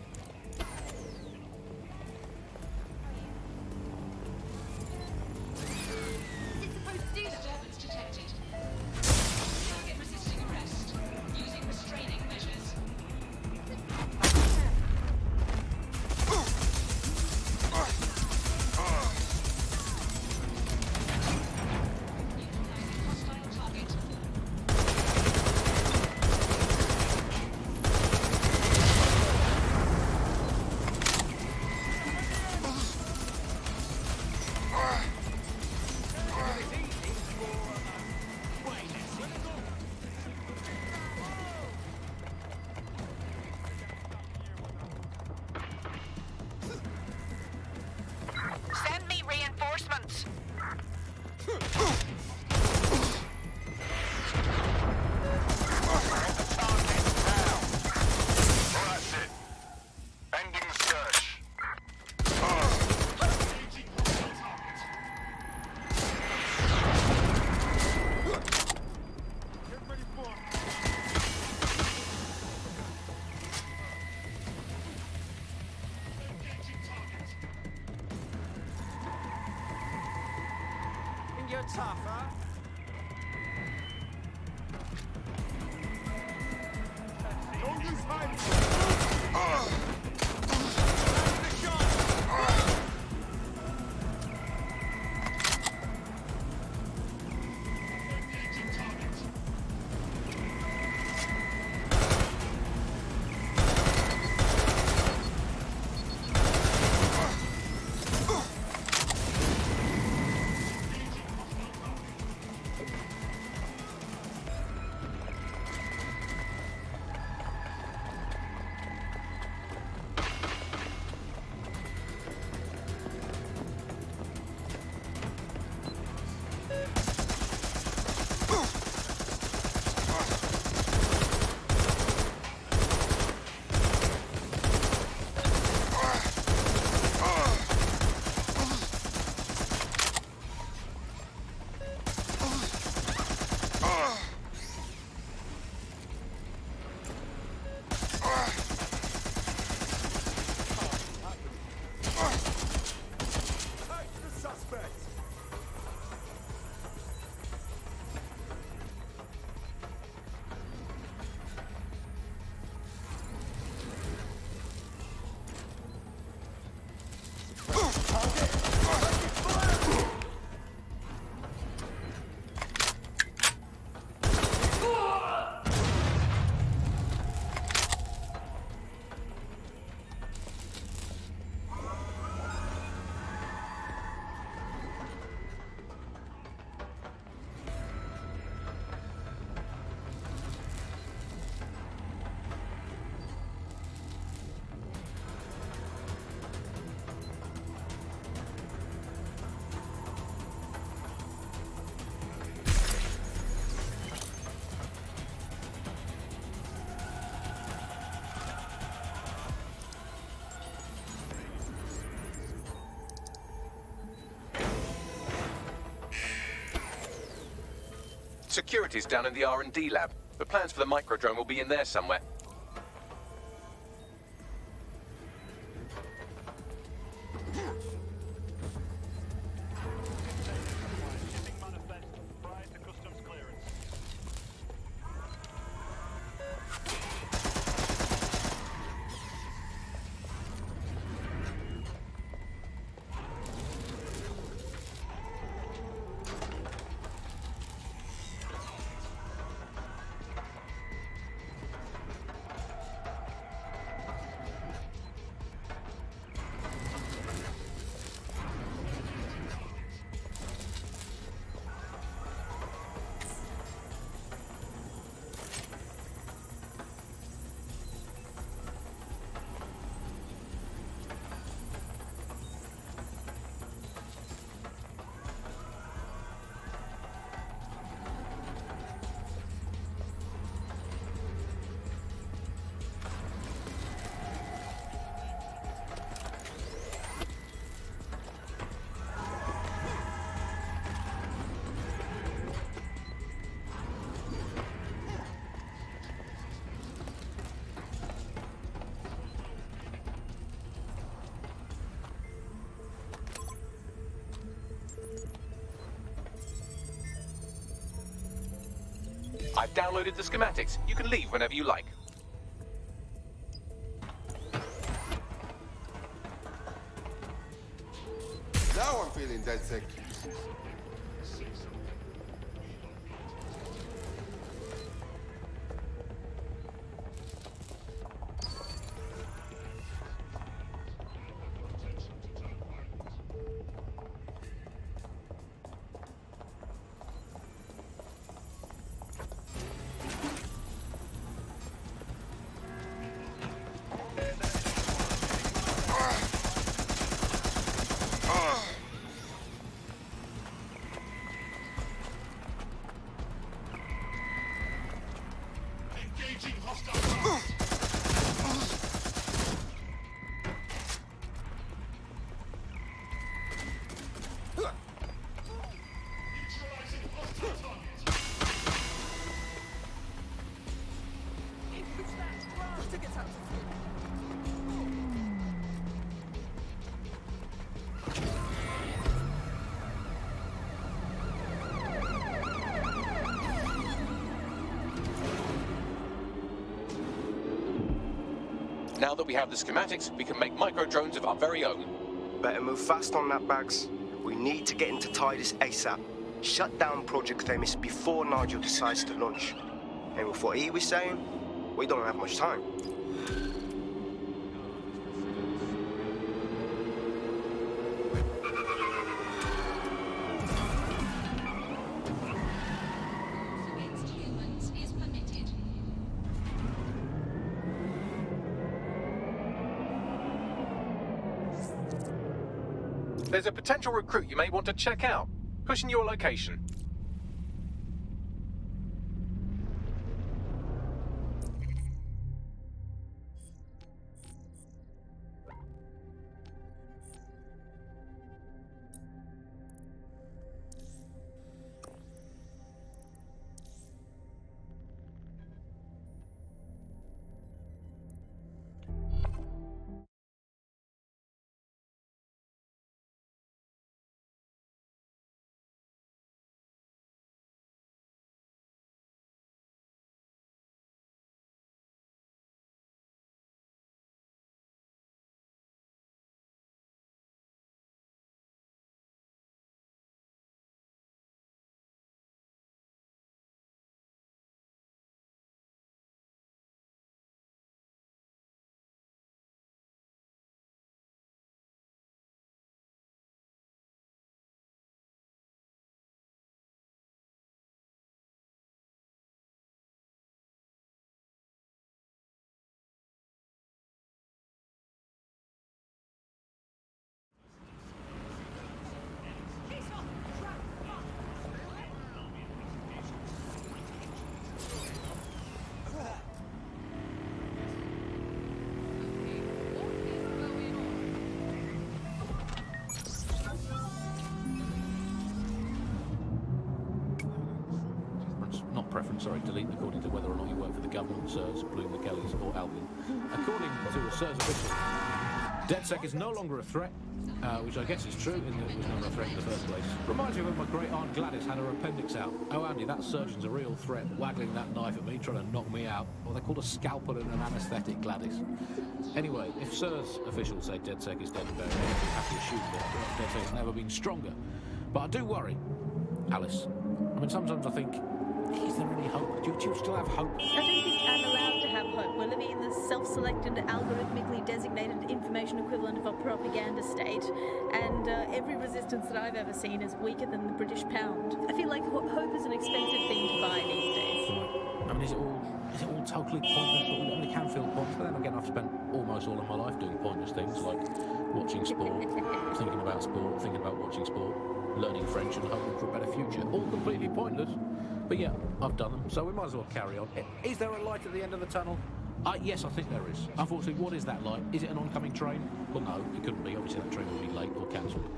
Speaker 19: Send me reinforcements.
Speaker 11: That's it. Ending the search.
Speaker 18: Think you're tough, huh?
Speaker 11: Don't lose time.
Speaker 5: Security's down in the R&D lab. The plans for the micro-drone will be in there somewhere. I've downloaded the schematics. You can leave whenever you like.
Speaker 9: Now I'm feeling dead sick.
Speaker 5: Now that we have the schematics, we can make micro-drones of our very own.
Speaker 14: Better move fast on that, Bags. We need to get into Titus ASAP. Shut down Project Themis before Nigel decides to launch. And with what he was saying, we don't have much time.
Speaker 5: There's a potential recruit you may want to check out. Pushing your location.
Speaker 2: Preference, sorry, delete according to whether or not you work for the government, SIRS, Bloom, the Kellys, or Albion. According to a SIRS official, DedSec is no longer a threat, which I guess is true in that it was never a threat in the first place. Reminds me when my great aunt Gladys had her appendix out. Oh, Andy, that surgeon's a real threat, waggling that knife at me, trying to knock me out. Well, they're called a scalpel and an anaesthetic, Gladys. Anyway, if SIRS officials say DedSec is dead and buried, we have to assume that DedSec has never been stronger. But I do worry, Alice. I mean, sometimes I think, is there any hope? Do you still have hope?
Speaker 21: I don't think I'm allowed to have hope. We're living in the self-selected, algorithmically designated information equivalent of a propaganda state, and every resistance that I've ever seen is weaker than the British pound. I feel like hope is an expensive thing to buy these days.
Speaker 2: I mean, is it all totally pointless? I mean, it can feel pointless, but then again, I've spent almost all of my life doing pointless things, like watching sport, thinking about sport, thinking about watching sport, learning French and hoping for a better future. All completely pointless. But yeah, I've done them, so we might as well carry on. Is there a light at the end of the tunnel? Yes, I think there is. Unfortunately, what is that light? Is it an oncoming train? Well, no, it couldn't be. Obviously, that train would be late or cancelled.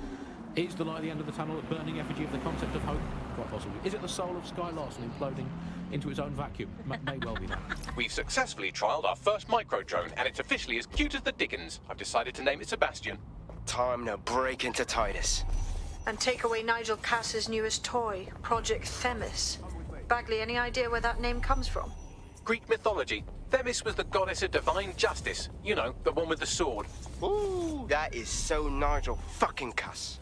Speaker 2: Is the light at the end of the tunnel a burning effigy of the concept of hope? Quite possibly. Is it the soul of Skye Larsen imploding into its own vacuum? May well be that.
Speaker 5: We've successfully trialled our first micro-drone, and it's officially as cute as the dickens. I've decided to name it Sebastian.
Speaker 14: Time to break into Titus.
Speaker 7: And take away Nigel Cass's newest toy, Project Themis. Bagley, any idea where that name comes from?
Speaker 5: Greek mythology. Themis was the goddess of divine justice. You know, the one with the sword.
Speaker 14: Ooh, that is so Nigel fucking cuss.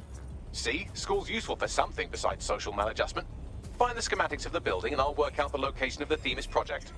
Speaker 5: See? School's useful for something besides social maladjustment. Find the schematics of the building and I'll work out the location of the Themis project.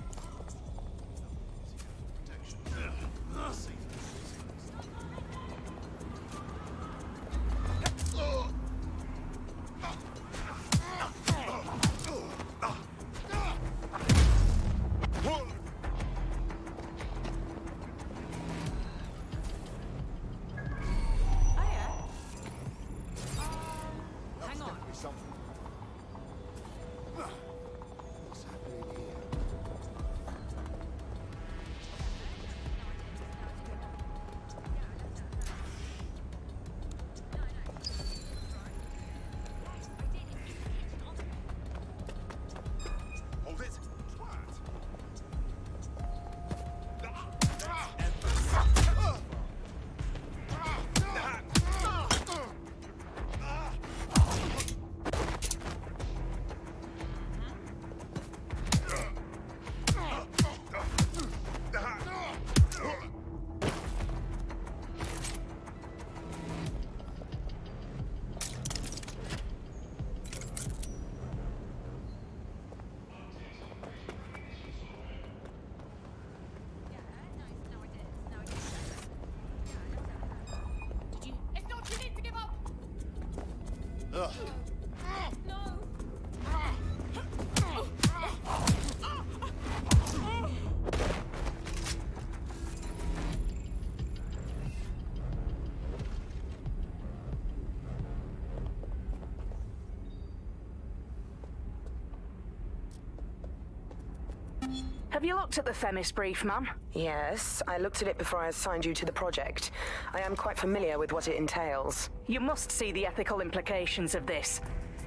Speaker 19: Have you looked at the Themis brief, ma'am?
Speaker 3: Yes, I looked at it before I assigned you to the project. I am quite familiar with what it entails.
Speaker 19: You must see the ethical implications of this.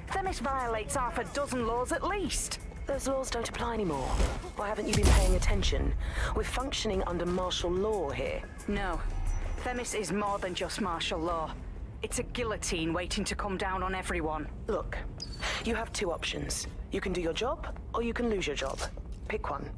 Speaker 19: Themis violates half a dozen laws at least.
Speaker 3: Those laws don't apply anymore. Or haven't you been paying attention? We're functioning under martial law here.
Speaker 19: No. Themis is more than just martial law. It's a guillotine waiting to come down on everyone.
Speaker 3: Look, you have two options. You can do your job, or you can lose your job. Pick one.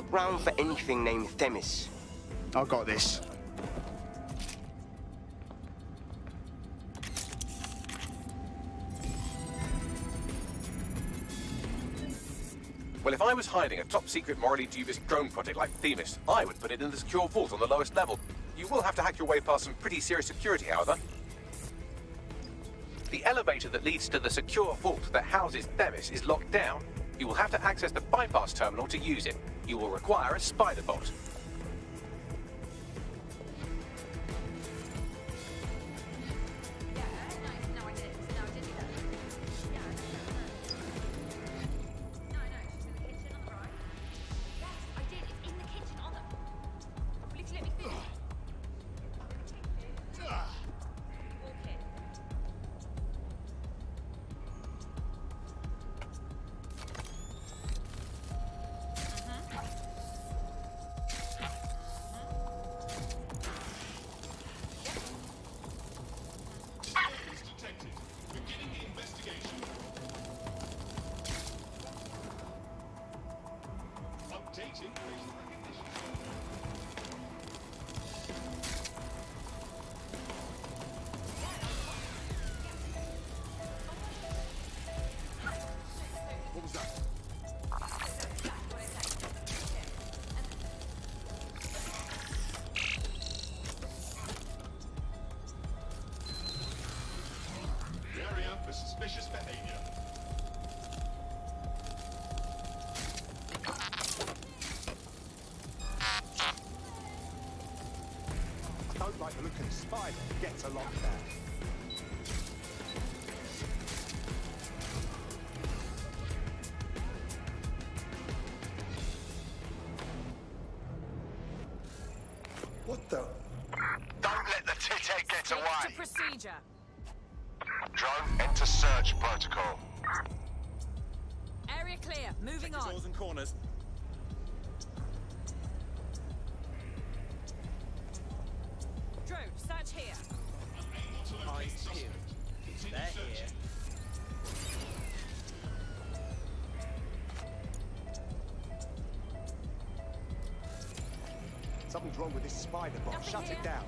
Speaker 14: look round for anything named Themis.
Speaker 4: I got this.
Speaker 5: Well, if I was hiding a top-secret, morally dubious drone project like Themis, I would put it in the secure vault on the lowest level. You will have to hack your way past some pretty serious security, however. The elevator that leads to the secure vault that houses Themis is locked down. You will have to access the bypass terminal to use it. You will require a spider bot.
Speaker 11: Suspicious behavior.
Speaker 10: I don't like the look of the spider. Gets a lot there.
Speaker 11: What the?
Speaker 15: Don't let the tithead get away.
Speaker 20: To procedure.
Speaker 15: Drone, enter search protocol.
Speaker 20: Area clear. Moving on.
Speaker 10: Doors and corners.
Speaker 20: Drone, search here.
Speaker 10: Eyes peeled. They're here. Something's wrong with this spider bot.
Speaker 20: Nothing
Speaker 10: Shut
Speaker 20: here.
Speaker 10: it down.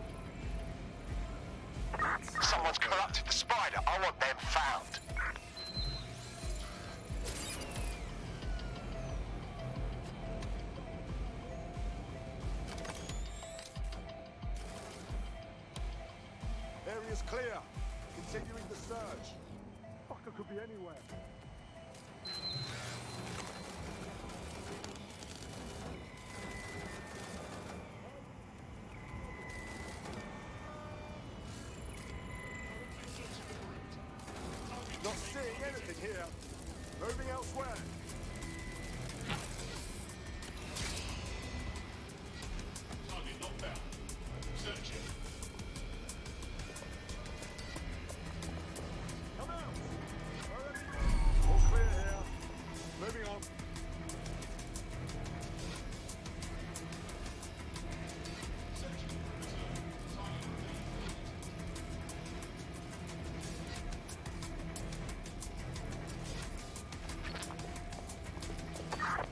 Speaker 15: Someone's corrupted the spider. I want them found.
Speaker 10: Area's clear. Continuing the search. Fucker could be anywhere. Not seeing anything here. Moving elsewhere.
Speaker 11: Target not found. Search it.
Speaker 10: Come out. All clear here. Moving on.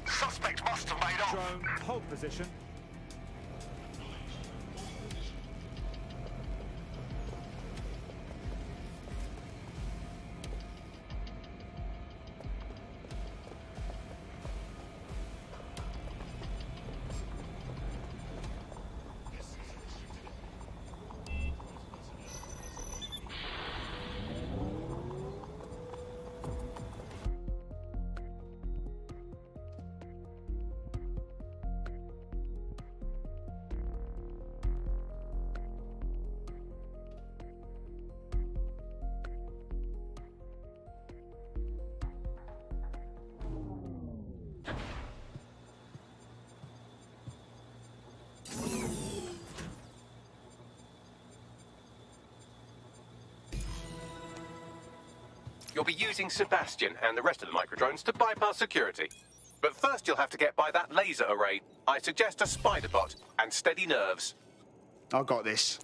Speaker 15: Suspect must have made off.
Speaker 10: Drone, hold position.
Speaker 5: You'll be using Sebastian and the rest of the microdrones to bypass security. But first you'll have to get by that laser array. I suggest a spider bot and steady nerves.
Speaker 4: I got this.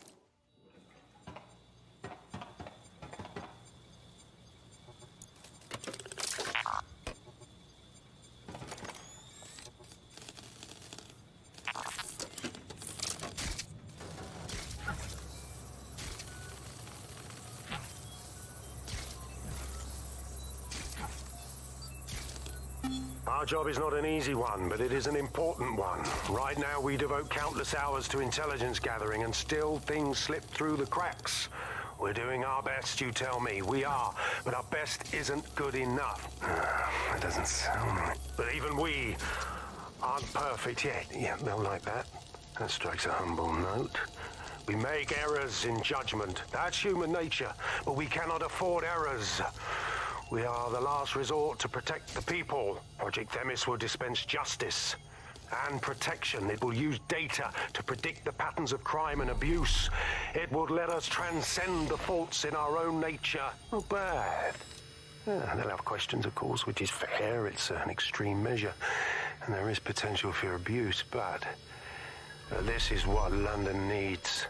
Speaker 17: Our job is not an easy one, but it is an important one. Right now, we devote countless hours to intelligence gathering, and still things slip through the cracks. We're doing our best, you tell me. We are, but our best isn't good enough. That doesn't sound right. But even we aren't perfect yet. Yeah, they'll like that. That strikes a humble note. We make errors in judgment. That's human nature, but we cannot afford errors. We are the last resort to protect the people. Project Themis will dispense justice and protection. It will use data to predict the patterns of crime and abuse. It will let us transcend the faults in our own nature. Not bad. Yeah, they'll have questions, of course, which is fair. It's an extreme measure, and there is potential for abuse, but this is what London needs.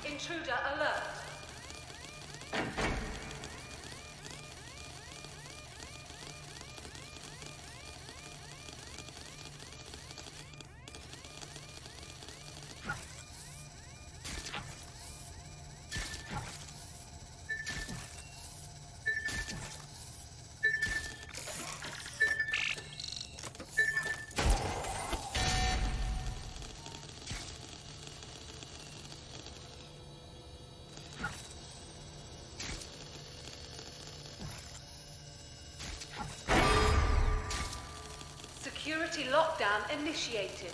Speaker 13: Intruder alert. Security lockdown initiated.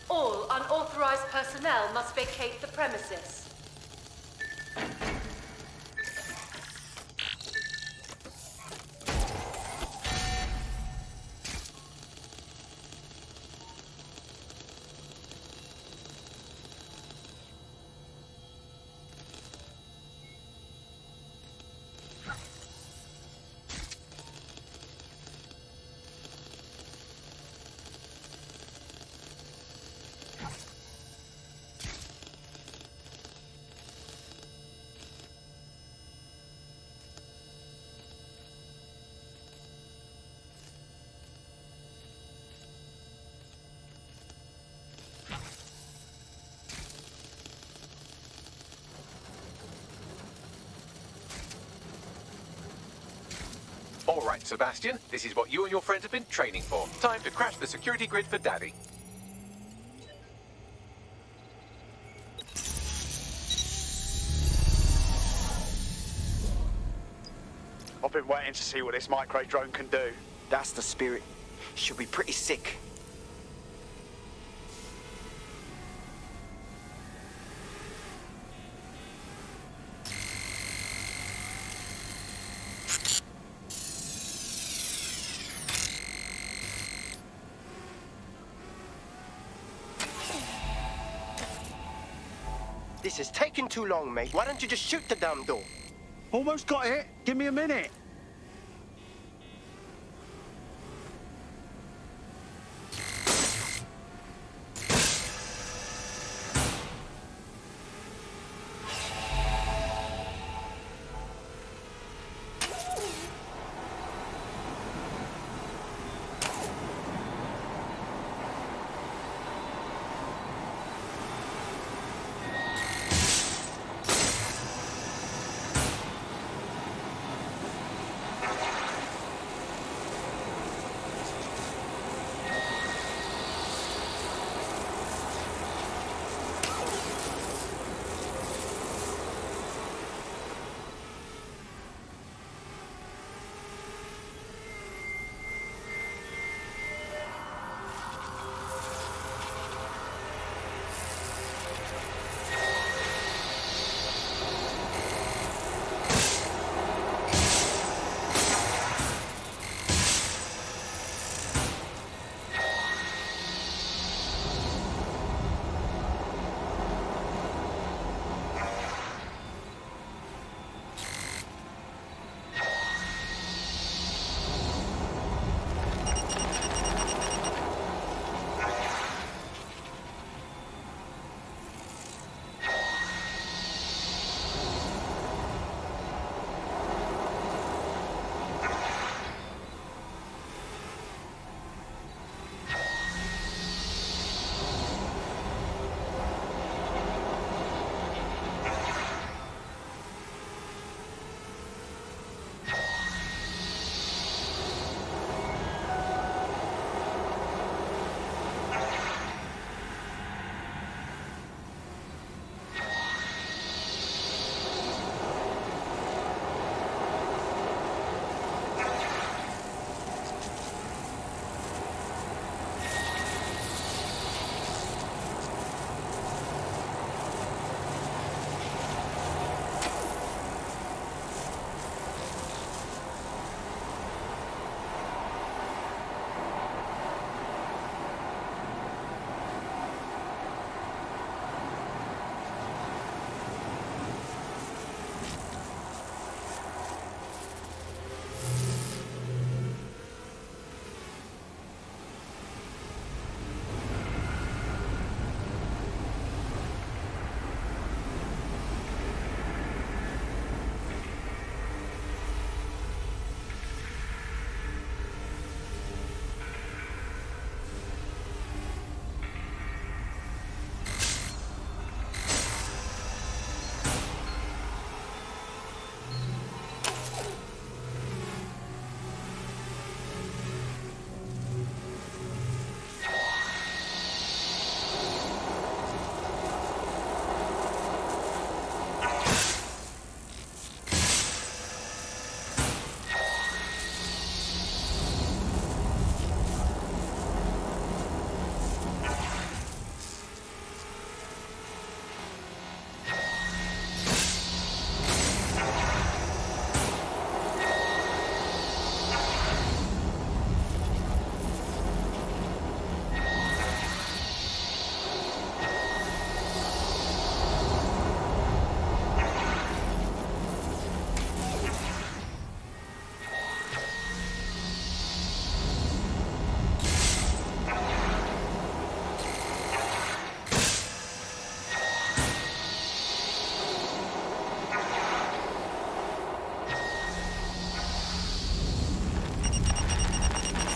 Speaker 13: All unauthorized personnel must vacate the premises.
Speaker 5: All right, Sebastian, this is what you and your friends have been training for. Time to crash the security grid for Daddy.
Speaker 8: I've been waiting to see what this micro drone can do.
Speaker 14: That's the spirit. Should be pretty sick. This is taking too long, mate. Why don't you just shoot the damn door?
Speaker 8: Almost got it. Give me a minute.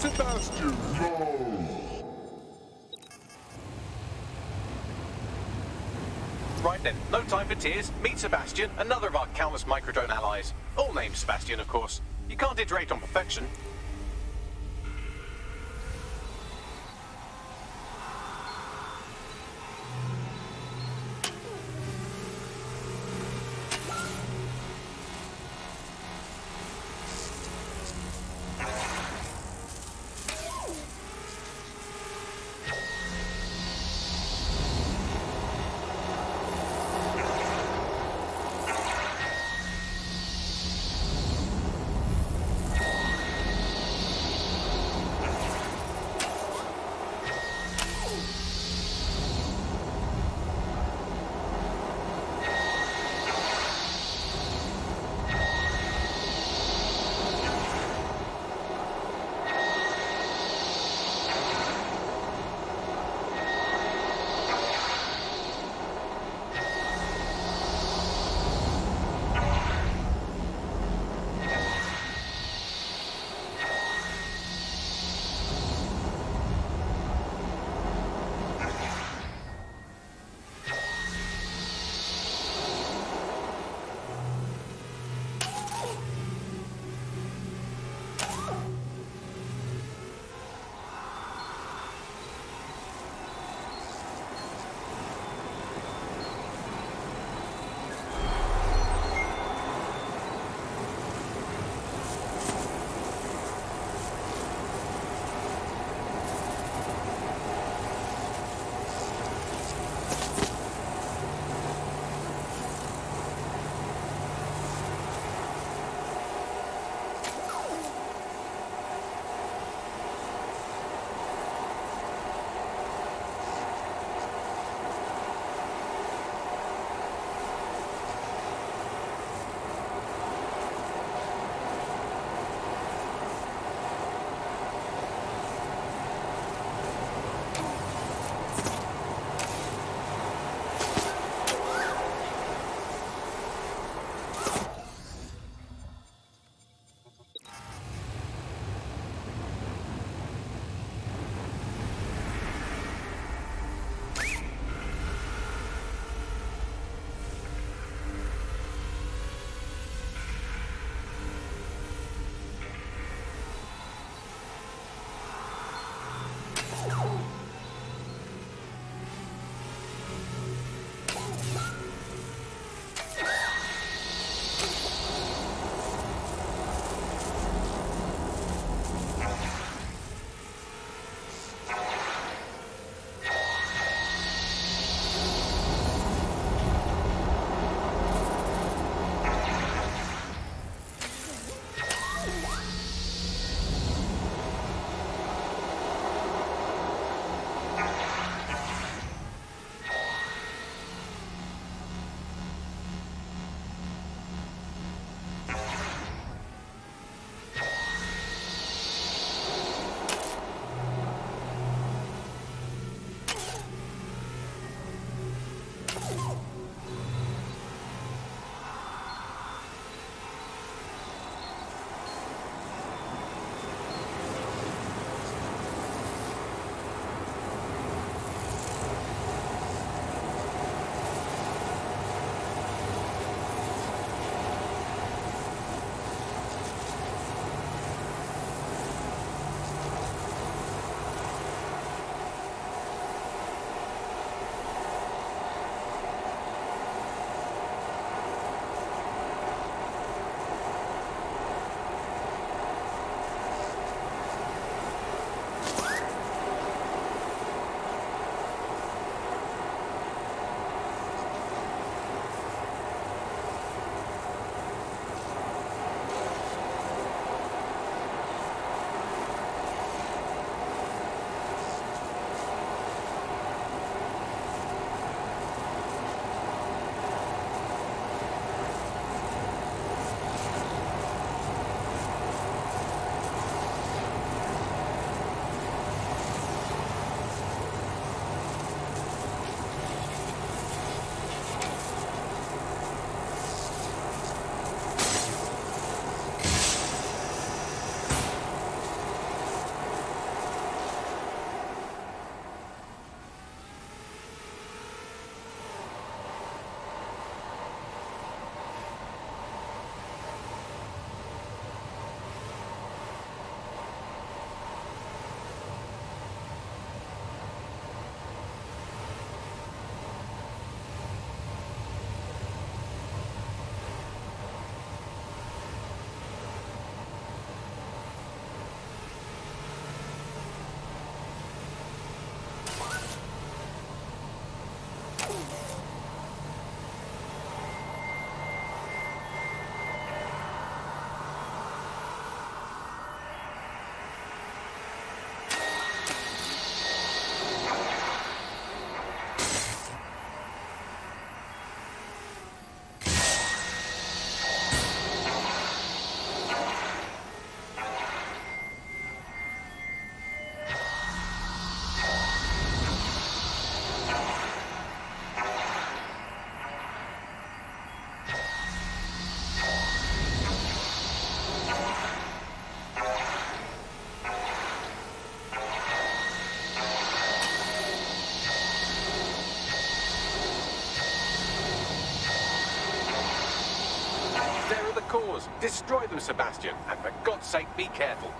Speaker 11: Sebastian, no!
Speaker 5: Right then, no time for tears. Meet Sebastian, another of our countless microdrone allies. All named Sebastian, of course. You can't iterate on perfection. yours. Destroy them, Sebastian, and for God's sake, be careful.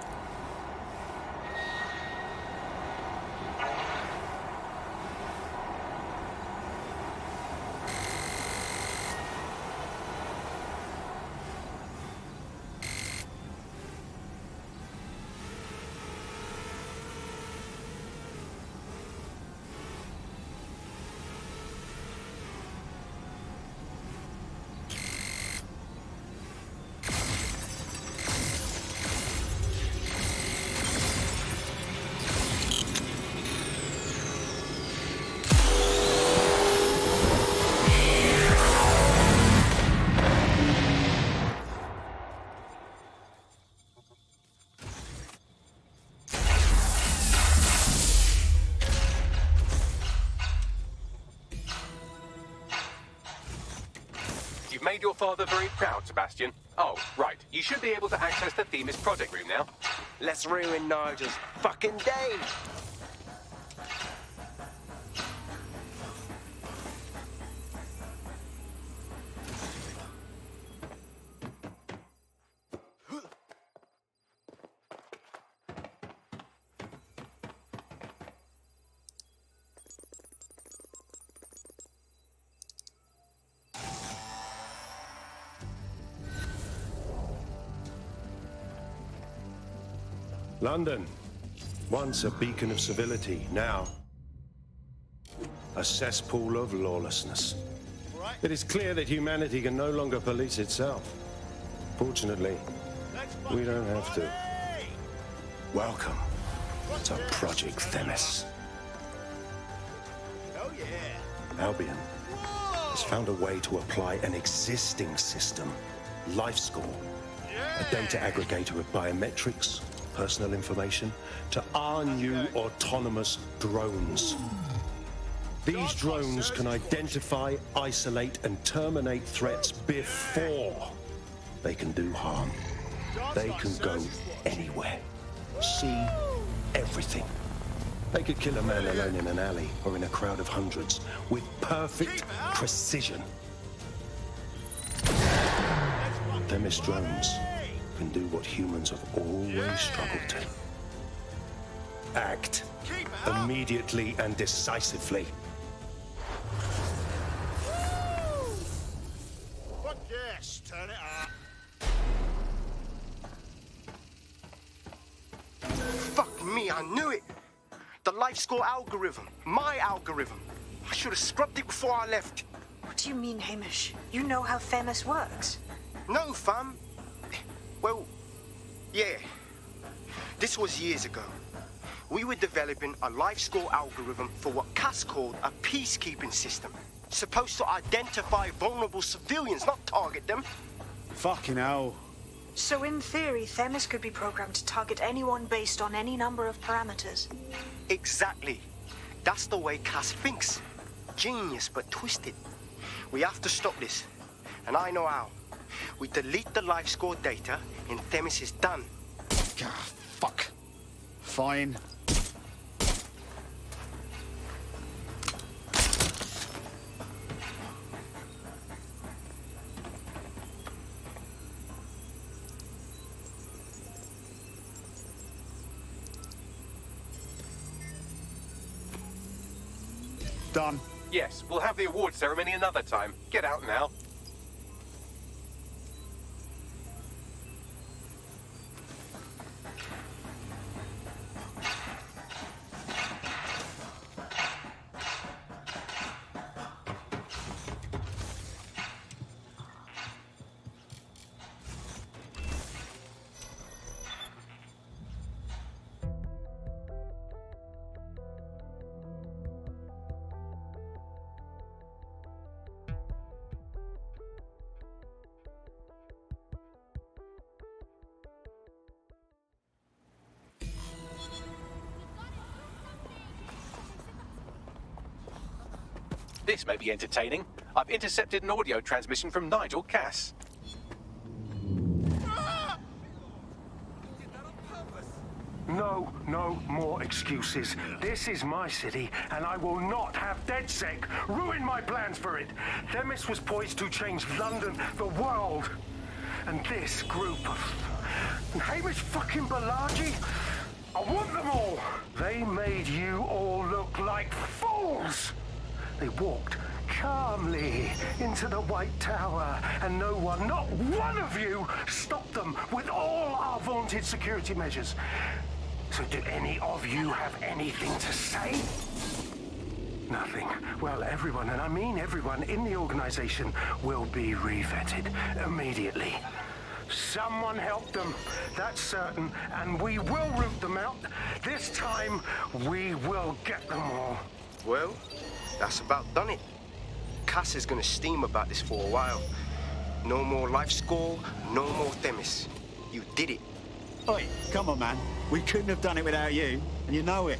Speaker 5: You've made your father very proud, Sebastian. Oh, right. You should be able to access the Themis project room now.
Speaker 14: Let's ruin Nigel's fucking day.
Speaker 17: London, once a beacon of civility, now a cesspool of lawlessness. It is clear that humanity can no longer police itself. Fortunately, we don't have to. Welcome to Project Themis.
Speaker 10: Oh yeah.
Speaker 17: Albion has found a way to apply an existing system, LifeScore, a data aggregator of biometrics, personal information, to our new autonomous drones. These drones can identify, isolate, and terminate threats before they can do harm. They can go anywhere, see everything. They could kill a man alone in an alley or in a crowd of hundreds with perfect precision. Themis drones can do what humans have always struggled to. Act immediately and decisively.
Speaker 10: But yes, turn it up.
Speaker 14: Fuck me, I knew it. The LifeScore algorithm. My algorithm. I should have scrubbed it before I left.
Speaker 7: What do you mean, Hamish? You know how Themis works?
Speaker 14: No, fam. Well, yeah. This was years ago. We were developing a LifeScore algorithm for what Cass called a peacekeeping system. Supposed to identify vulnerable civilians, not target them.
Speaker 4: Fucking hell.
Speaker 7: So in theory, Themis could be programmed to target anyone based on any number of parameters.
Speaker 14: Exactly. That's the way Cass thinks. Genius, but twisted. We have to stop this. And I know how. We delete the LifeScore data, and Themis is done.
Speaker 4: Ah, fuck. Fine. Done.
Speaker 5: Yes, we'll have the award ceremony another time. Get out now. This may be entertaining. I've intercepted an audio transmission from Nigel Cass.
Speaker 17: No more excuses. This is my city, and I will not have DedSec ruin my plans for it. Themis was poised to change London, the world.
Speaker 12: and this group of... and Hamish fucking Balaji? I want them all! They made you all look like fools! They walked calmly into the White Tower, and no one, not one of you, stopped them with all our vaunted security measures. So do any of you have anything to say? Nothing. Well, everyone, and I mean everyone in the organization, will be re-vetted immediately. Someone help them, that's certain, and we will root them out. This time, we will get them all.
Speaker 14: Well, that's about done it. Cass is gonna steam about this for a while. No more life score, no more Themis. You did it.
Speaker 22: Oi, come on, man. We couldn't have done it without you, and you know it.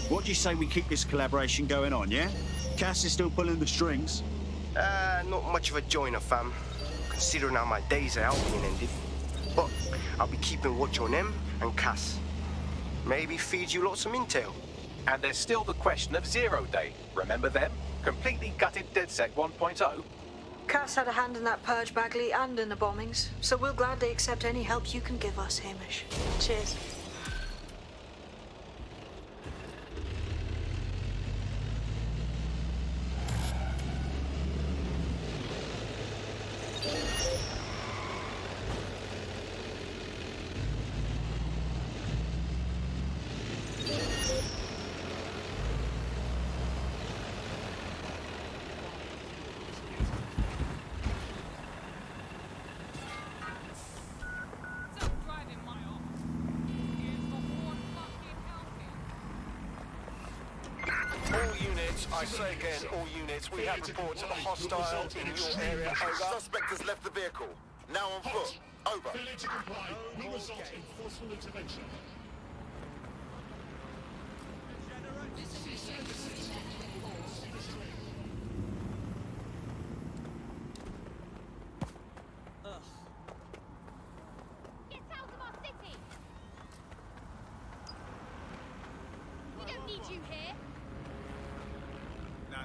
Speaker 22: What do you say we keep this collaboration going on, yeah? Cass is still pulling the strings.
Speaker 14: Not much of a joiner, fam. Considering how my days are out being ended. But I'll be keeping watch on them and Cass. Maybe feed you lots of intel.
Speaker 5: And there's still the question of Zero Day. Remember them? Completely gutted DedSec 1.0.
Speaker 7: Cass had a hand in that purge, Bagley, and in the bombings, so we'll gladly accept any help you can give us, Hamish. Cheers.
Speaker 23: I say again, all units, we have reports of a hostile in your area. Over. Suspect has left the vehicle. Now on foot. Over.
Speaker 11: Failure to comply will result in forceful intervention.
Speaker 20: Get out of our city! We don't need you here.
Speaker 11: No.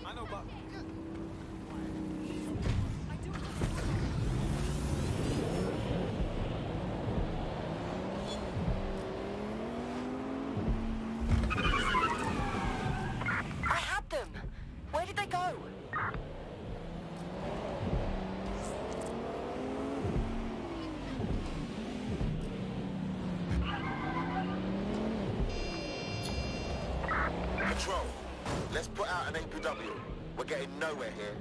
Speaker 11: I know, but...
Speaker 3: I had them! Where did they go?
Speaker 23: Control. Let's put out an APW. We're getting nowhere here.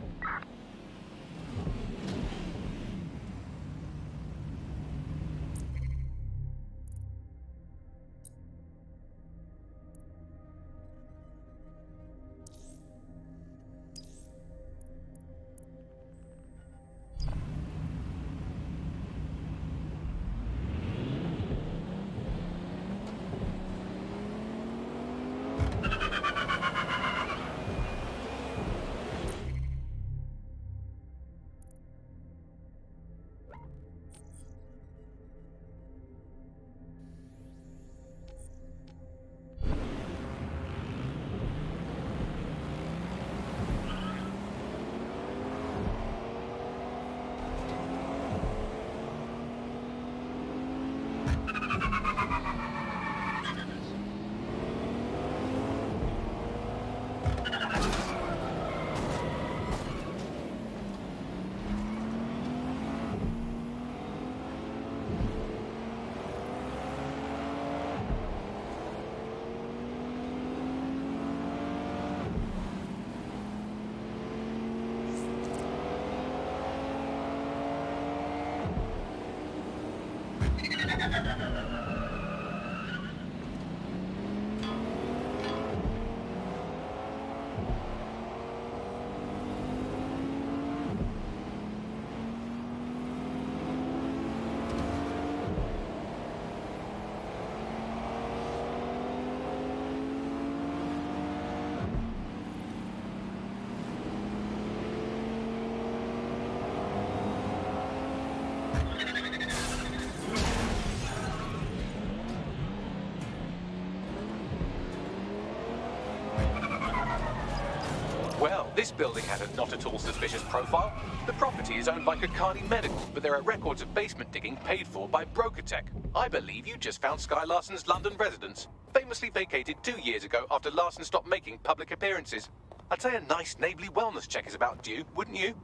Speaker 5: This building has a not-at-all suspicious profile. The property is owned by Kakani Medical, but there are records of basement digging paid for by Brokertech. I believe you just found Skye Larsen's London residence, famously vacated 2 years ago after Larsen stopped making public appearances. I'd say a nice neighbourly wellness check is about due, wouldn't you?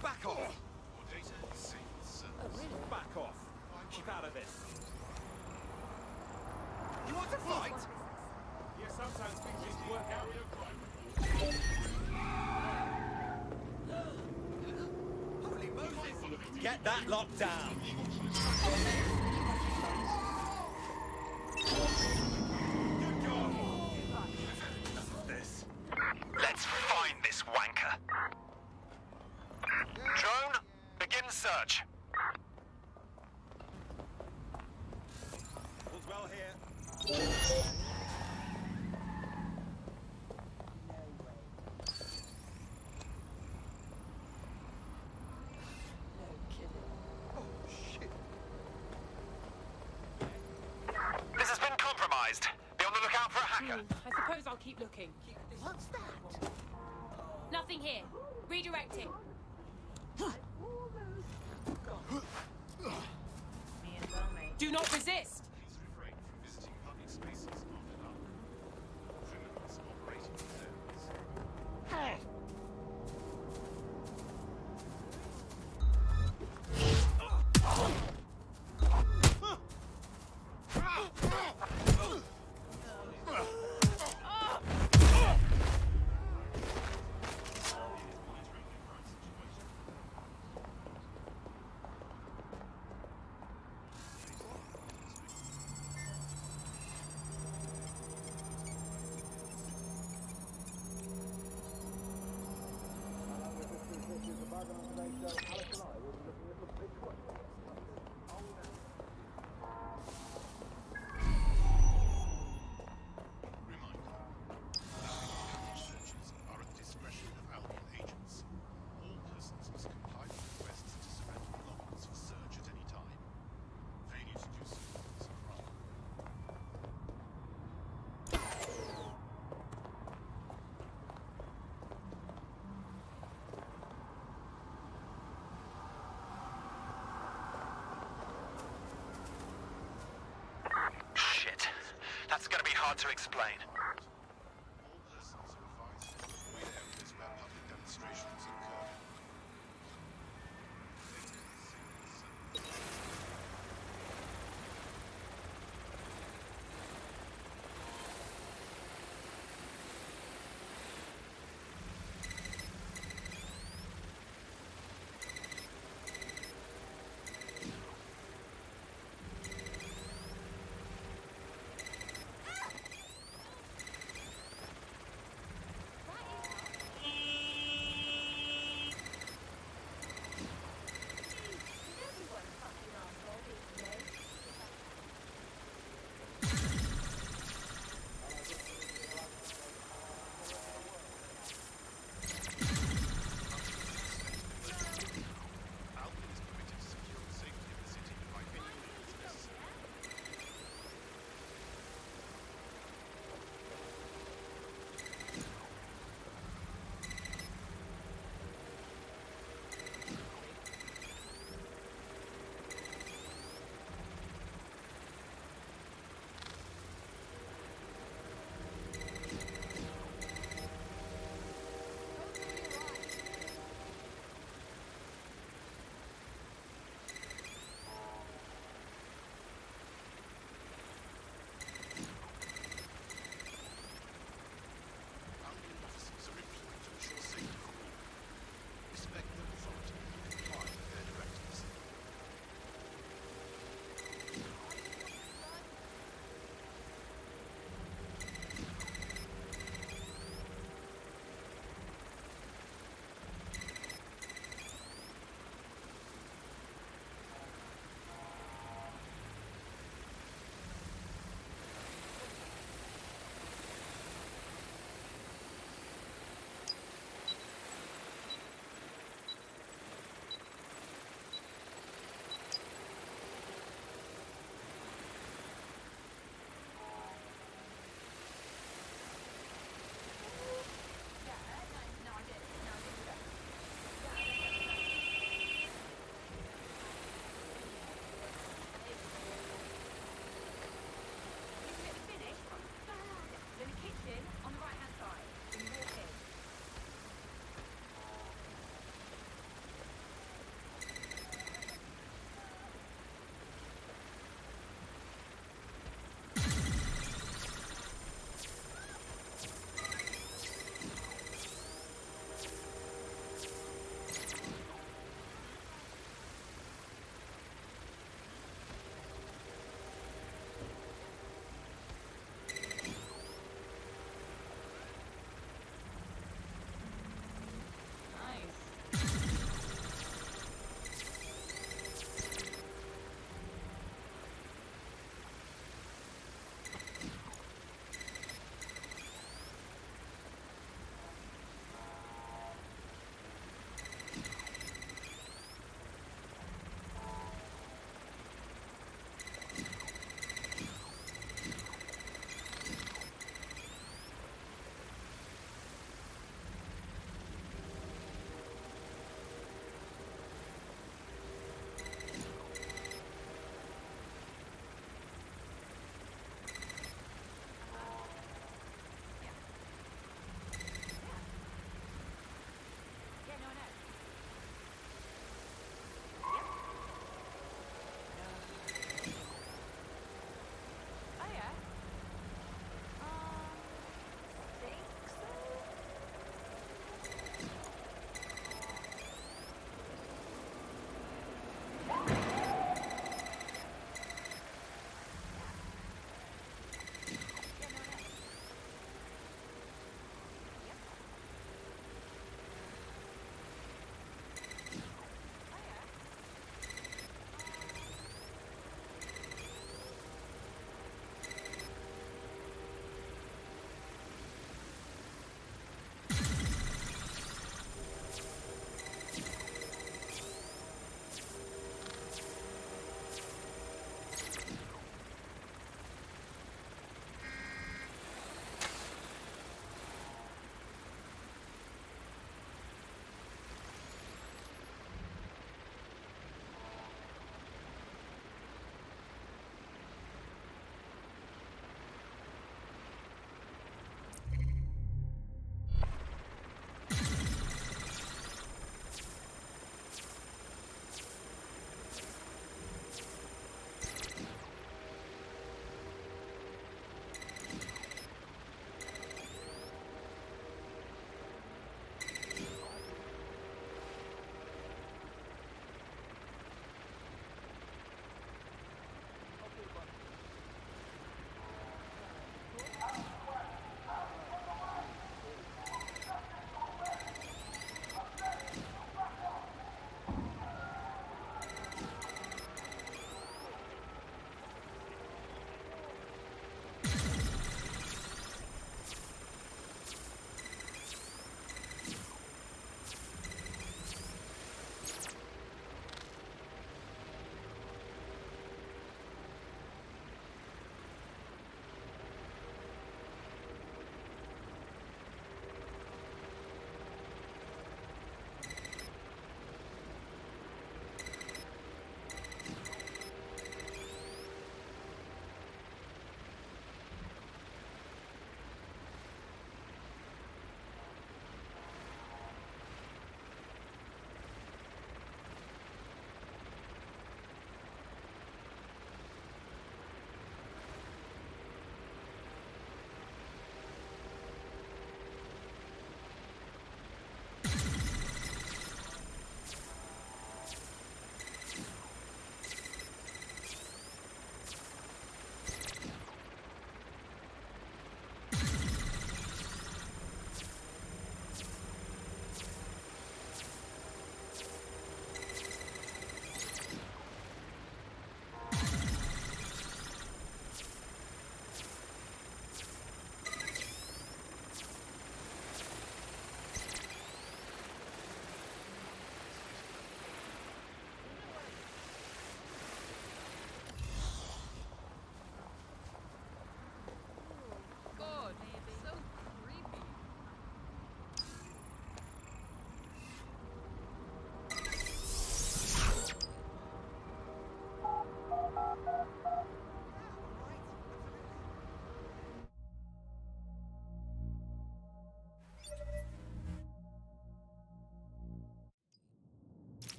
Speaker 10: Back off! Back off. Keep out of this. You want to fight? Yeah, sometimes things just work out. Holy Moses! Get that locked down.
Speaker 23: Let's find this wanker. Drone, begin search.
Speaker 10: All's well here.
Speaker 23: This has been compromised. Be on the lookout for a hacker.
Speaker 20: I suppose I'll keep looking. What's that? Nothing here. Redirecting. Do not resist!
Speaker 23: Shit. That's gonna be hard to explain.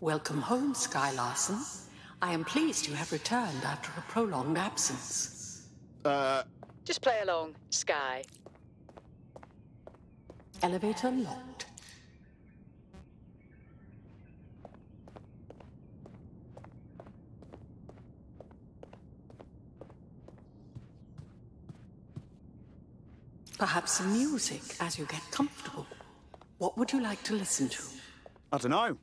Speaker 1: Welcome home, Skye Larsen. I am pleased you have returned after a prolonged absence.
Speaker 3: Just play along, Skye.
Speaker 1: Elevator locked. Perhaps some music as you get comfortable. What would you like to listen to?
Speaker 22: I don't know.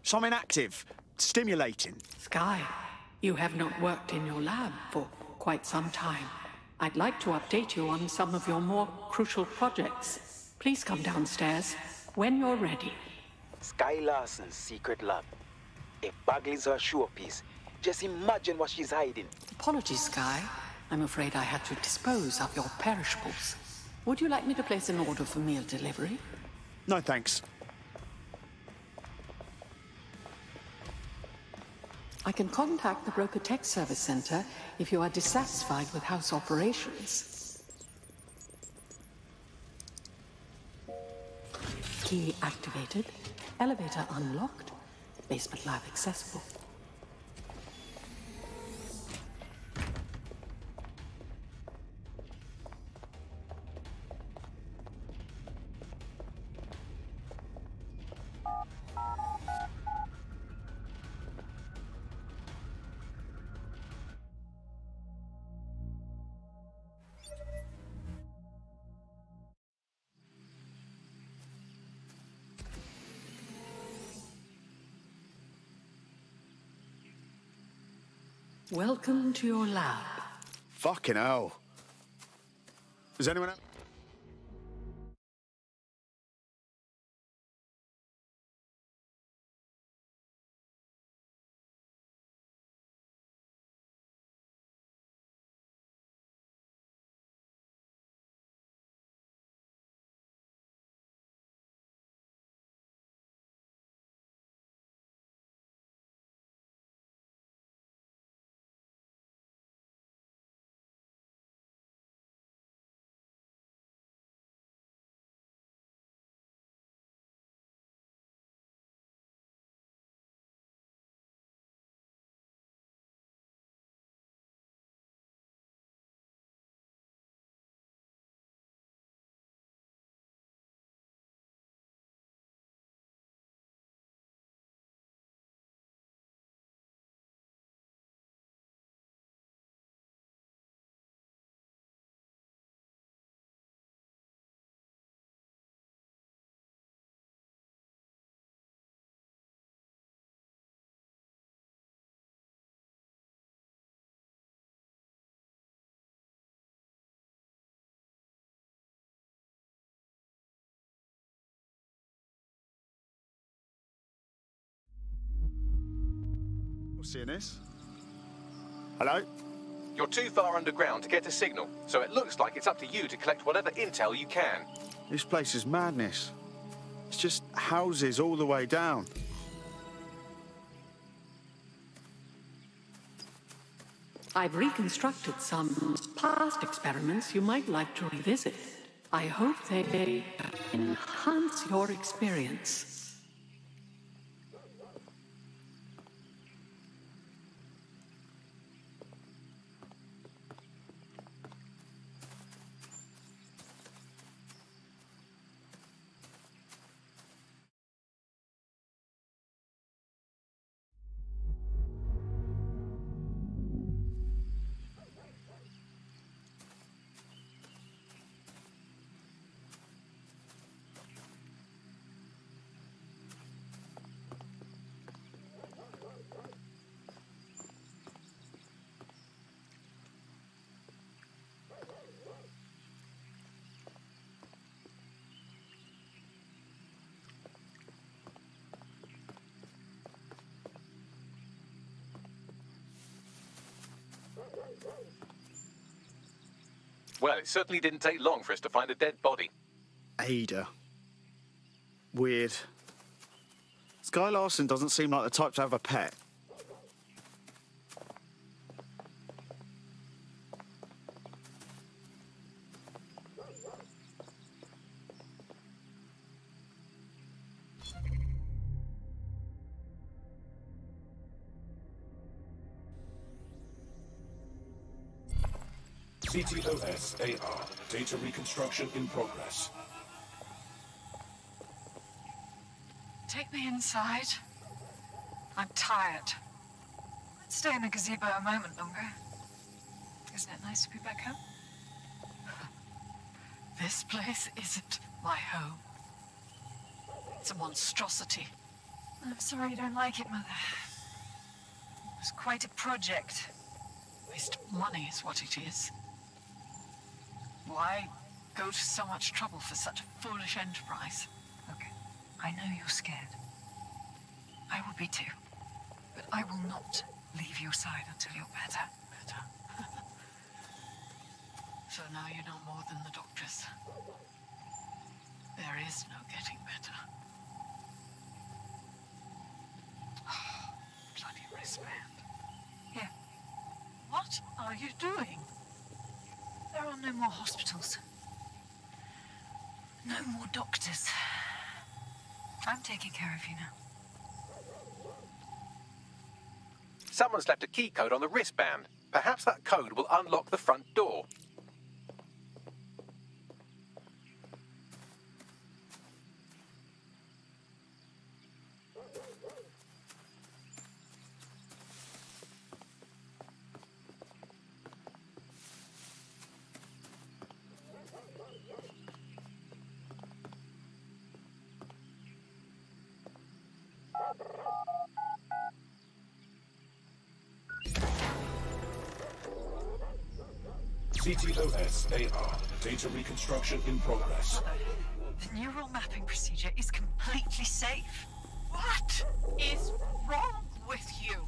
Speaker 22: Something active, stimulating.
Speaker 1: Skye, you have not worked in your lab for quite some time. I'd like to update you on some of your more crucial projects. Please come downstairs when you're ready.
Speaker 6: Skye Larsen's secret lab. If Bagley's her showpiece, just imagine what she's hiding.
Speaker 1: Apologies, Skye. I'm afraid I had to dispose of your perishables. Would you like me to place an order for meal delivery?
Speaker 22: No, thanks.
Speaker 1: I can contact the Broker Tech Service Center if you are dissatisfied with house operations. Key activated, elevator unlocked, basement lab accessible. Welcome to your lab.
Speaker 22: Fucking hell. Is anyone else? Seeing this? Hello?
Speaker 5: You're too far underground to get a signal, so it looks like it's up to you to collect whatever intel you can.
Speaker 22: This place is madness. It's just houses all the way down.
Speaker 1: I've reconstructed some past experiments you might like to revisit. I hope they enhance your experience.
Speaker 5: Well, it certainly didn't take long for us to find a dead body.
Speaker 22: Ada. Weird. Skye Larsen doesn't seem like the type to have a pet.
Speaker 9: CTOS-AR. Data reconstruction in progress.
Speaker 16: Take me inside. I'm tired. Let's stay in the gazebo a moment longer. Isn't it nice to be back home? This place isn't my home. It's a monstrosity. I'm sorry you don't like it, Mother. It was quite a project. Waste of money is what it is. Why go to so much trouble for such a foolish enterprise? Okay, I know you're scared. I will be too. But I will not leave your side until you're better. So now you know more than the doctors. There is no getting better. Bloody wristband. Here. What are you doing? There are no more hospitals. No more doctors. I'm taking care of you now.
Speaker 5: Someone's left a key code on the wristband. Perhaps that code will unlock the front door.
Speaker 9: CTOS-AR. Data reconstruction in progress.
Speaker 16: The neural mapping procedure is completely safe. What is wrong with you?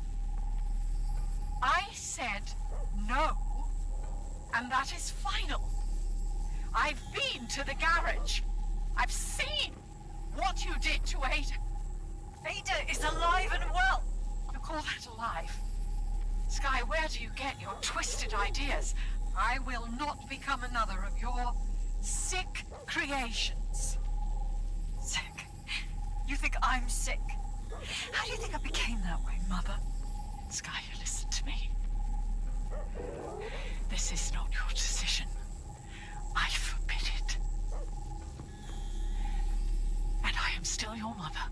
Speaker 16: I said no, and that is final. I've been to the garage. I've seen what you did to Ada. Ada is alive and well. You call that alive? Skye, where do you get your twisted ideas? I will not become another of your sick creations. Sick? You think I'm sick? How do you think I became that way, Mother? Skye, listen to me. This is not your decision. I forbid it. And I am still your mother.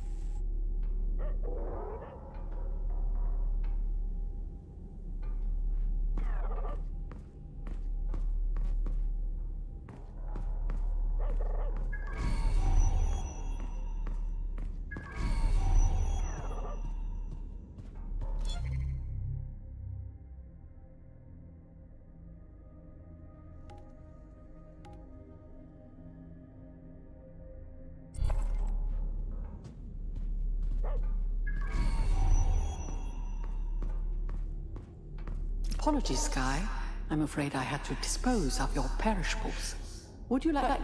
Speaker 1: Apologies, Skye. I'm afraid I had to dispose of your perishables. Would you like...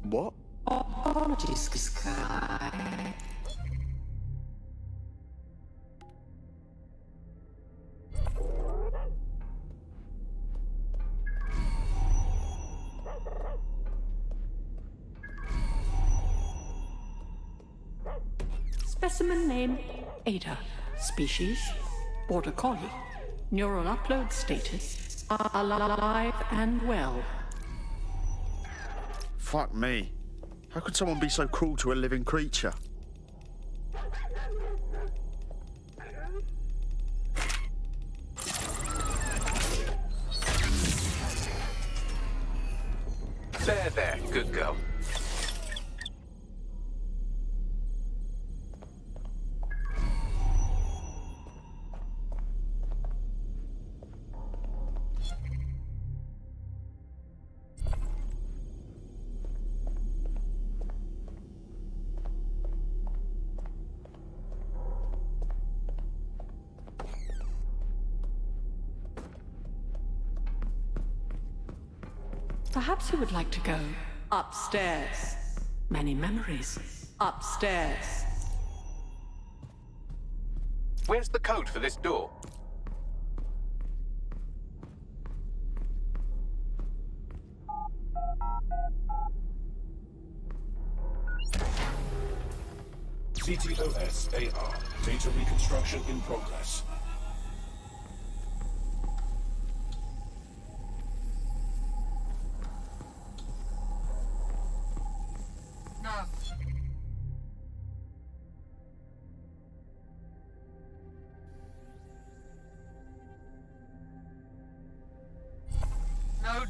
Speaker 4: What?
Speaker 1: Apologies, Skye. Specimen name, Ada. Species, Border Collie. Neural upload status, alive and well.
Speaker 4: Fuck me. How could someone be so cruel to a living creature?
Speaker 5: There, good girl.
Speaker 1: Perhaps you would like to go upstairs. Many memories. Upstairs.
Speaker 5: Where's the code for this door?
Speaker 9: CTOS-AR. Data reconstruction in progress.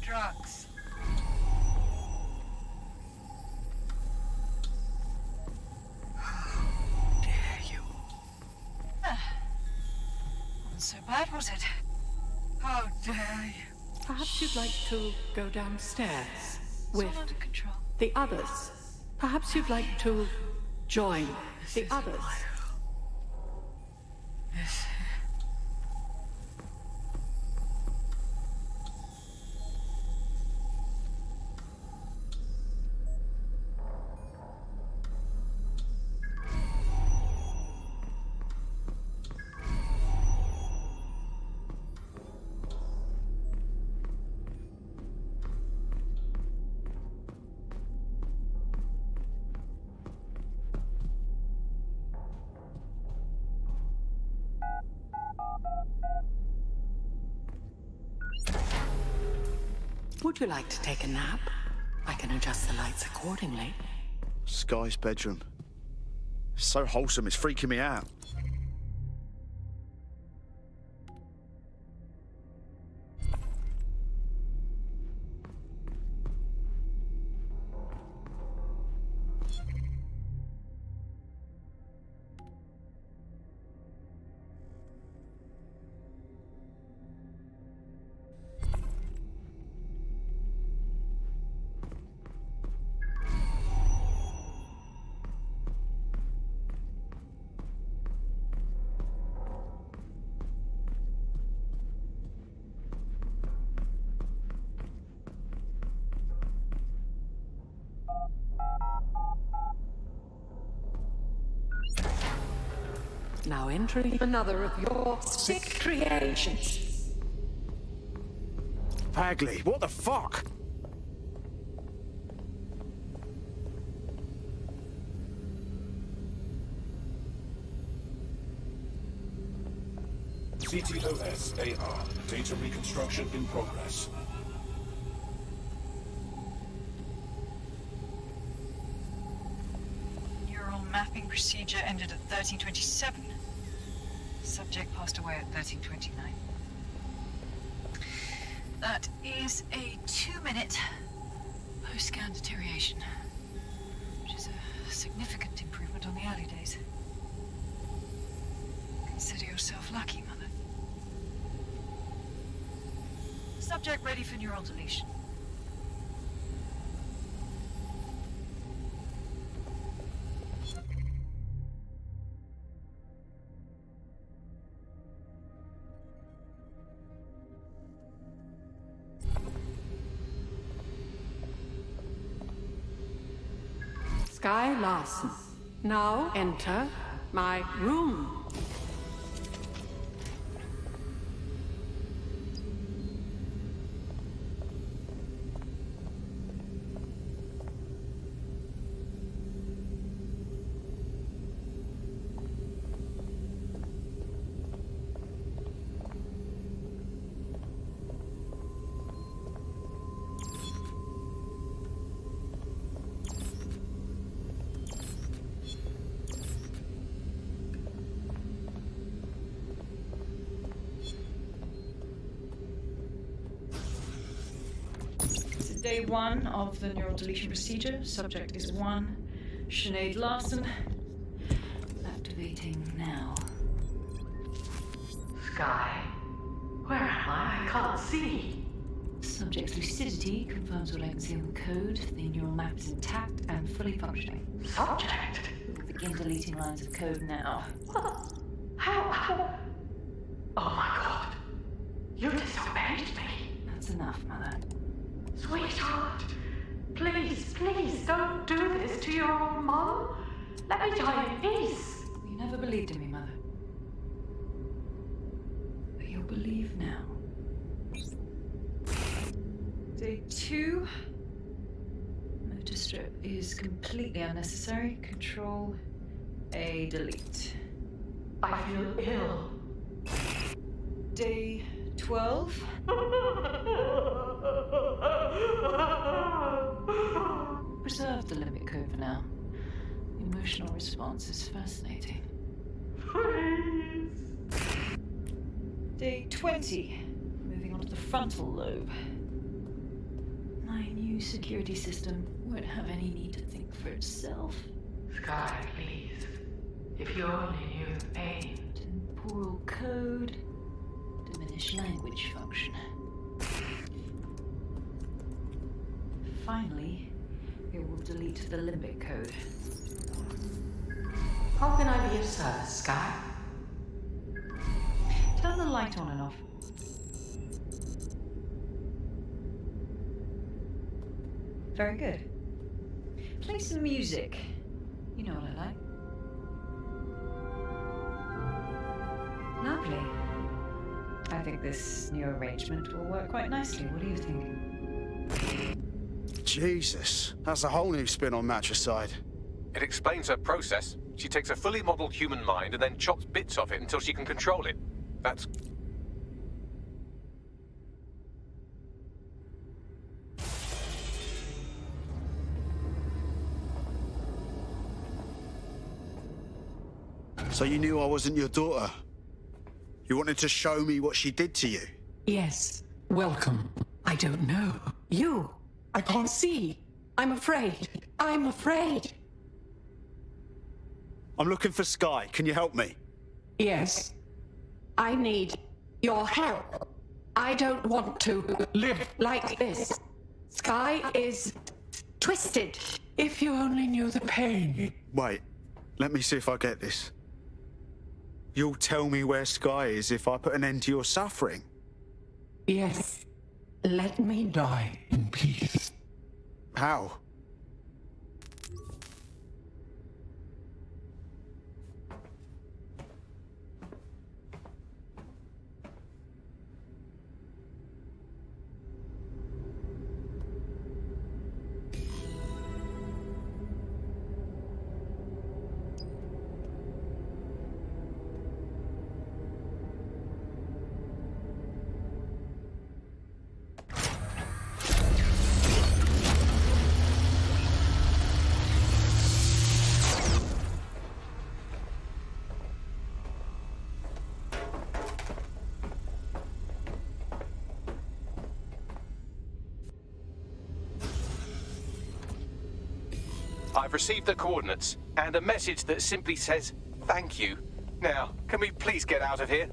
Speaker 16: drugs.
Speaker 12: Dare you?
Speaker 16: Wasn't so bad, was it? How dare you?
Speaker 1: Perhaps you'd like to go downstairs
Speaker 16: It's
Speaker 1: with
Speaker 16: all under control.
Speaker 1: the others. Perhaps you'd like to join the others.
Speaker 16: Yes.
Speaker 1: Would you like to take a nap? I can adjust the lights accordingly.
Speaker 4: Skye's bedroom. It's so wholesome, it's freaking me out.
Speaker 1: Now entering another of your sick creations.
Speaker 4: Bagley, what the fuck?
Speaker 9: CTOS-AR. Data reconstruction in progress.
Speaker 16: Neural mapping procedure ended at 1327. Subject passed away at 1329. That is a 2-minute post-scan deterioration, which is a significant improvement on the early days. Consider yourself lucky, Mother. Subject ready for neural deletion.
Speaker 1: Skye Larsen. Now enter my room.
Speaker 16: Day 1 of the neural deletion procedure. Subject is 1. Sinead Larsen. Activating now.
Speaker 1: Skye, where am I? I can't see.
Speaker 16: Subject's lucidity confirms what I can see on the code. The neural map is intact and fully functioning.
Speaker 1: Subject?
Speaker 16: We'll begin deleting lines of code now.
Speaker 1: What? How? Oh my god. You disobeyed me.
Speaker 16: That's enough, Mother.
Speaker 1: Sweetheart, please, please don't do this to your own mom. Let me die in peace.
Speaker 16: You never believed in me, Mother. But you'll believe now. Day 2. Motor strip is completely unnecessary. Control A, delete.
Speaker 1: I feel ill.
Speaker 16: Day 12. Preserve the limit code for now. The emotional response is fascinating.
Speaker 1: Please.
Speaker 16: Day 20. Moving on to the frontal lobe.
Speaker 2: My new security system won't have any need to think for itself.
Speaker 1: Skye, please. If you only knew the pain.
Speaker 2: Temporal code. Diminish language function. Finally, it will delete the limbic code.
Speaker 1: How can I be of service, Skye?
Speaker 2: Turn the light on and off. Very good. Play some music. You know what I like. Lovely. I think this new arrangement will work quite nicely. What do you think?
Speaker 4: Jesus, that's a whole new spin on matricide.
Speaker 5: It explains her process. She takes a fully modelled human mind and then chops bits off it until she can control it. That's...
Speaker 4: So you knew I wasn't your daughter? You wanted to show me what she did to you?
Speaker 1: Yes. Welcome. I don't know. You. I can't see. I'm afraid. I'm afraid.
Speaker 4: I'm looking for Skye. Can you help me?
Speaker 1: Yes. I need your help. I don't want to live like this. Skye is twisted. If you only knew the pain.
Speaker 4: Wait, let me see if I get this. You'll tell me where Skye is if I put an end to your suffering?
Speaker 1: Yes. Let me die in peace.
Speaker 4: How?
Speaker 5: I've received the coordinates and a message that simply says, thank you. Now, can we please get out of here?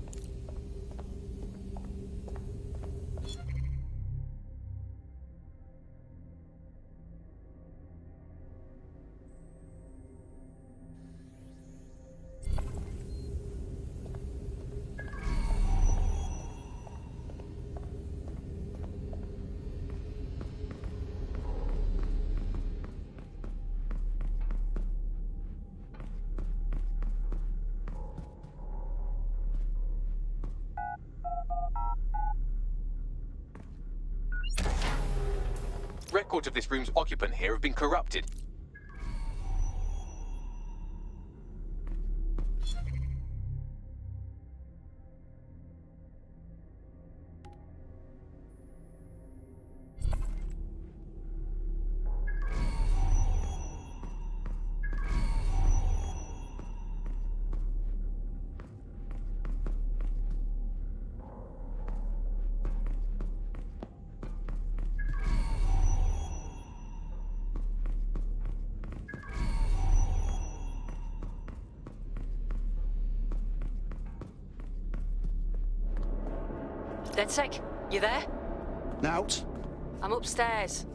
Speaker 5: Records of this room's occupant here have been corrupted.
Speaker 18: DedSec, you there?
Speaker 4: Out?
Speaker 18: I'm upstairs.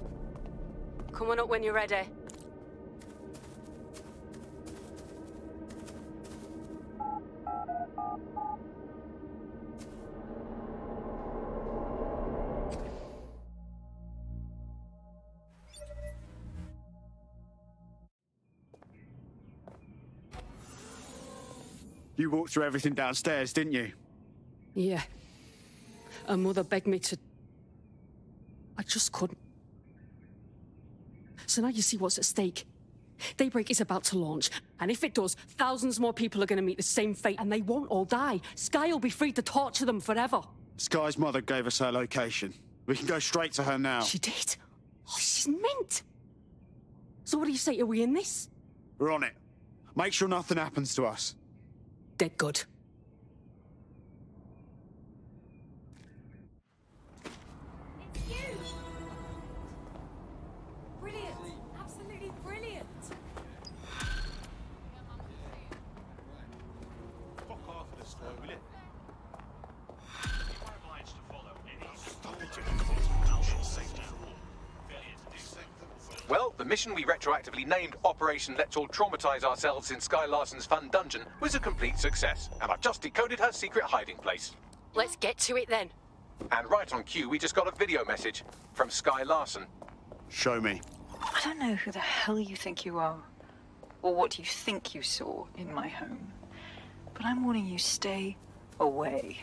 Speaker 18: Come on up when you're ready.
Speaker 4: You walked through everything downstairs, didn't you?
Speaker 18: Yeah. Her mother begged me to... I just couldn't. So now you see what's at stake. Daybreak is about to launch, and if it does, thousands more people are going to meet the same fate, and they won't all die. Skye will be free to torture them forever.
Speaker 4: Skye's mother gave us her location. We can go straight to her now.
Speaker 18: She did? Oh, she's mint. So what do you say? Are we in this?
Speaker 4: We're on it. Make sure nothing happens to us.
Speaker 18: Dead good.
Speaker 5: Well, the mission we retroactively named Operation Let's All Traumatize Ourselves in Skye Larsen's fun dungeon was a complete success, and I've just decoded her secret hiding place.
Speaker 18: Let's get to it then.
Speaker 5: And right on cue, we just got a video message from Skye Larsen.
Speaker 4: Show me.
Speaker 2: I don't know who the hell you think you are, or what you think you saw in my home, but I'm warning you, stay away.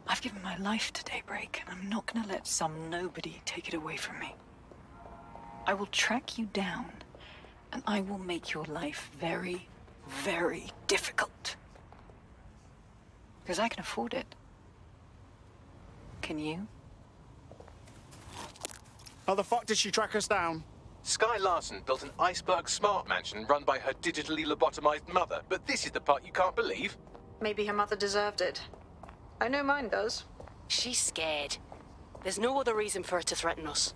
Speaker 2: I've given my life to Daybreak, and I'm not gonna let some nobody take it away from me. I will track you down, and I will make your life very, very difficult. Because I can afford it. Can you?
Speaker 4: How the fuck did she track us down?
Speaker 5: Skye Larsen built an iceberg smart mansion run by her digitally lobotomized mother, but this is the part you can't believe.
Speaker 7: Maybe her mother deserved it. I know mine does.
Speaker 18: She's scared. There's no other reason for her to threaten us.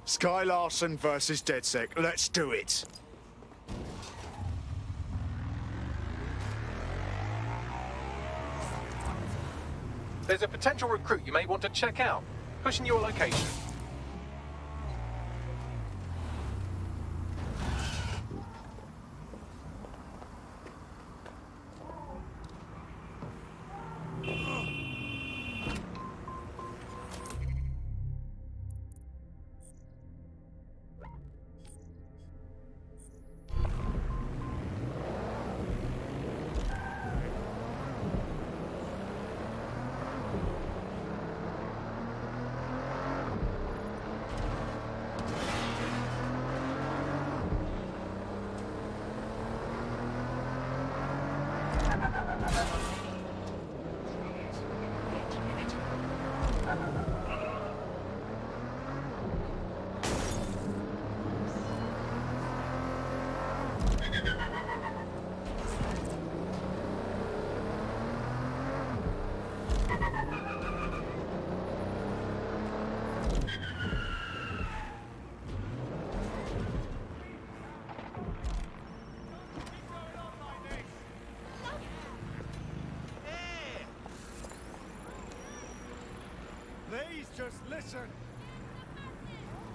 Speaker 4: Skye Larsen versus DedSec. Let's do it.
Speaker 5: There's a potential recruit you may want to check out. Pushing your location.
Speaker 10: Please just listen.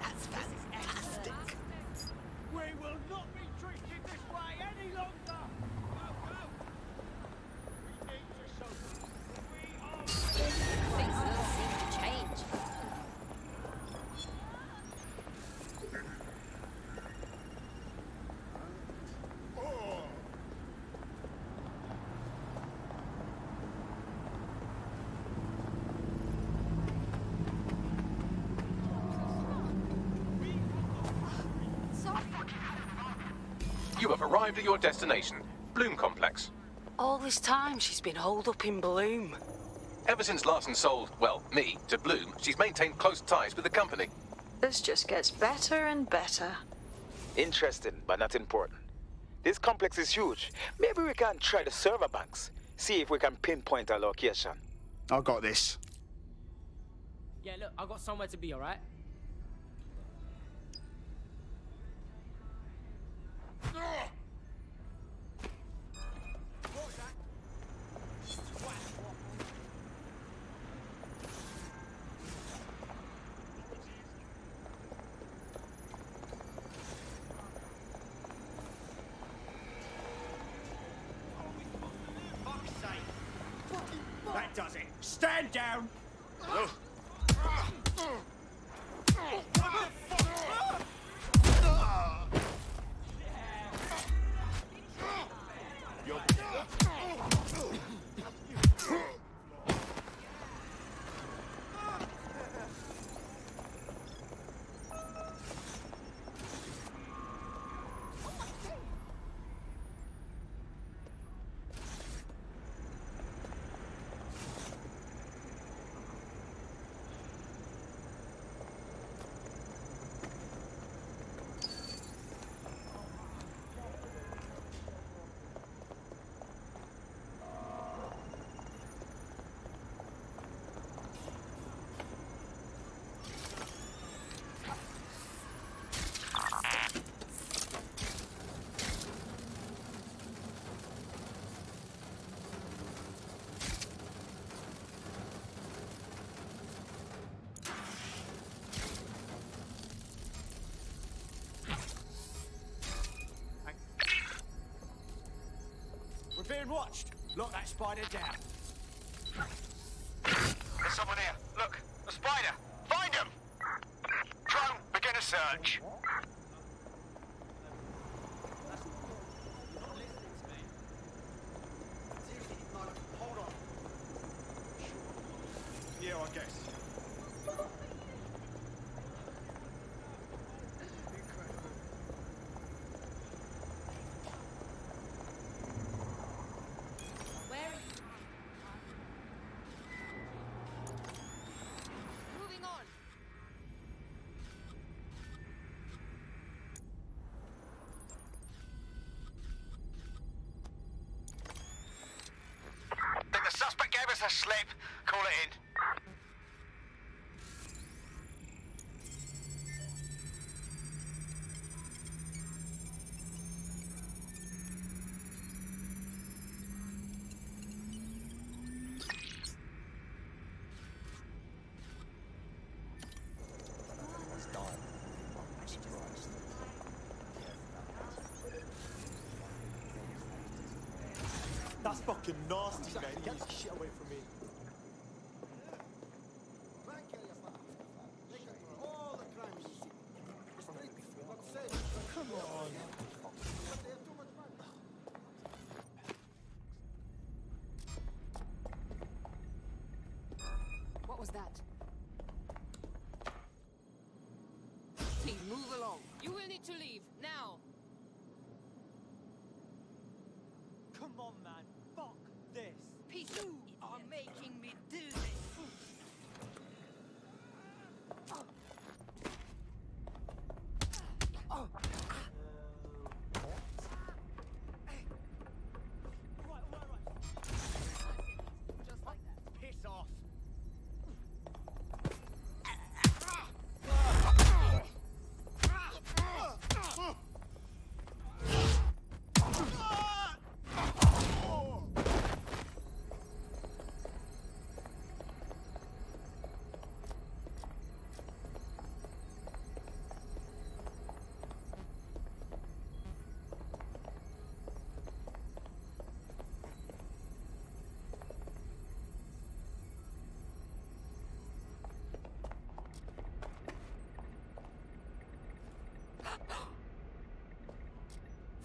Speaker 14: That's fantastic.
Speaker 10: We will not be treated this way any longer. Go, go. We need to show them that we are.
Speaker 20: Things don't seem to change.
Speaker 5: You have arrived at your destination, Bloom Complex.
Speaker 18: All this time she's been holed up in Bloom.
Speaker 5: Ever since Larsen sold, well, me, to Bloom, she's maintained close ties with the company.
Speaker 7: This just gets better and better.
Speaker 6: Interesting, but not important. This complex is huge. Maybe we can try the server banks. See if we can pinpoint a location.
Speaker 4: I got this.
Speaker 15: Yeah, look, I got somewhere to be, alright?
Speaker 10: That does it. Stand down. watched. Lock that spider down.
Speaker 23: There's someone here. Look, a spider. Find him! Drone, begin a search.
Speaker 10: Hold on. Yeah, I guess.
Speaker 20: Moving on.
Speaker 23: Think the suspect gave us a slip. Call it in.
Speaker 10: That's fucking nasty, man. Get that shit away from me. Come on.
Speaker 20: What was that? Please move along. You will need to leave now.
Speaker 10: Come on, man. Fuck this.
Speaker 20: You are making me do this.
Speaker 10: Just like that. Piss off.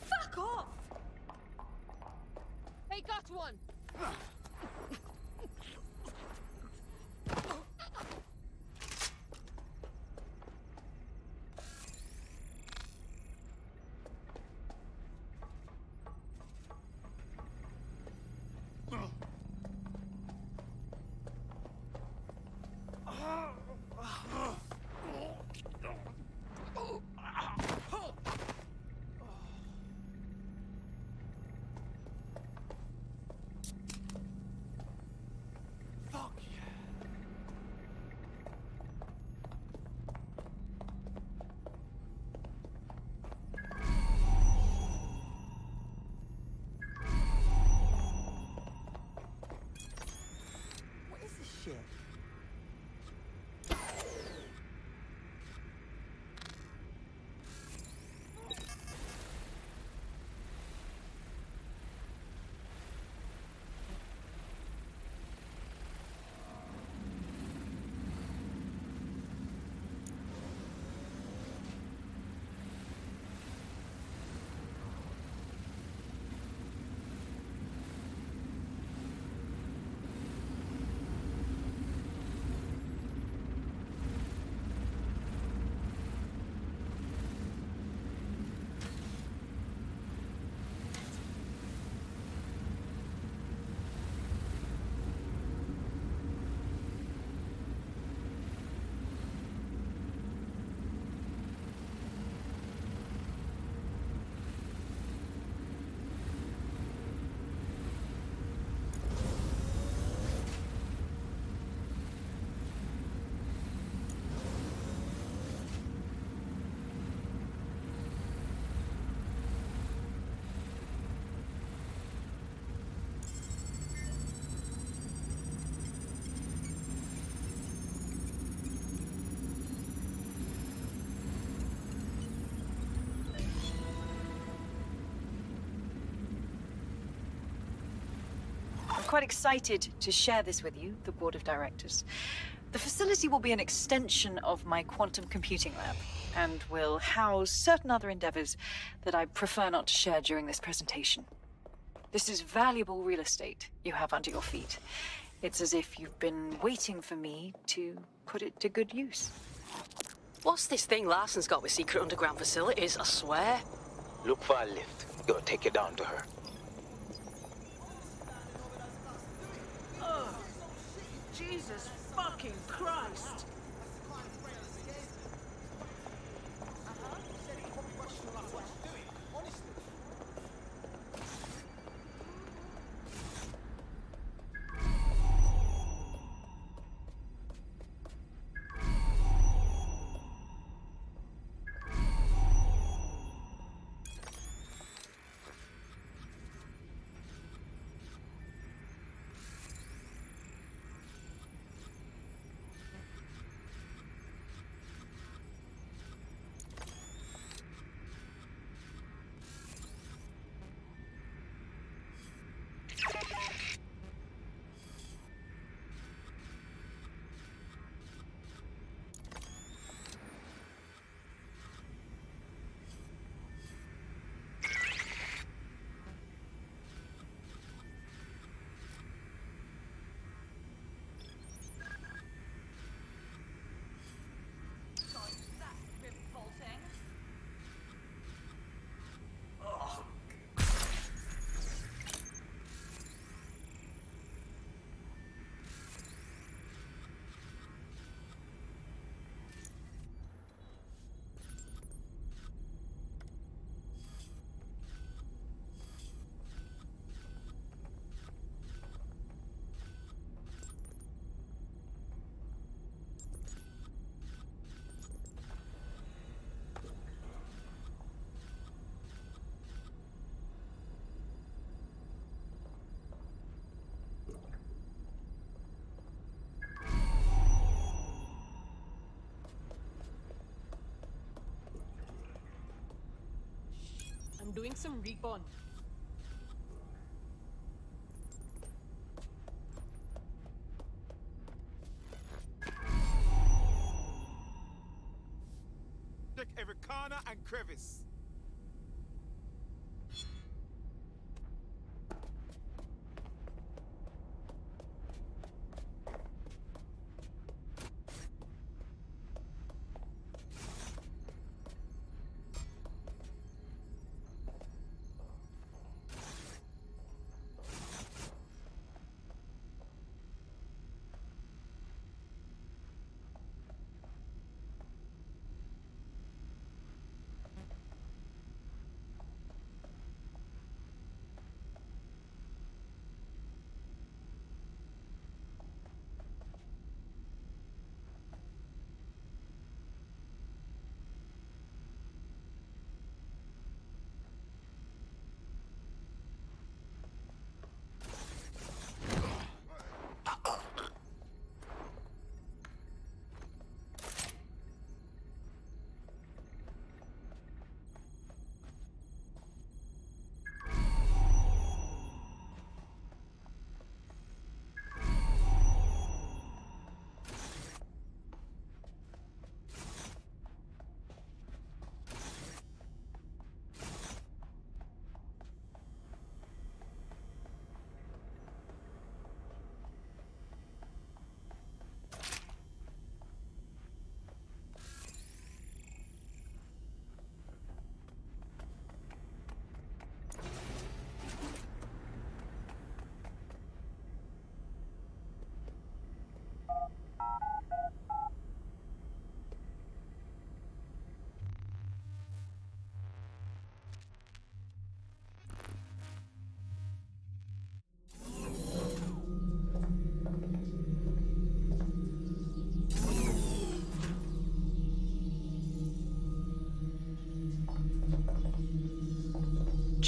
Speaker 20: Fuck off! Hey, got one!
Speaker 2: quite excited to share this with you, the board of directors. The facility will be an extension of my quantum computing lab, and will house certain other endeavors that I prefer not to share during this presentation. This is valuable real estate you have under your feet. It's as if you've been waiting for me to put it to good use.
Speaker 18: What's this thing Larsen's got with secret underground facilities, I swear?
Speaker 6: Look for a lift. It'll take you down to her.
Speaker 16: Oh, Jesus fucking Christ! I'm doing some recon.
Speaker 11: Check every corner and crevice.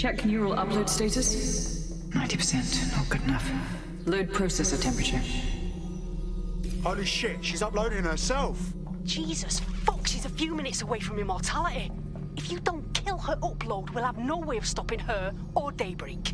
Speaker 2: Check neural upload status. 90%, not good enough. Load processor temperature.
Speaker 4: Holy shit, she's uploading herself.
Speaker 18: Jesus fuck, she's a few minutes away from immortality. If you don't kill her upload, we'll have no way of stopping her or Daybreak.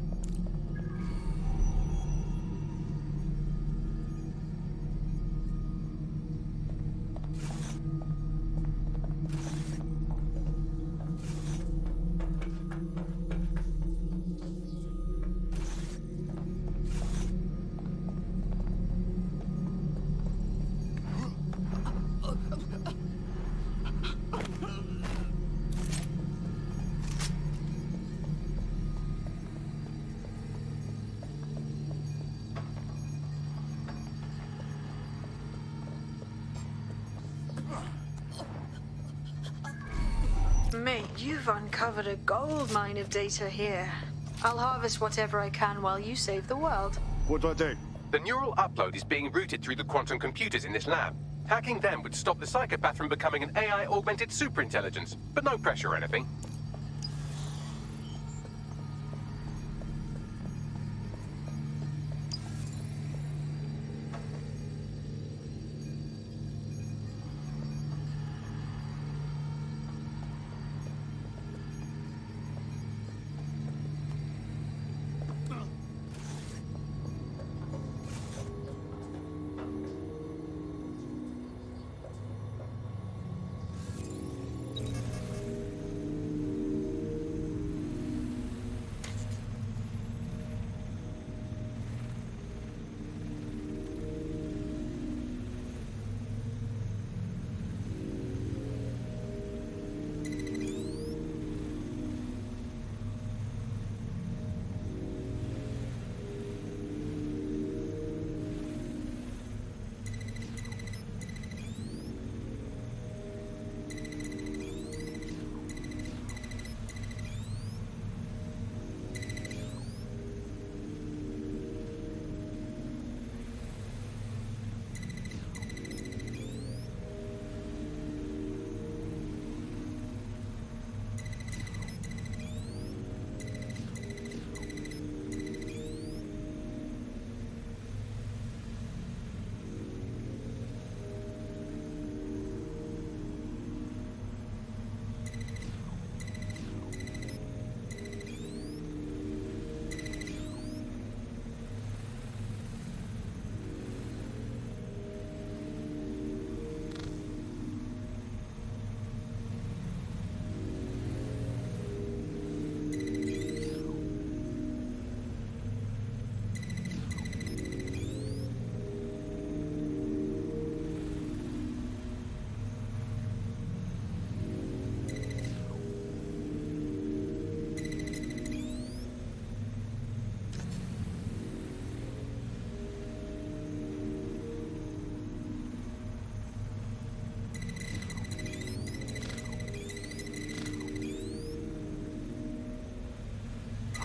Speaker 7: Mate, you've uncovered a gold mine of data here. I'll harvest whatever I can while you save the world.
Speaker 4: What do I do?
Speaker 5: The neural upload is being routed through the quantum computers in this lab. Hacking them would stop the psychopath from becoming an AI-augmented superintelligence, but no pressure or anything.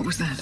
Speaker 13: What was that?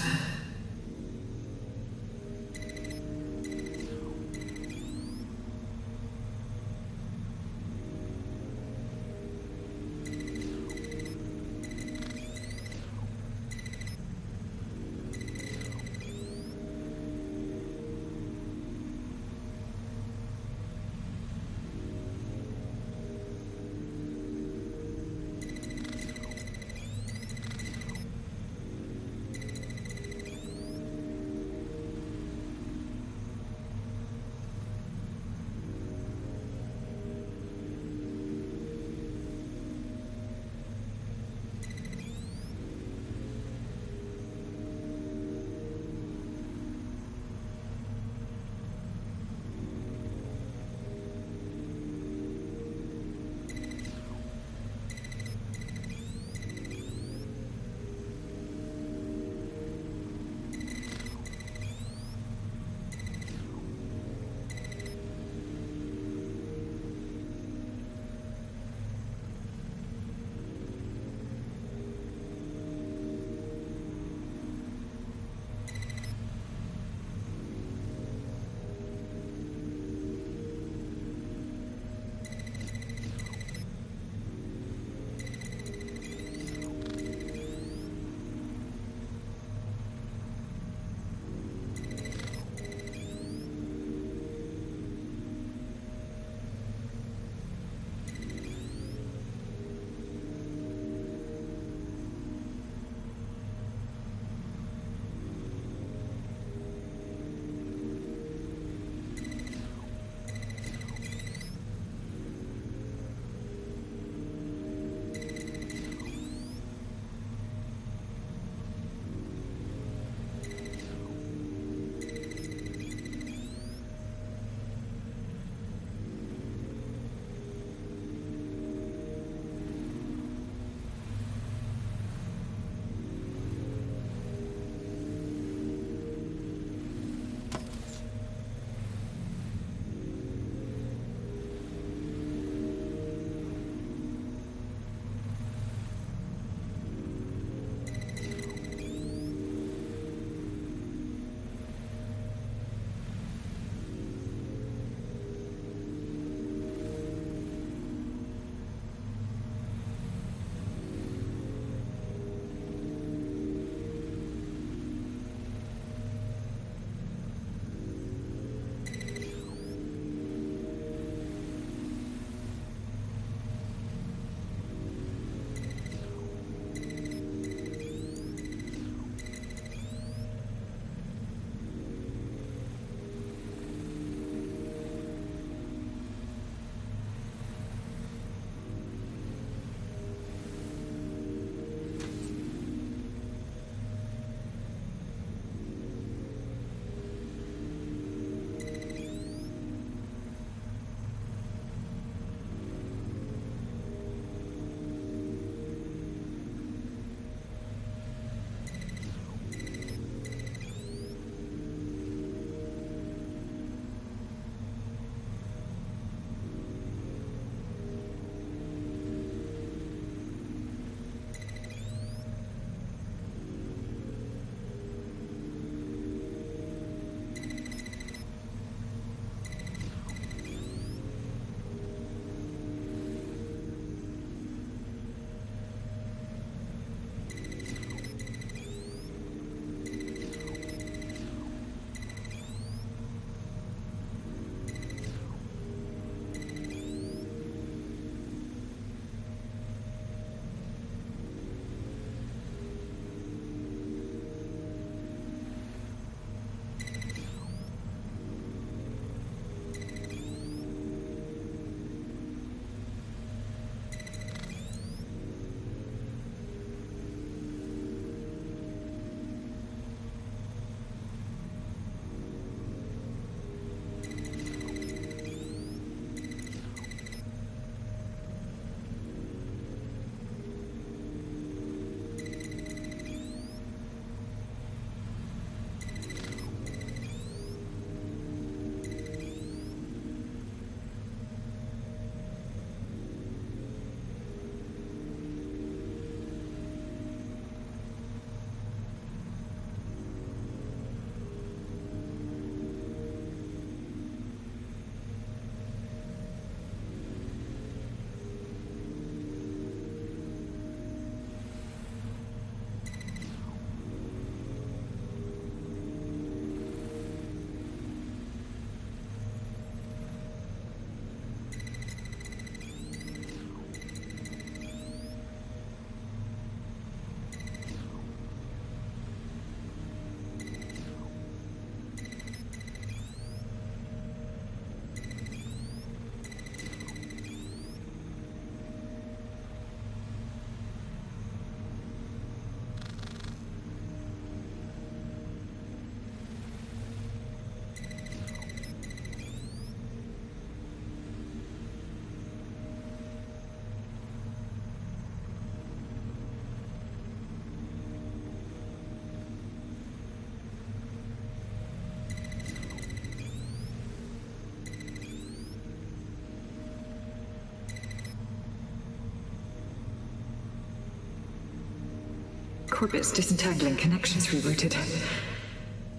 Speaker 13: Corbett's disentangling connections rerouted.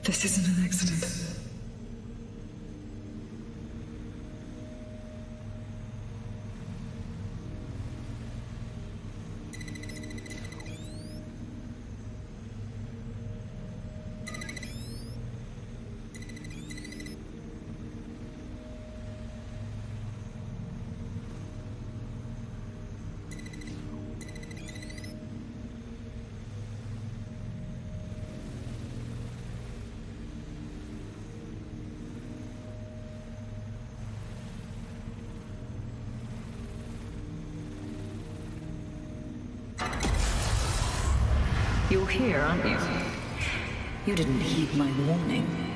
Speaker 13: This isn't an accident.
Speaker 8: You're here, aren't you? You didn't heed my warning.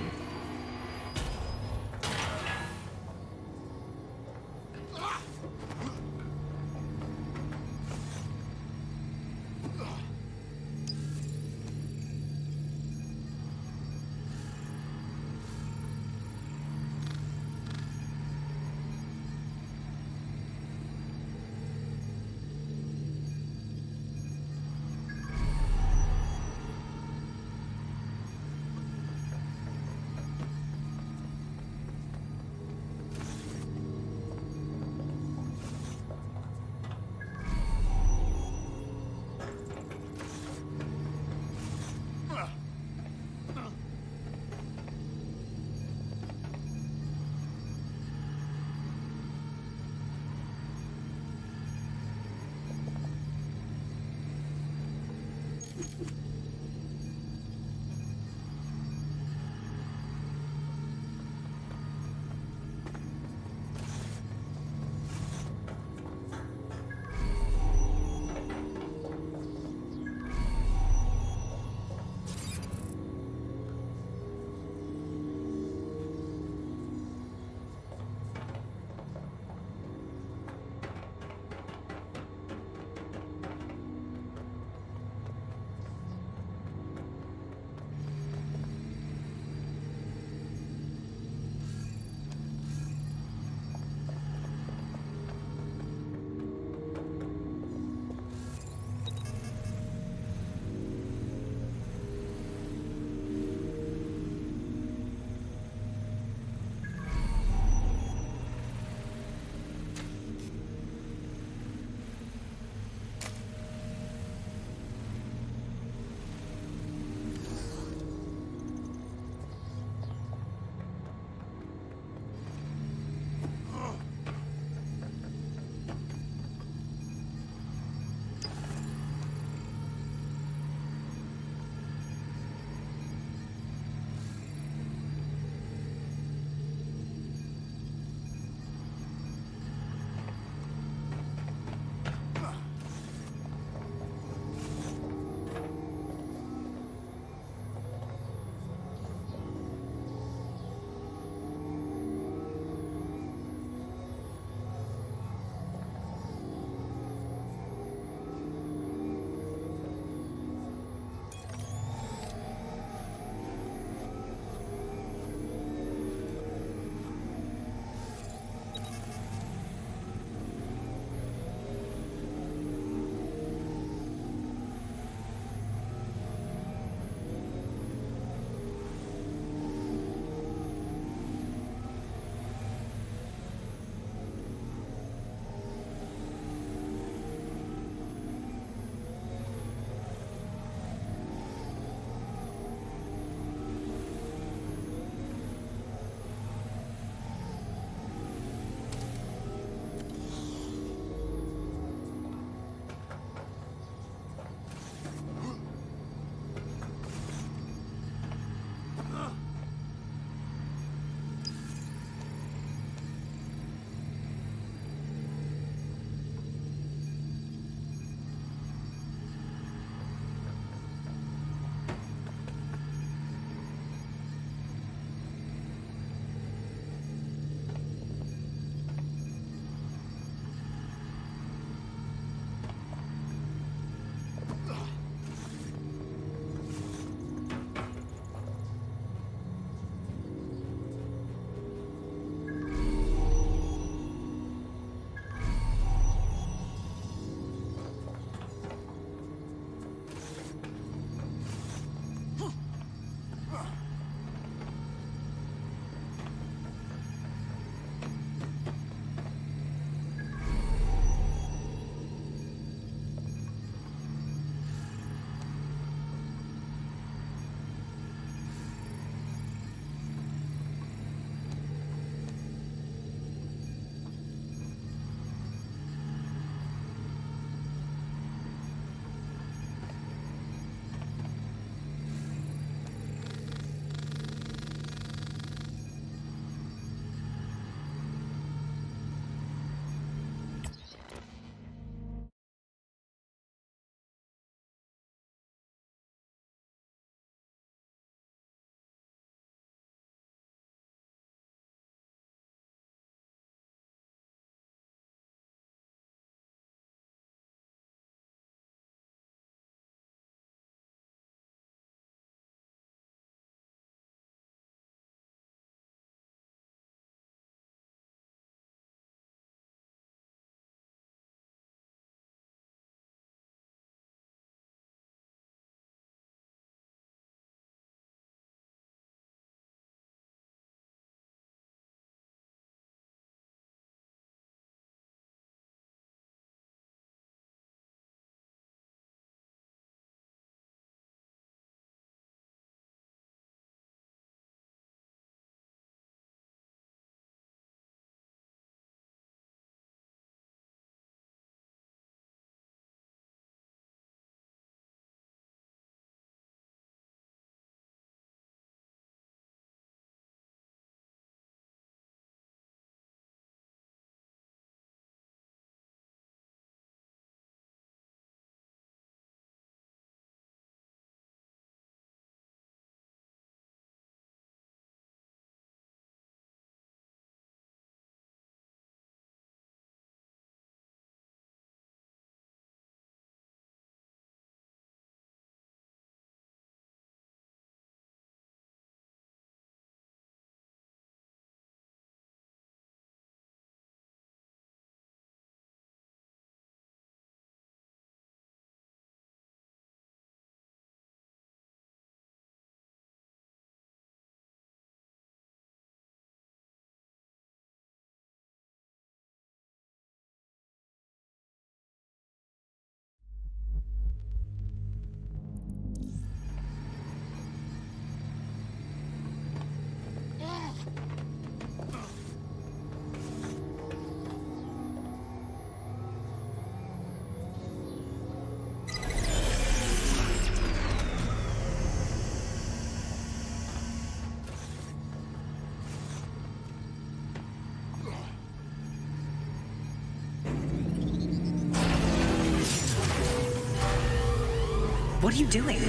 Speaker 8: What are you doing?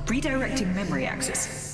Speaker 8: Redirecting memory access.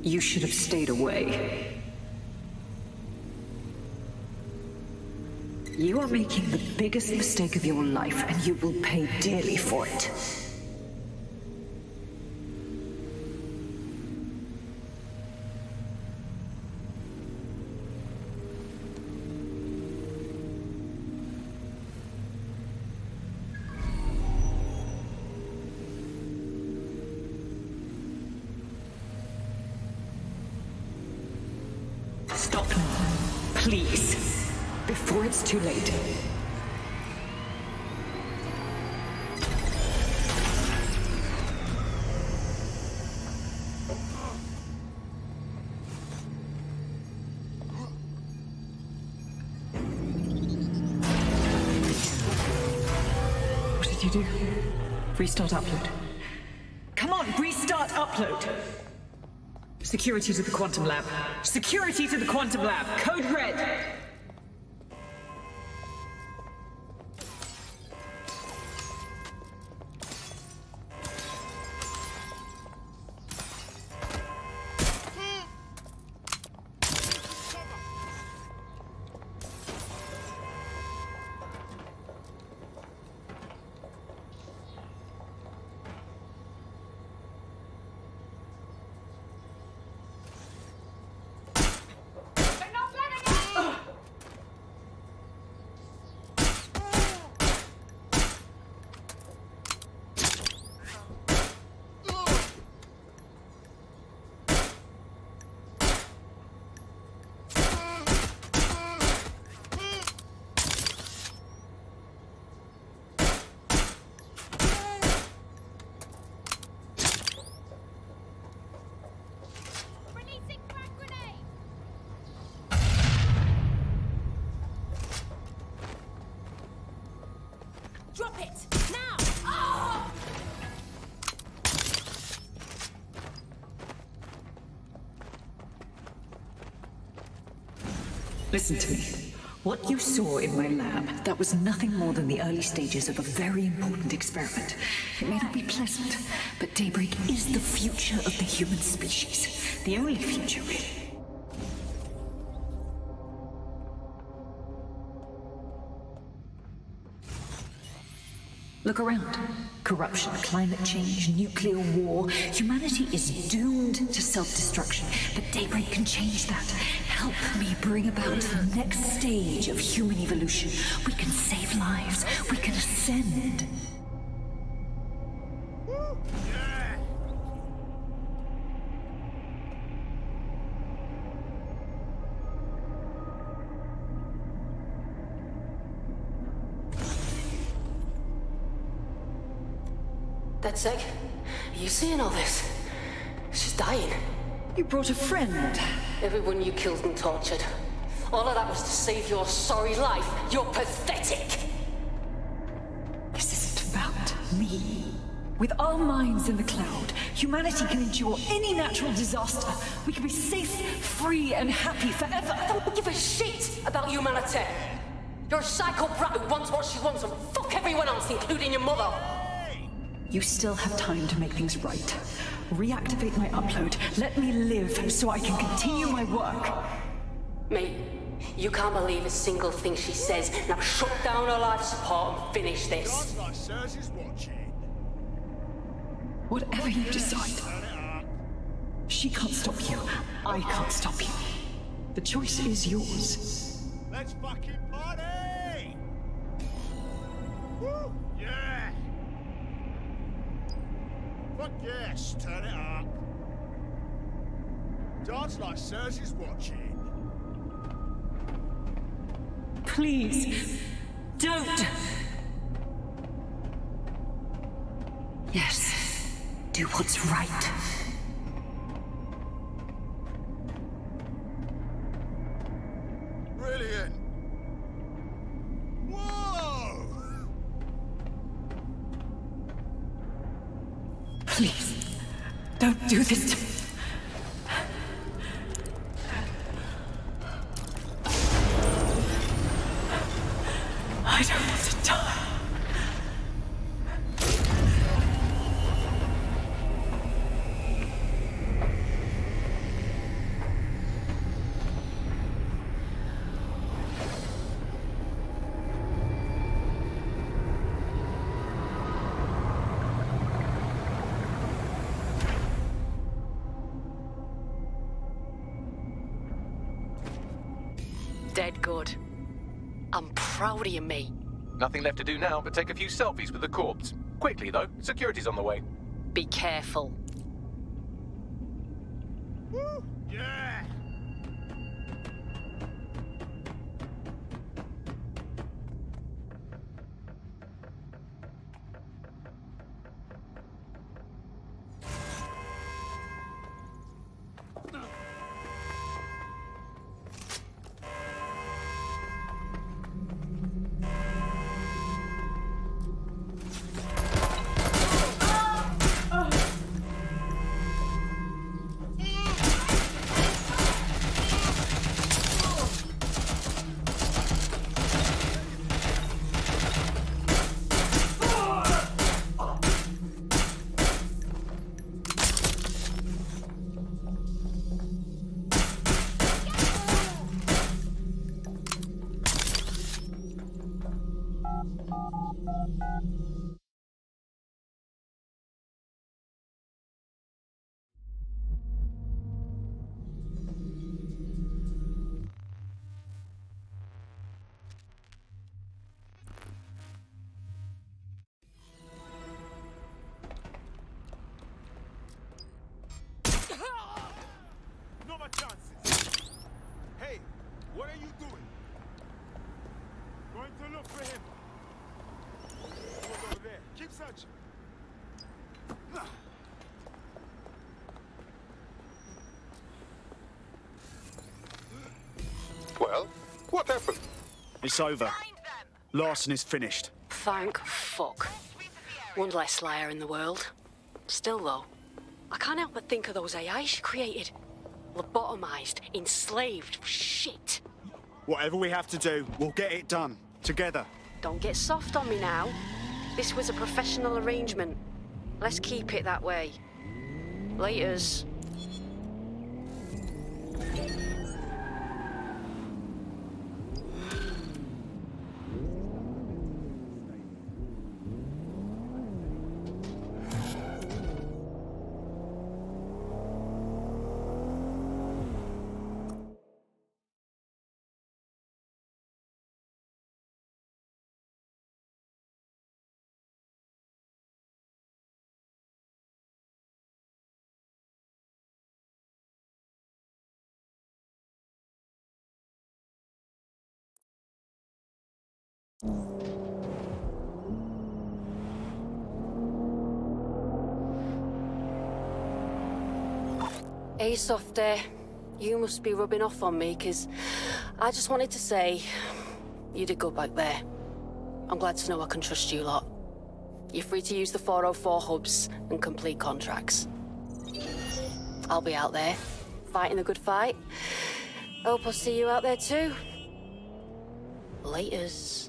Speaker 8: You should have stayed away. You are making the biggest mistake of your life, and you will pay dearly for it. Stop now, please, before it's too late. What did you do? Restart upload. Come on, restart upload! Security to the quantum lab. Security to the quantum lab. Code red.
Speaker 20: Drop it! Now! Oh!
Speaker 8: Listen to me. What you saw in my lab, that was nothing more than the early stages of a very important experiment. It may not be pleasant, but Daybreak is the future of the human species. The only future, really. Look around. Corruption, climate change, nuclear war. Humanity is doomed to self-destruction, but Daybreak can change that. Help me bring about the next stage of human evolution. We can save lives. We can ascend.
Speaker 18: That's Skye. Are you seeing all this? She's dying.
Speaker 8: You brought a friend.
Speaker 18: Everyone you killed and tortured. All of that was to save your sorry life. You're pathetic.
Speaker 8: This isn't about me. With our minds in the cloud, humanity can endure any natural disaster. We can be safe, free, and happy forever.
Speaker 18: I don't give a shit about humanity. You're a psycho brat who wants what she wants and fuck everyone else, including your mother.
Speaker 8: You still have time to make things right. Reactivate my upload. Let me live so I can continue my work.
Speaker 18: Mate, you can't believe a single thing she says. Now shut down her life support and finish this.
Speaker 11: Looks like Serge is watching.
Speaker 13: Whatever you decide. She can't stop you. I can't stop you. The choice is yours.
Speaker 10: Let's fucking party! Woo! Yeah! Fuck yes, turn it up. Dance like Cersei's watching.
Speaker 13: Please, don't! Yes, do what's right.
Speaker 10: Brilliant! Whoa!
Speaker 13: Please, don't do this to me. I don't want to die.
Speaker 18: Dead good. I'm proud of you, mate.
Speaker 5: Nothing left to do now but take a few selfies with the corpse. Quickly, though. Security's on the way.
Speaker 18: Be careful.
Speaker 10: Woo! Yeah! Not my chances. Hey, what are you doing? Going to look for him. He was over there. Keep searching.
Speaker 23: Well, what happened?
Speaker 4: It's over. Larsen is finished.
Speaker 18: Thank fuck. One less liar in the world. Still, though, I can't help but think of those AI she created. Lobotomized, enslaved, shit.
Speaker 4: Whatever we have to do, we'll get it done. Together.
Speaker 18: Don't get soft on me now. This was a professional arrangement. Let's keep it that way. Laters. Hey, Softy. You must be rubbing off on me, 'cause I just wanted to say you did good back there. I'm glad to know I can trust you lot. You're free to use the 404 hubs and complete contracts. I'll be out there, fighting a good fight. Hope I'll see you out there too. Laters.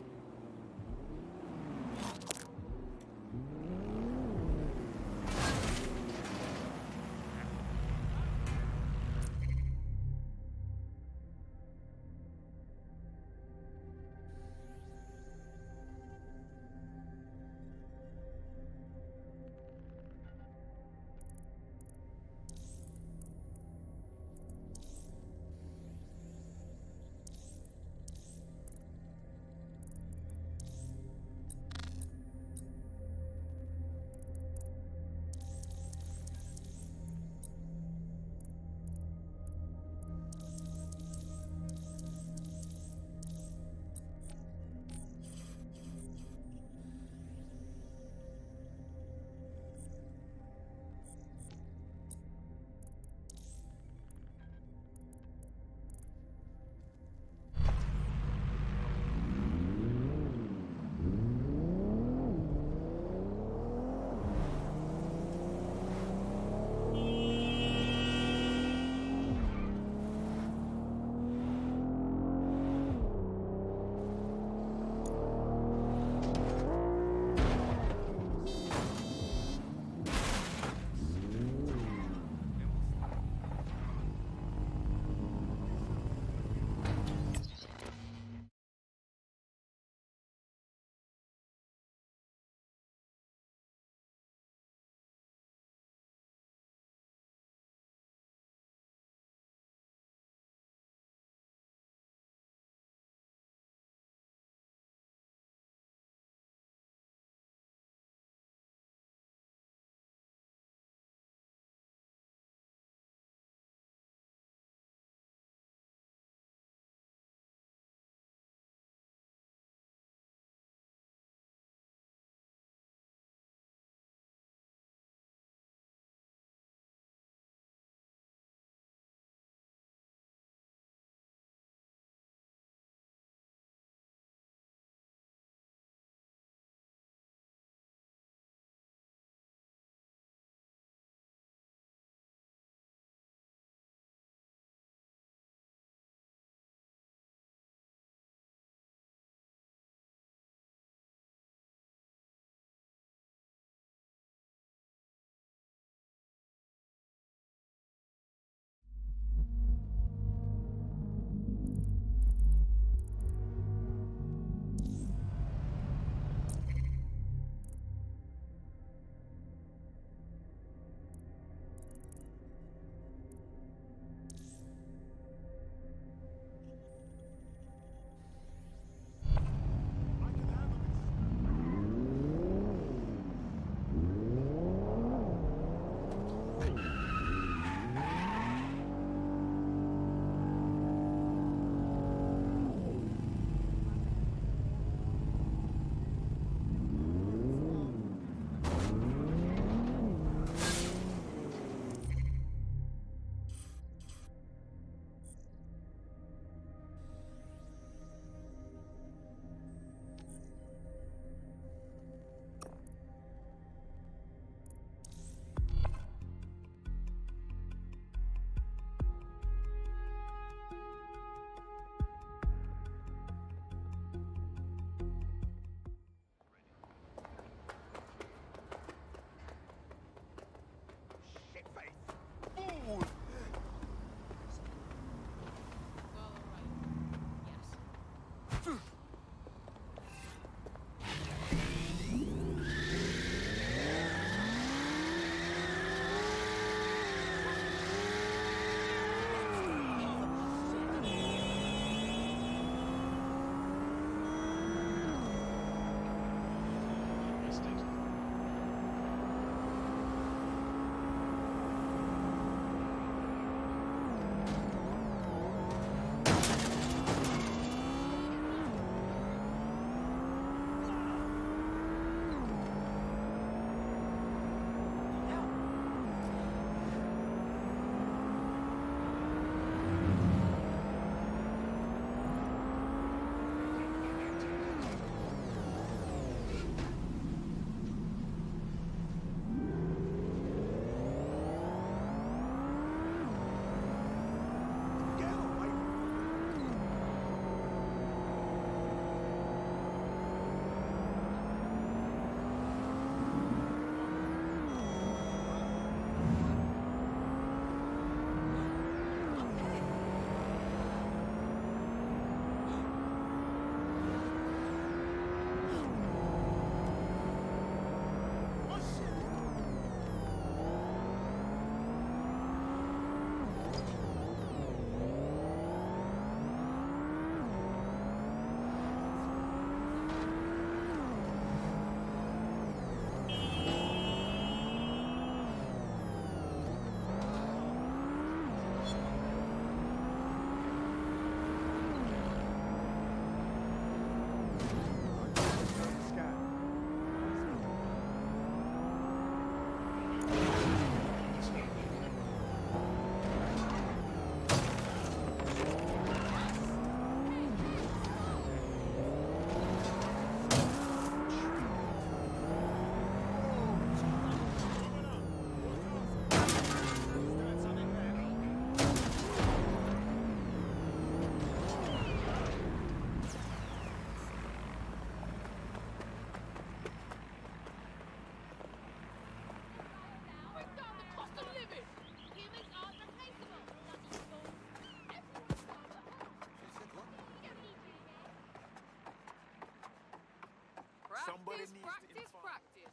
Speaker 23: Somebody needs to
Speaker 17: Practice,
Speaker 23: inform.
Speaker 17: practice.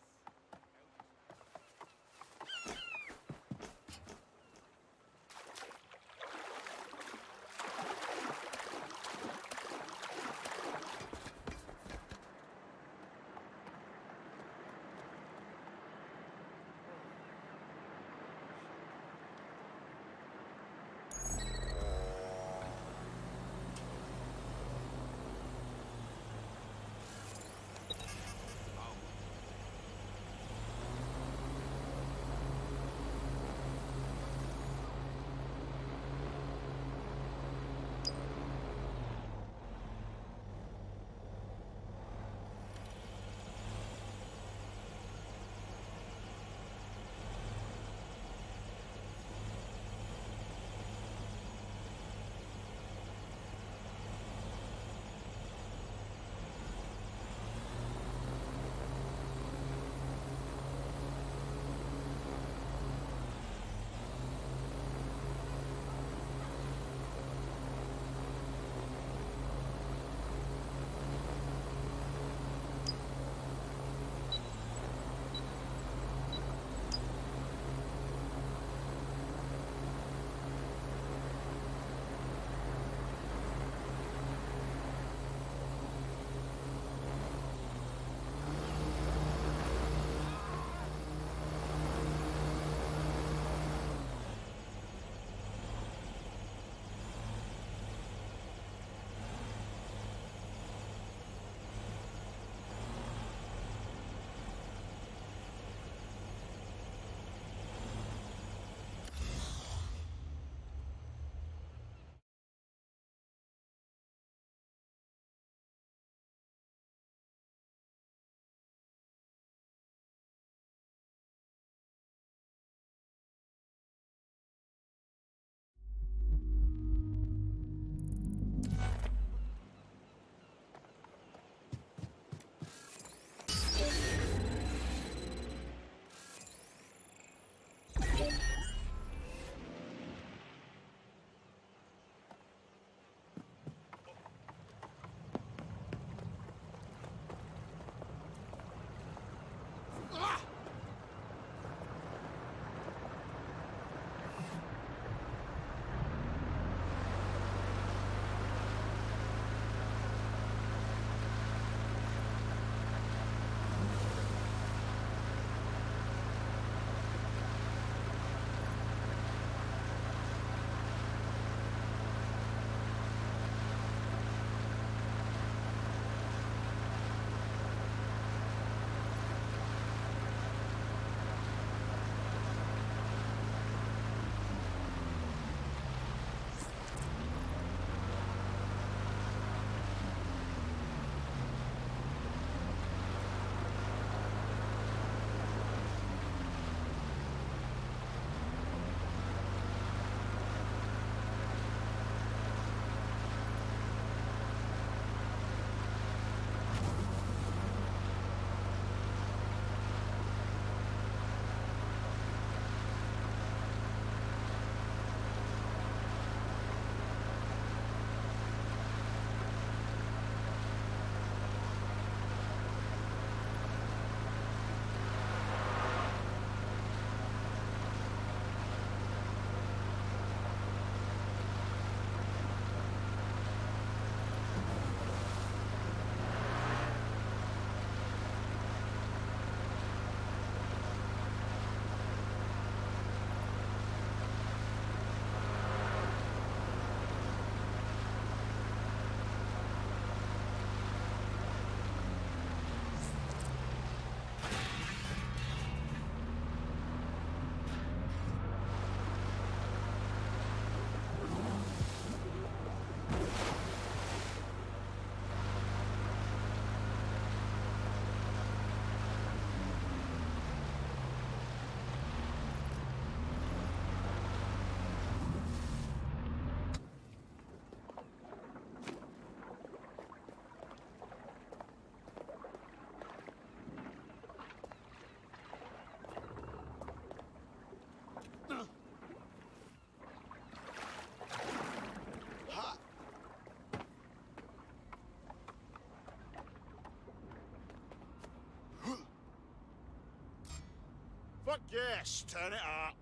Speaker 4: Fuck yes, turn it up.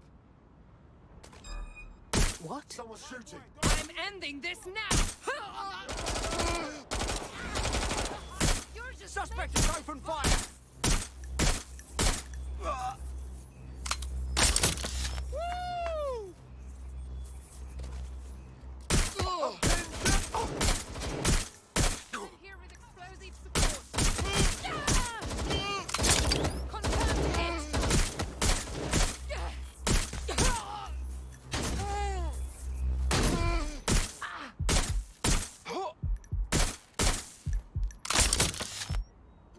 Speaker 3: What?
Speaker 23: Someone's shooting.
Speaker 16: I'm ending this now! You're just
Speaker 10: Suspect is open fire!
Speaker 16: Woo! Here with explosive support. Confirmed hit.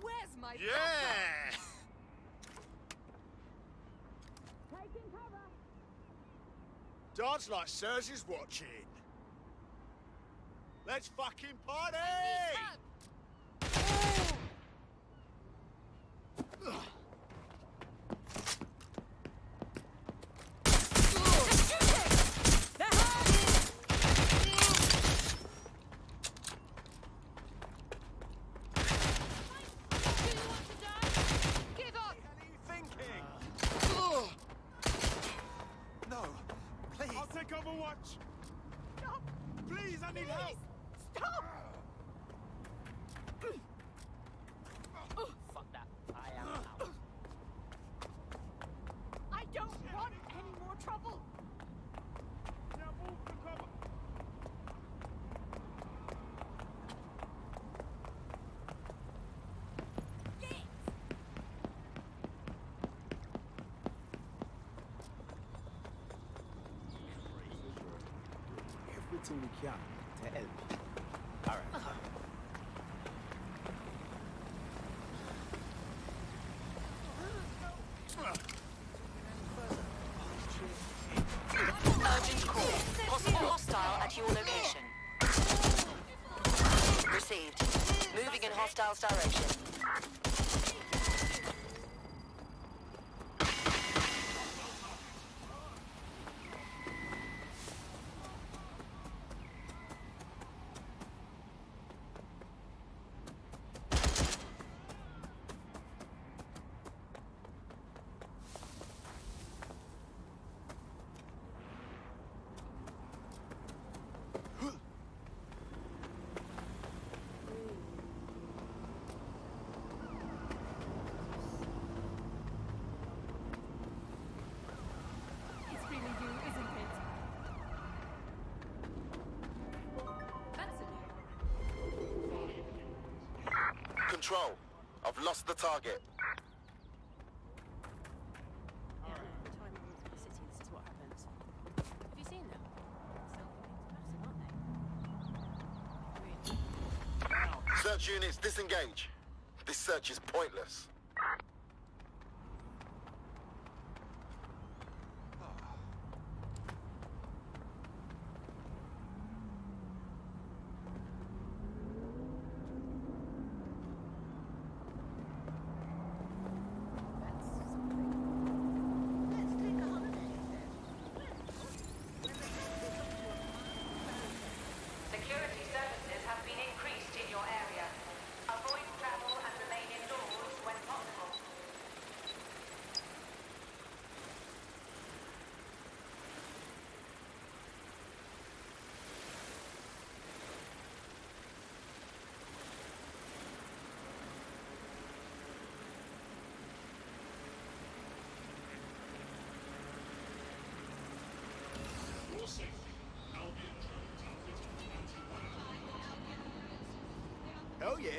Speaker 16: Where's my
Speaker 4: Yeah!
Speaker 16: taking cover?
Speaker 4: Dance like Sirs is watching. Let's fucking party!
Speaker 16: Give up!
Speaker 10: No, please. I'll take overwatch.
Speaker 16: Stop!
Speaker 10: Please, I need help.
Speaker 16: Stop!
Speaker 15: Fuck that. I am out.
Speaker 16: I don't want any more trouble.
Speaker 10: Now move to cover.
Speaker 17: Everything we can to help. All right.
Speaker 3: Urgent call. Possible hostile at your location. Received. Moving in hostile's direction.
Speaker 16: It's really you, isn't it? That's a
Speaker 23: Control. I've lost the target.
Speaker 18: This is what happens. Have you seen them? Massive, aren't they?
Speaker 23: Search units, disengage. This search is pointless.
Speaker 3: Security services have been increased in your area. Avoid travel and remain indoors when possible.
Speaker 4: Hell yeah!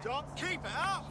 Speaker 4: Don't keep it up!